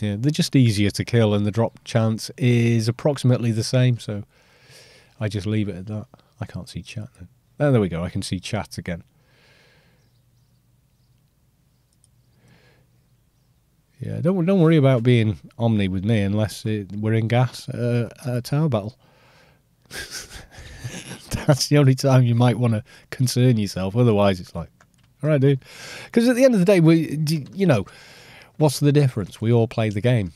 Yeah, they're just easier to kill, and the drop chance is approximately the same, so I just leave it at that. I can't see chat now. Oh, there we go. I can see chat again. Yeah, don't worry about being Omni with me unless we're in gas at a tower battle. That's the only time you might want to concern yourself. Otherwise, it's like, All right, dude. Because at the end of the day, what's the difference? We all play the game.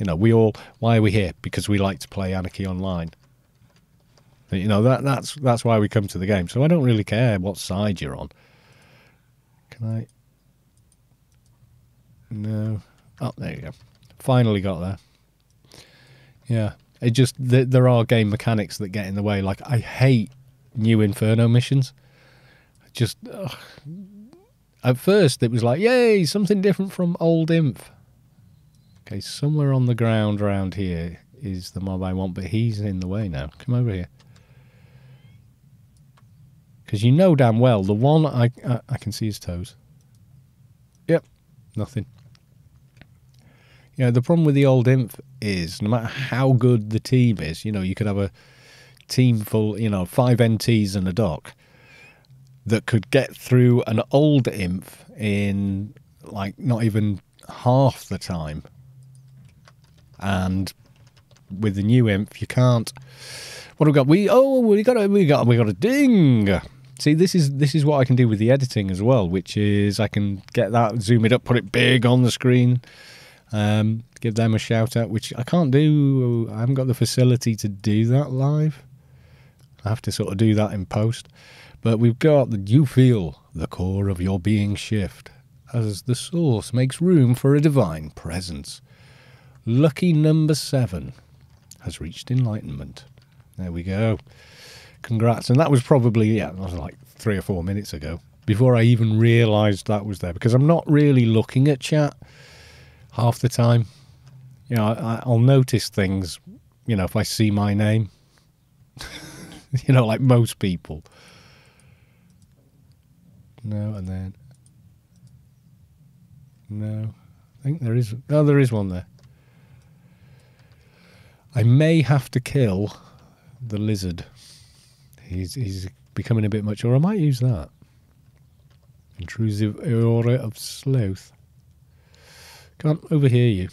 Why are we here? Because we like to play Anarchy online. That's why we come to the game. So I don't really care what side you're on. Can I? No. Oh, there you go. Finally got there. Yeah. It just, there are game mechanics that get in the way. Like, I hate new Inferno missions. Just, at first it was like, yay, something different from old Inf. Okay, somewhere on the ground around here is the mob I want, but he's in the way now. Come over here. Because you know damn well, the one I can see his toes. Yep, nothing. The problem with the old Inf is, no matter how good the team is, you could have a team full, 5 NTs and a doc that could get through an old Inf in, like, not even half the time. And with the new Inf, you can't. What have we got? We got a ding. See, this is what I can do with the editing as well, which is I can get that, zoom it up, put it big on the screen. Give them a shout out, which I can't do. I haven't got the facility to do that live. I have to sort of do that in post. But we've got the you feel the core of your being shift as the source makes room for a divine presence. Lucky number 7 has reached enlightenment. There we go. Congrats. And that was probably, that was like 3 or 4 minutes ago, before I even realised that was there, because I'm not really looking at chat half the time. I'll notice things, if I see my name, like most people. No, and then, no, I think there is, there is one there. I may have to kill the lizard. He's becoming a bit much, or I might use that. Intrusive aura of sloth. Come on, over here, you.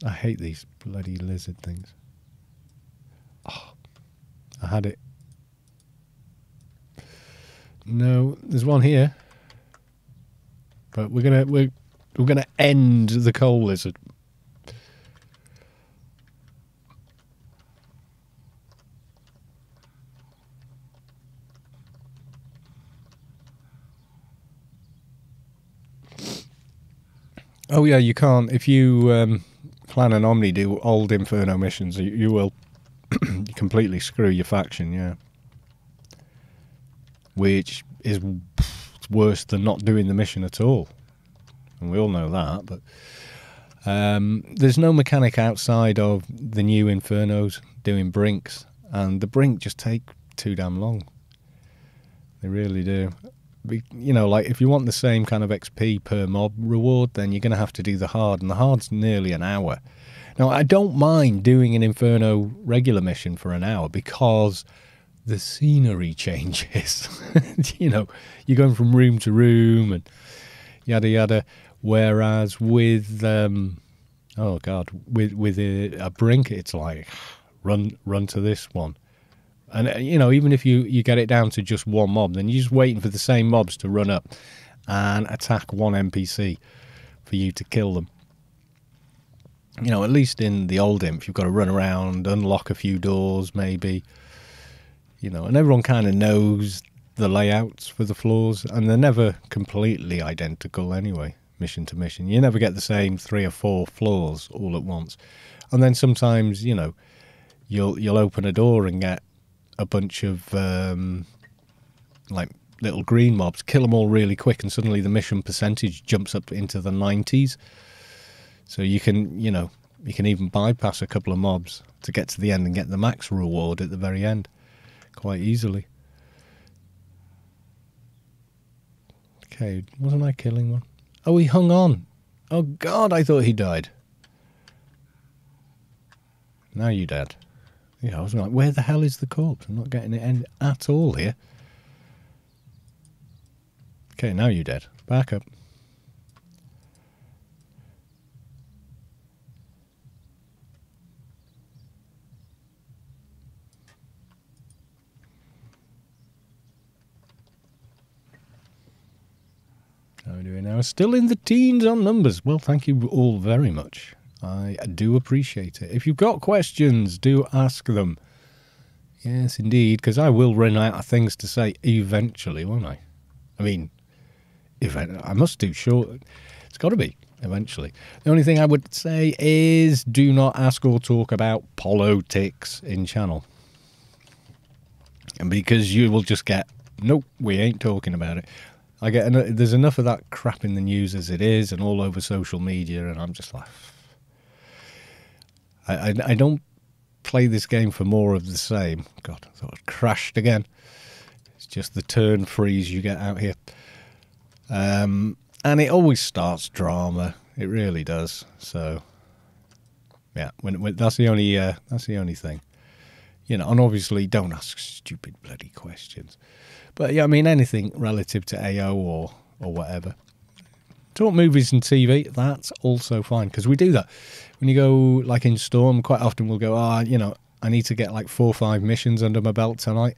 I hate these bloody lizard things. Oh, I had it. No, there's one here. But we're gonna end the coal lizard. Oh yeah, you can't. If you plan an Omni do old Inferno missions, you will completely screw your faction, yeah. Which is worse than not doing the mission at all. And we all know that, but there's no mechanic outside of the new Infernos doing brinks, and the brink just take too damn long. They really do. Like if you want the same kind of XP per mob reward, then you're going to have to do the hard, and the hard's nearly an hour. Now, I don't mind doing an Inferno regular mission for an hour because the scenery changes. You're going from room to room and yada yada. Whereas with with a brink, it's like run to this one. And, even if you get it down to just one mob, then you're just waiting for the same mobs to run up and attack one NPC for you to kill them. At least in the old Imp, you've got to run around, unlock a few doors, maybe. And everyone kind of knows the layouts for the floors, and they're never completely identical anyway, mission to mission. You never get the same 3 or 4 floors all at once. And then sometimes, you'll open a door and get a bunch of like little green mobs, kill them all really quick, and suddenly the mission percentage jumps up into the 90s. So you can even bypass a couple of mobs to get to the end and get the max reward at the very end quite easily. Okay, wasn't I killing one? Oh, he hung on. Oh God, I thought he died. Now you're dead. Yeah, I was like, where the hell is the corpse? I'm not getting it at all here. Okay, now you're dead. Back up. still in the teens on numbers. Well, thank you all very much. I do appreciate it. If you've got questions, do ask them. Yes, indeed, because I will run out of things to say eventually, won't I? I mean, I must do short. It's got to be eventually. The only thing I would say is do not ask or talk about politics in channel. And because you will just get, nope, we ain't talking about it. There's enough of that crap in the news as it is and all over social media, and I'm just like, I don't play this game for more of the same. God, I thought it crashed again. It's just the turn freeze you get out here. And it always starts drama. It really does. So, yeah, when that's the only thing. You know, and obviously don't ask stupid bloody questions. But yeah, I mean anything relative to AO or whatever. Talk movies and TV, that's also fine, because we do that. When you go, like in Storm, quite often we'll go, you know, I need to get like 4 or 5 missions under my belt tonight.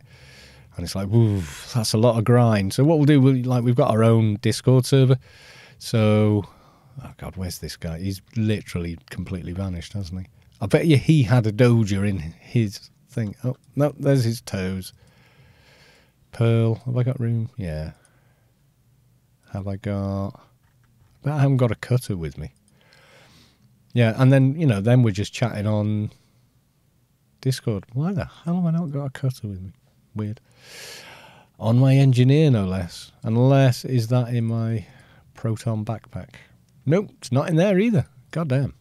And it's like, woo, that's a lot of grind. So what we'll do, we've got our own Discord server. So, oh God, where's this guy? He's literally completely vanished, hasn't he? I bet you he had a doja in his thing. Oh, no, there's his toes. Pearl, have I got room? Yeah. Have I got... But I haven't got a cutter with me. Yeah, and then, you know, then we're just chatting on Discord. Why the hell have I not got a cutter with me? Weird. On my engineer, no less. Unless, is that in my Proton backpack? Nope, it's not in there either. God damn.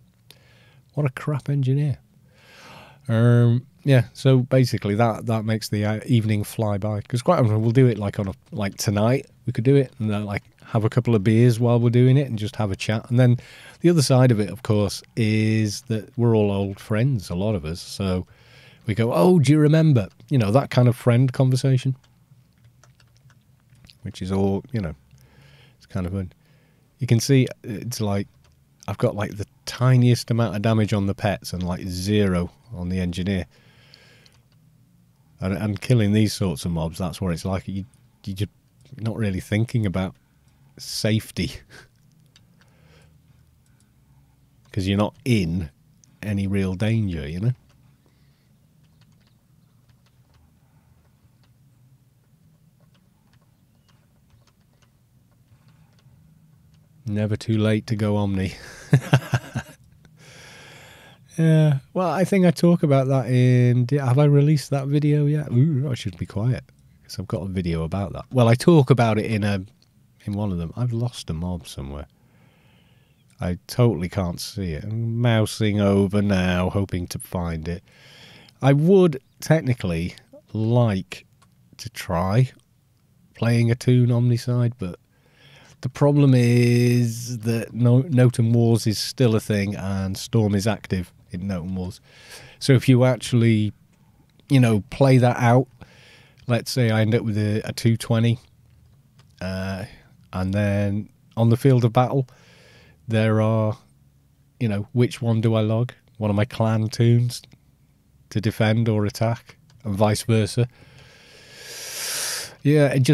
What a crap engineer. Yeah, so basically that makes the evening fly by. Because quite often we'll do it like tonight. We could do it and like have a couple of beers while we're doing it and just have a chat. And then the other side of it, of course, is that we're all old friends, a lot of us. So we go, oh, do you remember? You know, that kind of friend conversation. Which is all, you know, it's kind of fun. You can see it's like I've got like the tiniest amount of damage on the pets and like 0 on the engineer. And killing these sorts of mobs, that's what it's like. You're just not really thinking about safety. Because you're not in any real danger, you know? Never too late to go Omni. Yeah, well, I think I talk about that in... Have I released that video yet? Ooh, I should be quiet, because I've got a video about that. Well, I talk about it in one of them. I've lost a mob somewhere. I totally can't see it. I'm mousing over now, hoping to find it. I would technically like to try playing a Toon Omnicide, but the problem is that Noten Wars is still a thing and Storm is active in Noten Wars. So if you actually, you know, play that out, let's say I end up with a 220, and then on the field of battle, there are, you know, which one do I log? One of my clan toons to defend or attack, and vice versa. Yeah, it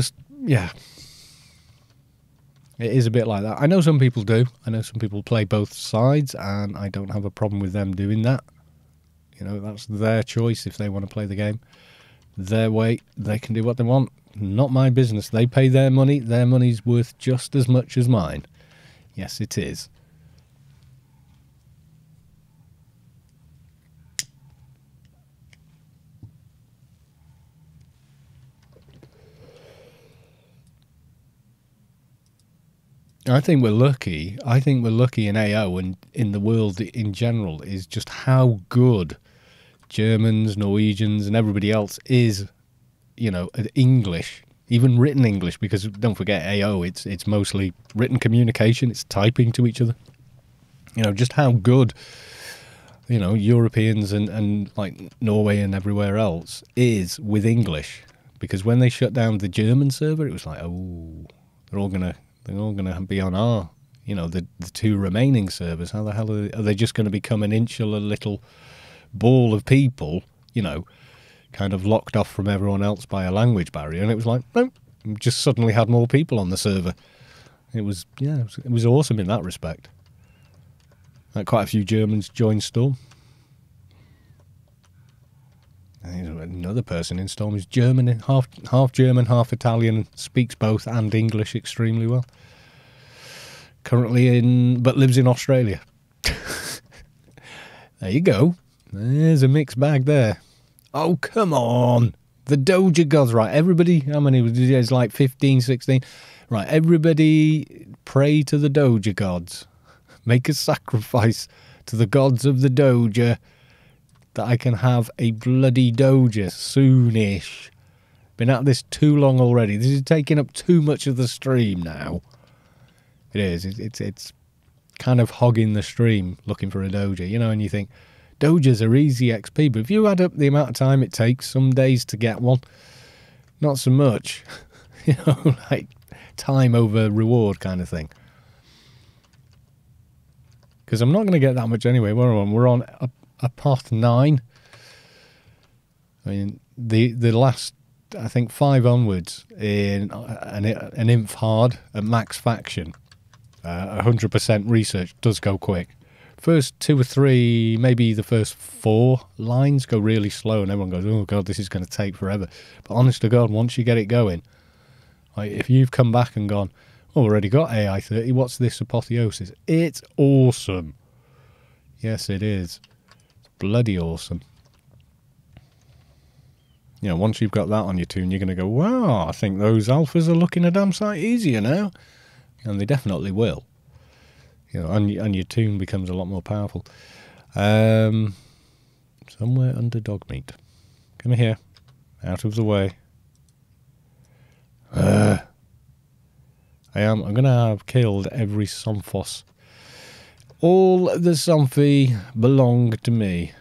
is a bit like that. I know some people do. I know some people play both sides, and I don't have a problem with them doing that. You know, that's their choice if they want to play the game. Their way, they can do what they want. Not my business. They pay their money. Their money's worth just as much as mine. Yes, it is. I think we're lucky. I think we're lucky in AO and in the world in general is just how good Germans, Norwegians and everybody else is, you know, at English, even written English, because don't forget AO, it's mostly written communication, it's typing to each other. You know, just how good, you know, Europeans and like Norway and everywhere else is with English. Because when they shut down the German server, it was like, oh, they're all gonna be on our, you know, the 2 remaining servers. How the hell are they just going to become an insular little ball of people, you know, kind of locked off from everyone else by a language barrier? And it was like, no, just suddenly had more people on the server. It was, yeah, it was awesome in that respect. Quite a few Germans joined Storm. And another person in Storm is German, half German, half Italian, speaks both and English extremely well. Currently but lives in Australia. There you go. There's a mixed bag there. Oh, come on. The Doja Gods, right? Everybody, how many was it? It's like 15, 16. Right, everybody pray to the Doja Gods. Make a sacrifice to the gods of the Doja that I can have a bloody Doja soonish. Been at this too long already. This is taking up too much of the stream now. It is. It's kind of hogging the stream looking for a Doja, you know, and you think Dojas are easy XP, but if you add up the amount of time it takes, some days to get one, not so much. You know, like time over reward kind of thing. Because I'm not going to get that much anyway. We're on a pot 9. I mean, the last, I think, 5 onwards in an inf hard at max faction. 100% research does go quick. First 2 or 3, maybe the first 4 lines go really slow and everyone goes, oh God, this is going to take forever. But honest to God, once you get it going, like if you've come back and gone, oh, already got AI 30, what's this apotheosis? It's awesome. Yes, it is. It's bloody awesome. You know, once you've got that on your tune, you're going to go, wow, I think those alphas are looking a damn sight easier now. And they definitely will. You know, and your tune becomes a lot more powerful. Somewhere under dog meat. Come here. Out of the way. I'm going to have killed every Somphos. All the Somphie belong to me.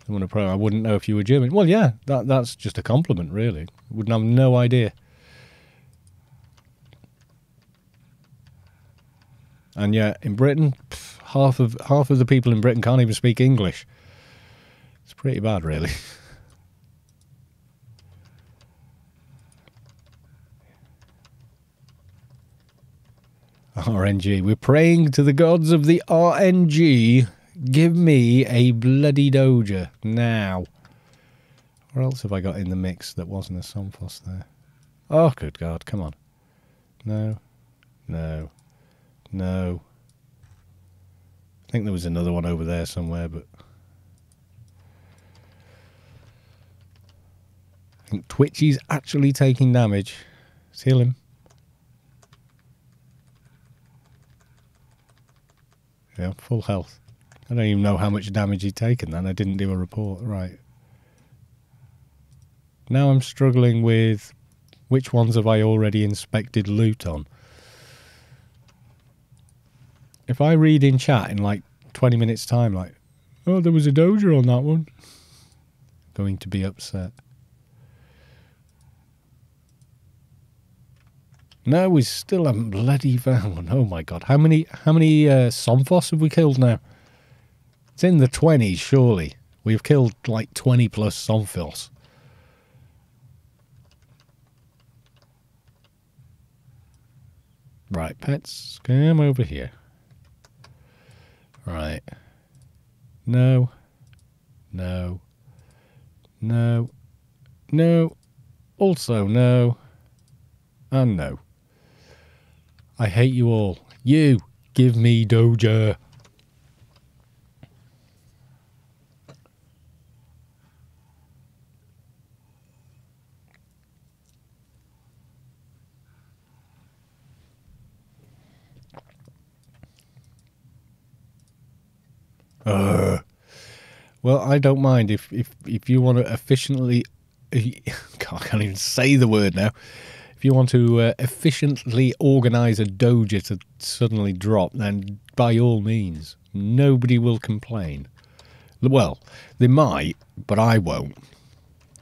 I wouldn't know if you were German. Well, yeah, that's just a compliment, really. Wouldn't have no idea. And yeah, in Britain, half of the people in Britain can't even speak English. It's pretty bad, really. RNG. We're praying to the gods of the RNG. Give me a bloody Doja now. What else have I got in the mix that wasn't a Somphos there? Oh, good God, come on. No. No. No. I think there was another one over there somewhere, but I think Twitchy's actually taking damage. Let's heal him. Yeah, full health. I don't even know how much damage he'd taken then. I didn't do a report. Right. Now I'm struggling with which ones have I already inspected loot on. If I read in chat in like 20 minutes time, like, oh, there was a Doja on that one, going to be upset. No, we still haven't bloody found one. Oh my God. How many Somphos have we killed now? It's in the 20s, surely. We've killed like 20 plus Somphos. Right, pets, come over here. Right. No. No. No. No. Also no. And no. I hate you all. You, give me Doja. Well, I don't mind if you want to efficiently... God, I can't even say the word now. If you want to efficiently organise a Doja to suddenly drop, then by all means, nobody will complain. Well, they might, but I won't.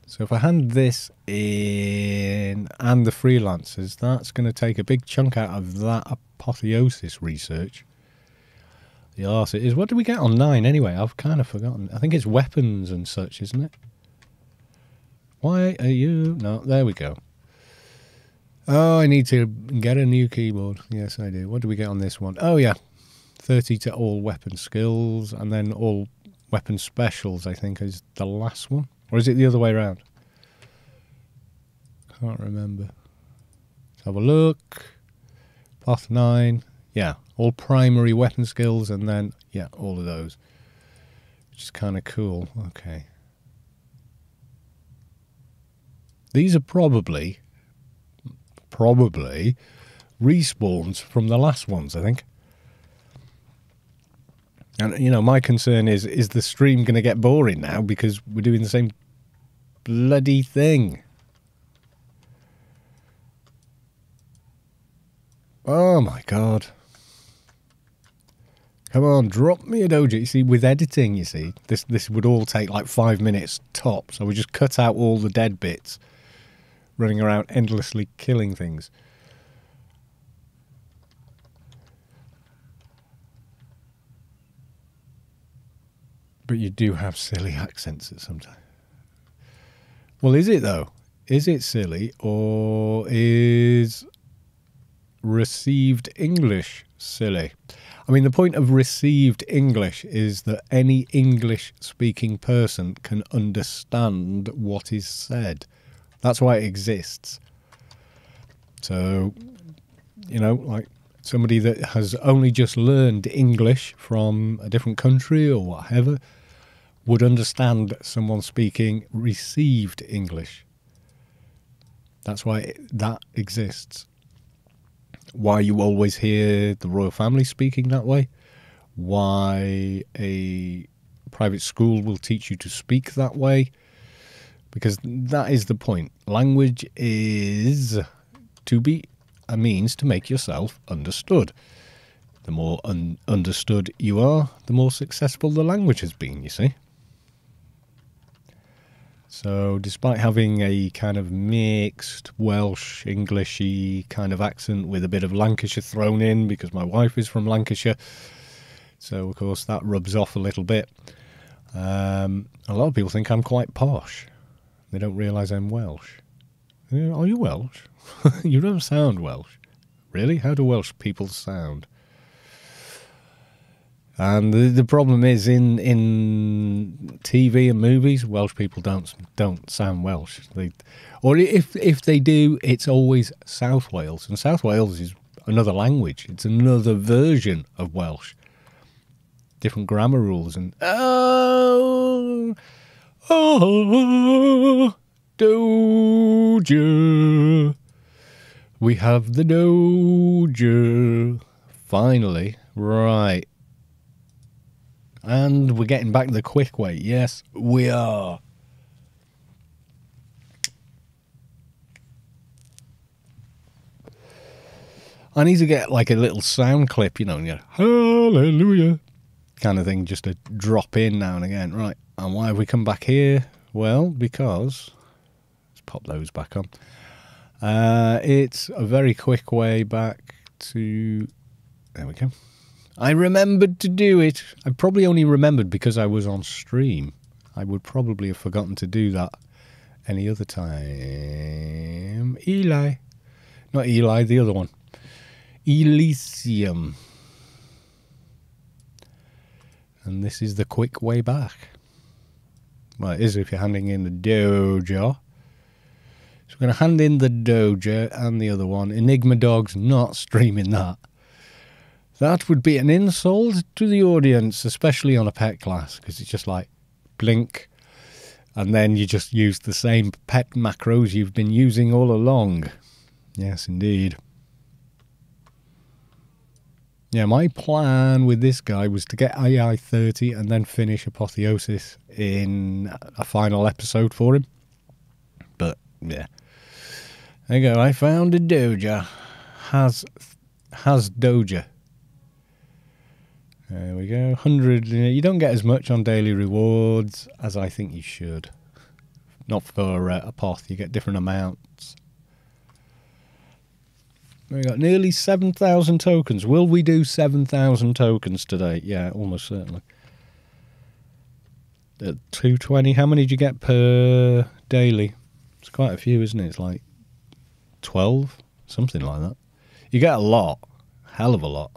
So if I hand this in and the freelancers, that's going to take a big chunk out of that apotheosis research. The arse it is. What do we get on 9 anyway? I've kind of forgotten. I think it's weapons and such, isn't it? Why are you... No, there we go. Oh, I need to get a new keyboard. Yes, I do. What do we get on this one? Oh, yeah. 30 to all weapon skills, and then all weapon specials, I think, is the last one. Or is it the other way around? Can't remember. Let's have a look. Path 9. Yeah, all primary weapon skills, and then, yeah, all of those. Which is kind of cool. Okay. These are probably respawns from the last ones, I think. And, you know, my concern is the stream going to get boring now because we're doing the same bloody thing? Oh, my God. Come on, drop me a dojo. You see, with editing, you see, this would all take like 5 minutes top. So we just cut out all the dead bits, running around endlessly killing things. But you do have silly accents at some time. Well, is it though? Is it silly, or is received English silly? I mean, the point of received English is that any English-speaking person can understand what is said. That's why it exists. So, you know, like somebody that has only just learned English from a different country or whatever would understand someone speaking received English. That's why that exists. Why you always hear the royal family speaking that way. Why a private school will teach you to speak that way. Because that is the point. Language is to be a means to make yourself understood. The more understood you are, the more successful the language has been, you see. So despite having a kind of mixed Welsh, Englishy kind of accent with a bit of Lancashire thrown in, because my wife is from Lancashire, so of course that rubs off a little bit. A lot of people think I'm quite posh. They don't realise I'm Welsh. Are you Welsh? You don't sound Welsh. Really? How do Welsh people sound? And the problem is in TV and movies, Welsh people don't sound Welsh. Or if they do, it's always South Wales. And South Wales is another language. It's another version of Welsh. Different grammar rules and doja. We have the doja. Finally, right. And we're getting back the quick way. Yes, we are. I need to get like a little sound clip, you know, and hallelujah kind of thing, just to drop in now and again. Right, and why have we come back here? Well, because... Let's pop those back on. It's a very quick way back to... There we go. I remembered to do it. I probably only remembered because I was on stream. I would probably have forgotten to do that any other time. Eli. Not Eli, the other one. Elysium. And this is the quick way back. Well, it is if you're handing in the dojo. So we're going to hand in the dojo and the other one. Enigma Dog's not streaming that. That would be an insult to the audience, especially on a pet class, because it's just like blink, and then you just use the same pet macros you've been using all along. Yes, indeed. Yeah, my plan with this guy was to get AI 30 and then finish Apotheosis in a final episode for him. But, yeah. There you go, I found a doja. Has doja. There we go, 100. You don't get as much on daily rewards as I think you should. Not for a path, you get different amounts. We got nearly 7,000 tokens. Will we do 7,000 tokens today? Yeah, almost certainly. At 220, how many do you get per daily? It's quite a few, isn't it? It's like 12, something like that. You get a lot, hell of a lot.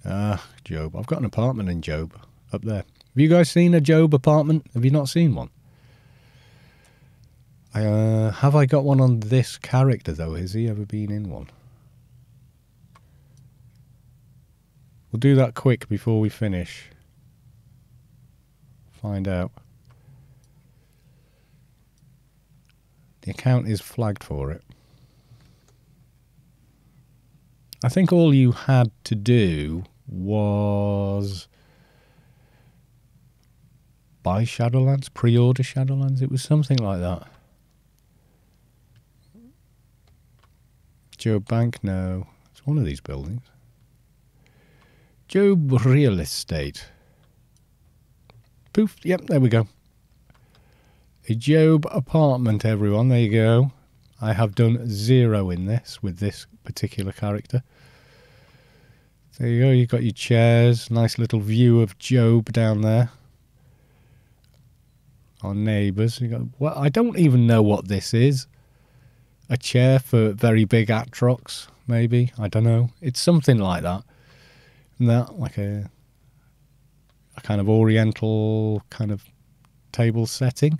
Ah, Job. I've got an apartment in Job up there. Have you guys seen a Job apartment? Have you not seen one? Have I got one on this character, though? Has he ever been in one? We'll do that quick before we finish. Find out. The account is flagged for it. I think all you had to do was buy Shadowlands, pre-order Shadowlands. It was something like that. Job Bank, no. It's one of these buildings. Job Real Estate. Poof, yep, there we go. A Job apartment, everyone. There you go. I have done 0 in this with this particular character. There you go. You've got your chairs. Nice little view of Job down there. Our neighbours. Well, I don't even know what this is. A chair for very big Atrox, maybe. I don't know. It's something like that. And that, like a kind of oriental kind of table setting.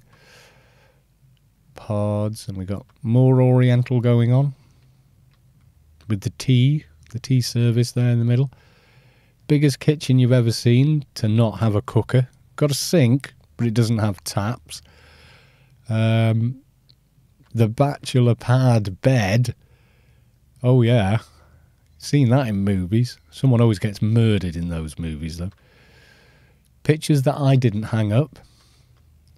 Pods, and we got more oriental going on. With the tea service there in the middle. Biggest kitchen you've ever seen to not have a cooker. Got a sink, but it doesn't have taps. The bachelor pad bed. Oh yeah. Seen that in movies. Someone always gets murdered in those movies though. Pictures that I didn't hang up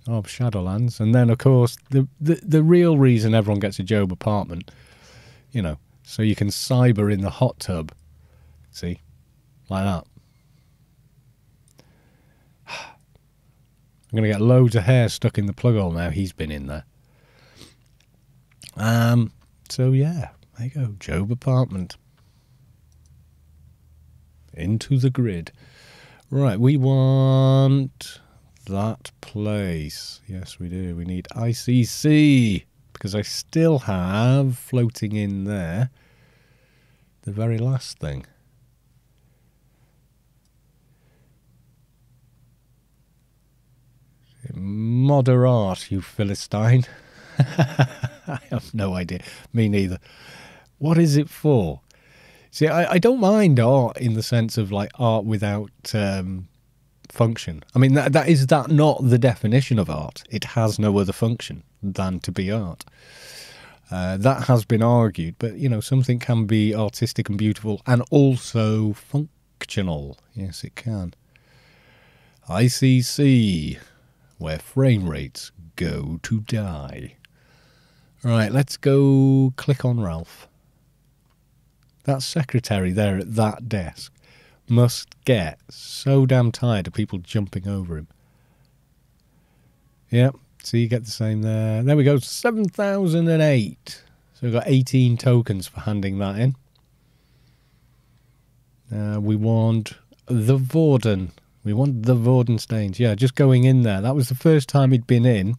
of Shadowlands. And then of course the real reason everyone gets a Job apartment, you know, so you can cyber in the hot tub. See? Like that. I'm going to get loads of hair stuck in the plug hole now. He's been in there. So yeah, there you go. Job apartment. Into the grid. Right, we want that place. Yes, we do. We need ICC. Because I still have floating in there the very last thing. Moderate, you Philistine. I have no idea. Me neither. What is it for? See, I don't mind art in the sense of like art without function. I mean, that is not the definition of art. It has no other function than to be art. That has been argued, but you know, something can be artistic and beautiful and also functional. Yes, it can. ICC, where frame rates go to die. Right, let's go click on Ralph. That secretary there at that desk must get so damn tired of people jumping over him. Yep, so you get the same there. There we go, 7,008. So we've got 18 tokens for handing that in. We want the Vorden. We want the Vorden stains. Yeah, just going in there. That was the first time he'd been in.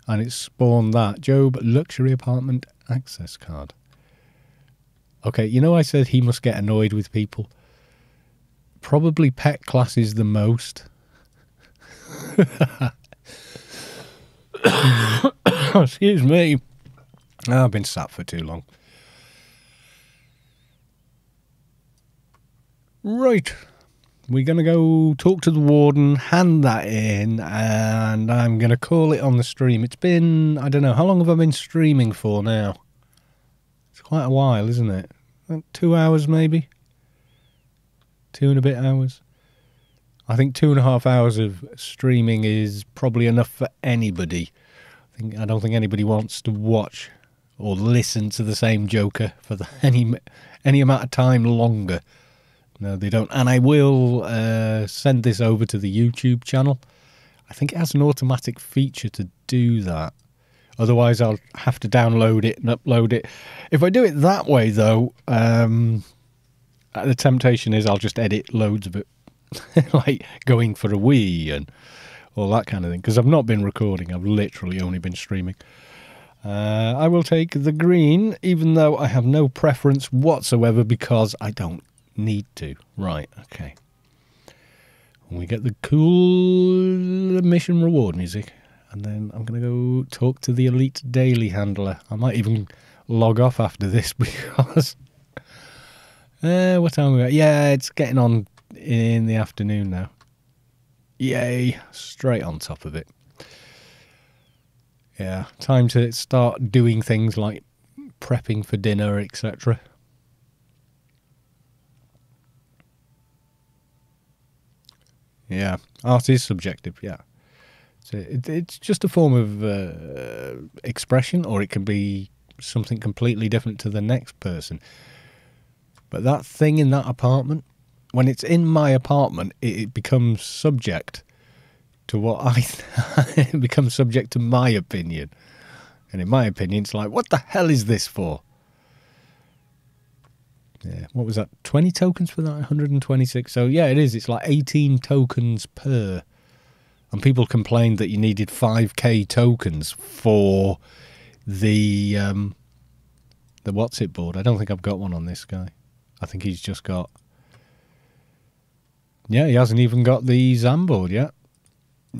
And it spawned that. Job Luxury Apartment Access Card. Okay, you know I said he must get annoyed with people. Probably pet classes the most. Excuse me. I've been sat for too long. Right. We're going to go talk to the warden, hand that in, and I'm going to call it on the stream. It's been, I don't know, how long have I been streaming for now? It's quite a while, isn't it? 2 hours maybe? 2 and a bit hours? I think 2.5 hours of streaming is probably enough for anybody. I don't think anybody wants to watch or listen to the same Joker for any amount of time longer. No, they don't. And I will send this over to the YouTube channel. I think it has an automatic feature to do that. Otherwise, I'll have to download it and upload it. If I do it that way, though, the temptation is I'll just edit loads of it, like going for a wee and all that kind of thing, because I've not been recording. I've literally only been streaming. I will take the green, even though I have no preference whatsoever, because I don't need to. Right, okay. We get the cool mission reward music, and then I'm going to go talk to the Elite Daily handler. I might even log off after this because... what time are we at? Yeah, it's getting on in the afternoon now. Yay, straight on top of it. Yeah, time to start doing things like prepping for dinner, etc. Yeah, art is subjective, yeah. So it's just a form of expression, or it can be something completely different to the next person. But that thing in that apartment, when it's in my apartment, it becomes subject to what it becomes subject to my opinion. And in my opinion, it's like, what the hell is this for? Yeah, what was that? 20 tokens for that? 126. So yeah, it is. It's like 18 tokens per. And people complained that you needed 5k tokens for the what's it board. I don't think I've got one on this guy. I think he's just got... Yeah, he hasn't even got the ZAM board yet.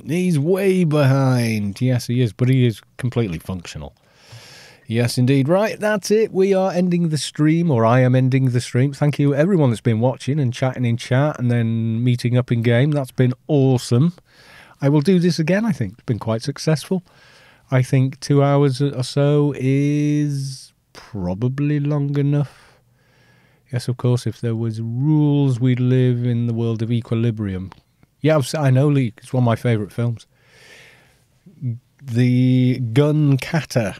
He's way behind. Yes, he is, but he is completely functional. Yes, indeed. Right, that's it. We are ending the stream, or I am ending the stream. Thank you, everyone that's been watching and chatting in chat and then meeting up in game. That's been awesome. I will do this again, I think. It's been quite successful. I think 2 hours or so is probably long enough. Yes, of course, if there was rules, we'd live in the world of equilibrium. Yeah, I know, Lee. It's one of my favourite films. The Gun Kata.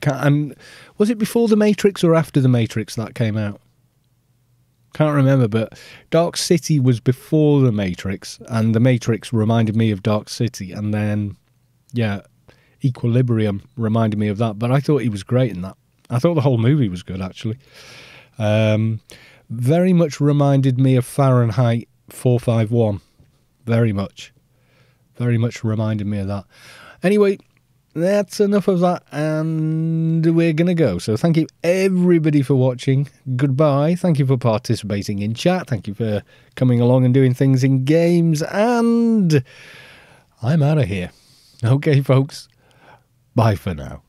And was it before The Matrix or after The Matrix that came out? Can't remember, but Dark City was before The Matrix, and The Matrix reminded me of Dark City, and then, yeah, Equilibrium reminded me of that. But I thought he was great in that. I thought the whole movie was good, actually. Very much reminded me of Fahrenheit 451. Very much reminded me of that. Anyway, that's enough of that, and we're going to go. So thank you, everybody, for watching. Goodbye. Thank you for participating in chat. Thank you for coming along and doing things in games, and I'm out of here. Okay, folks. Bye for now.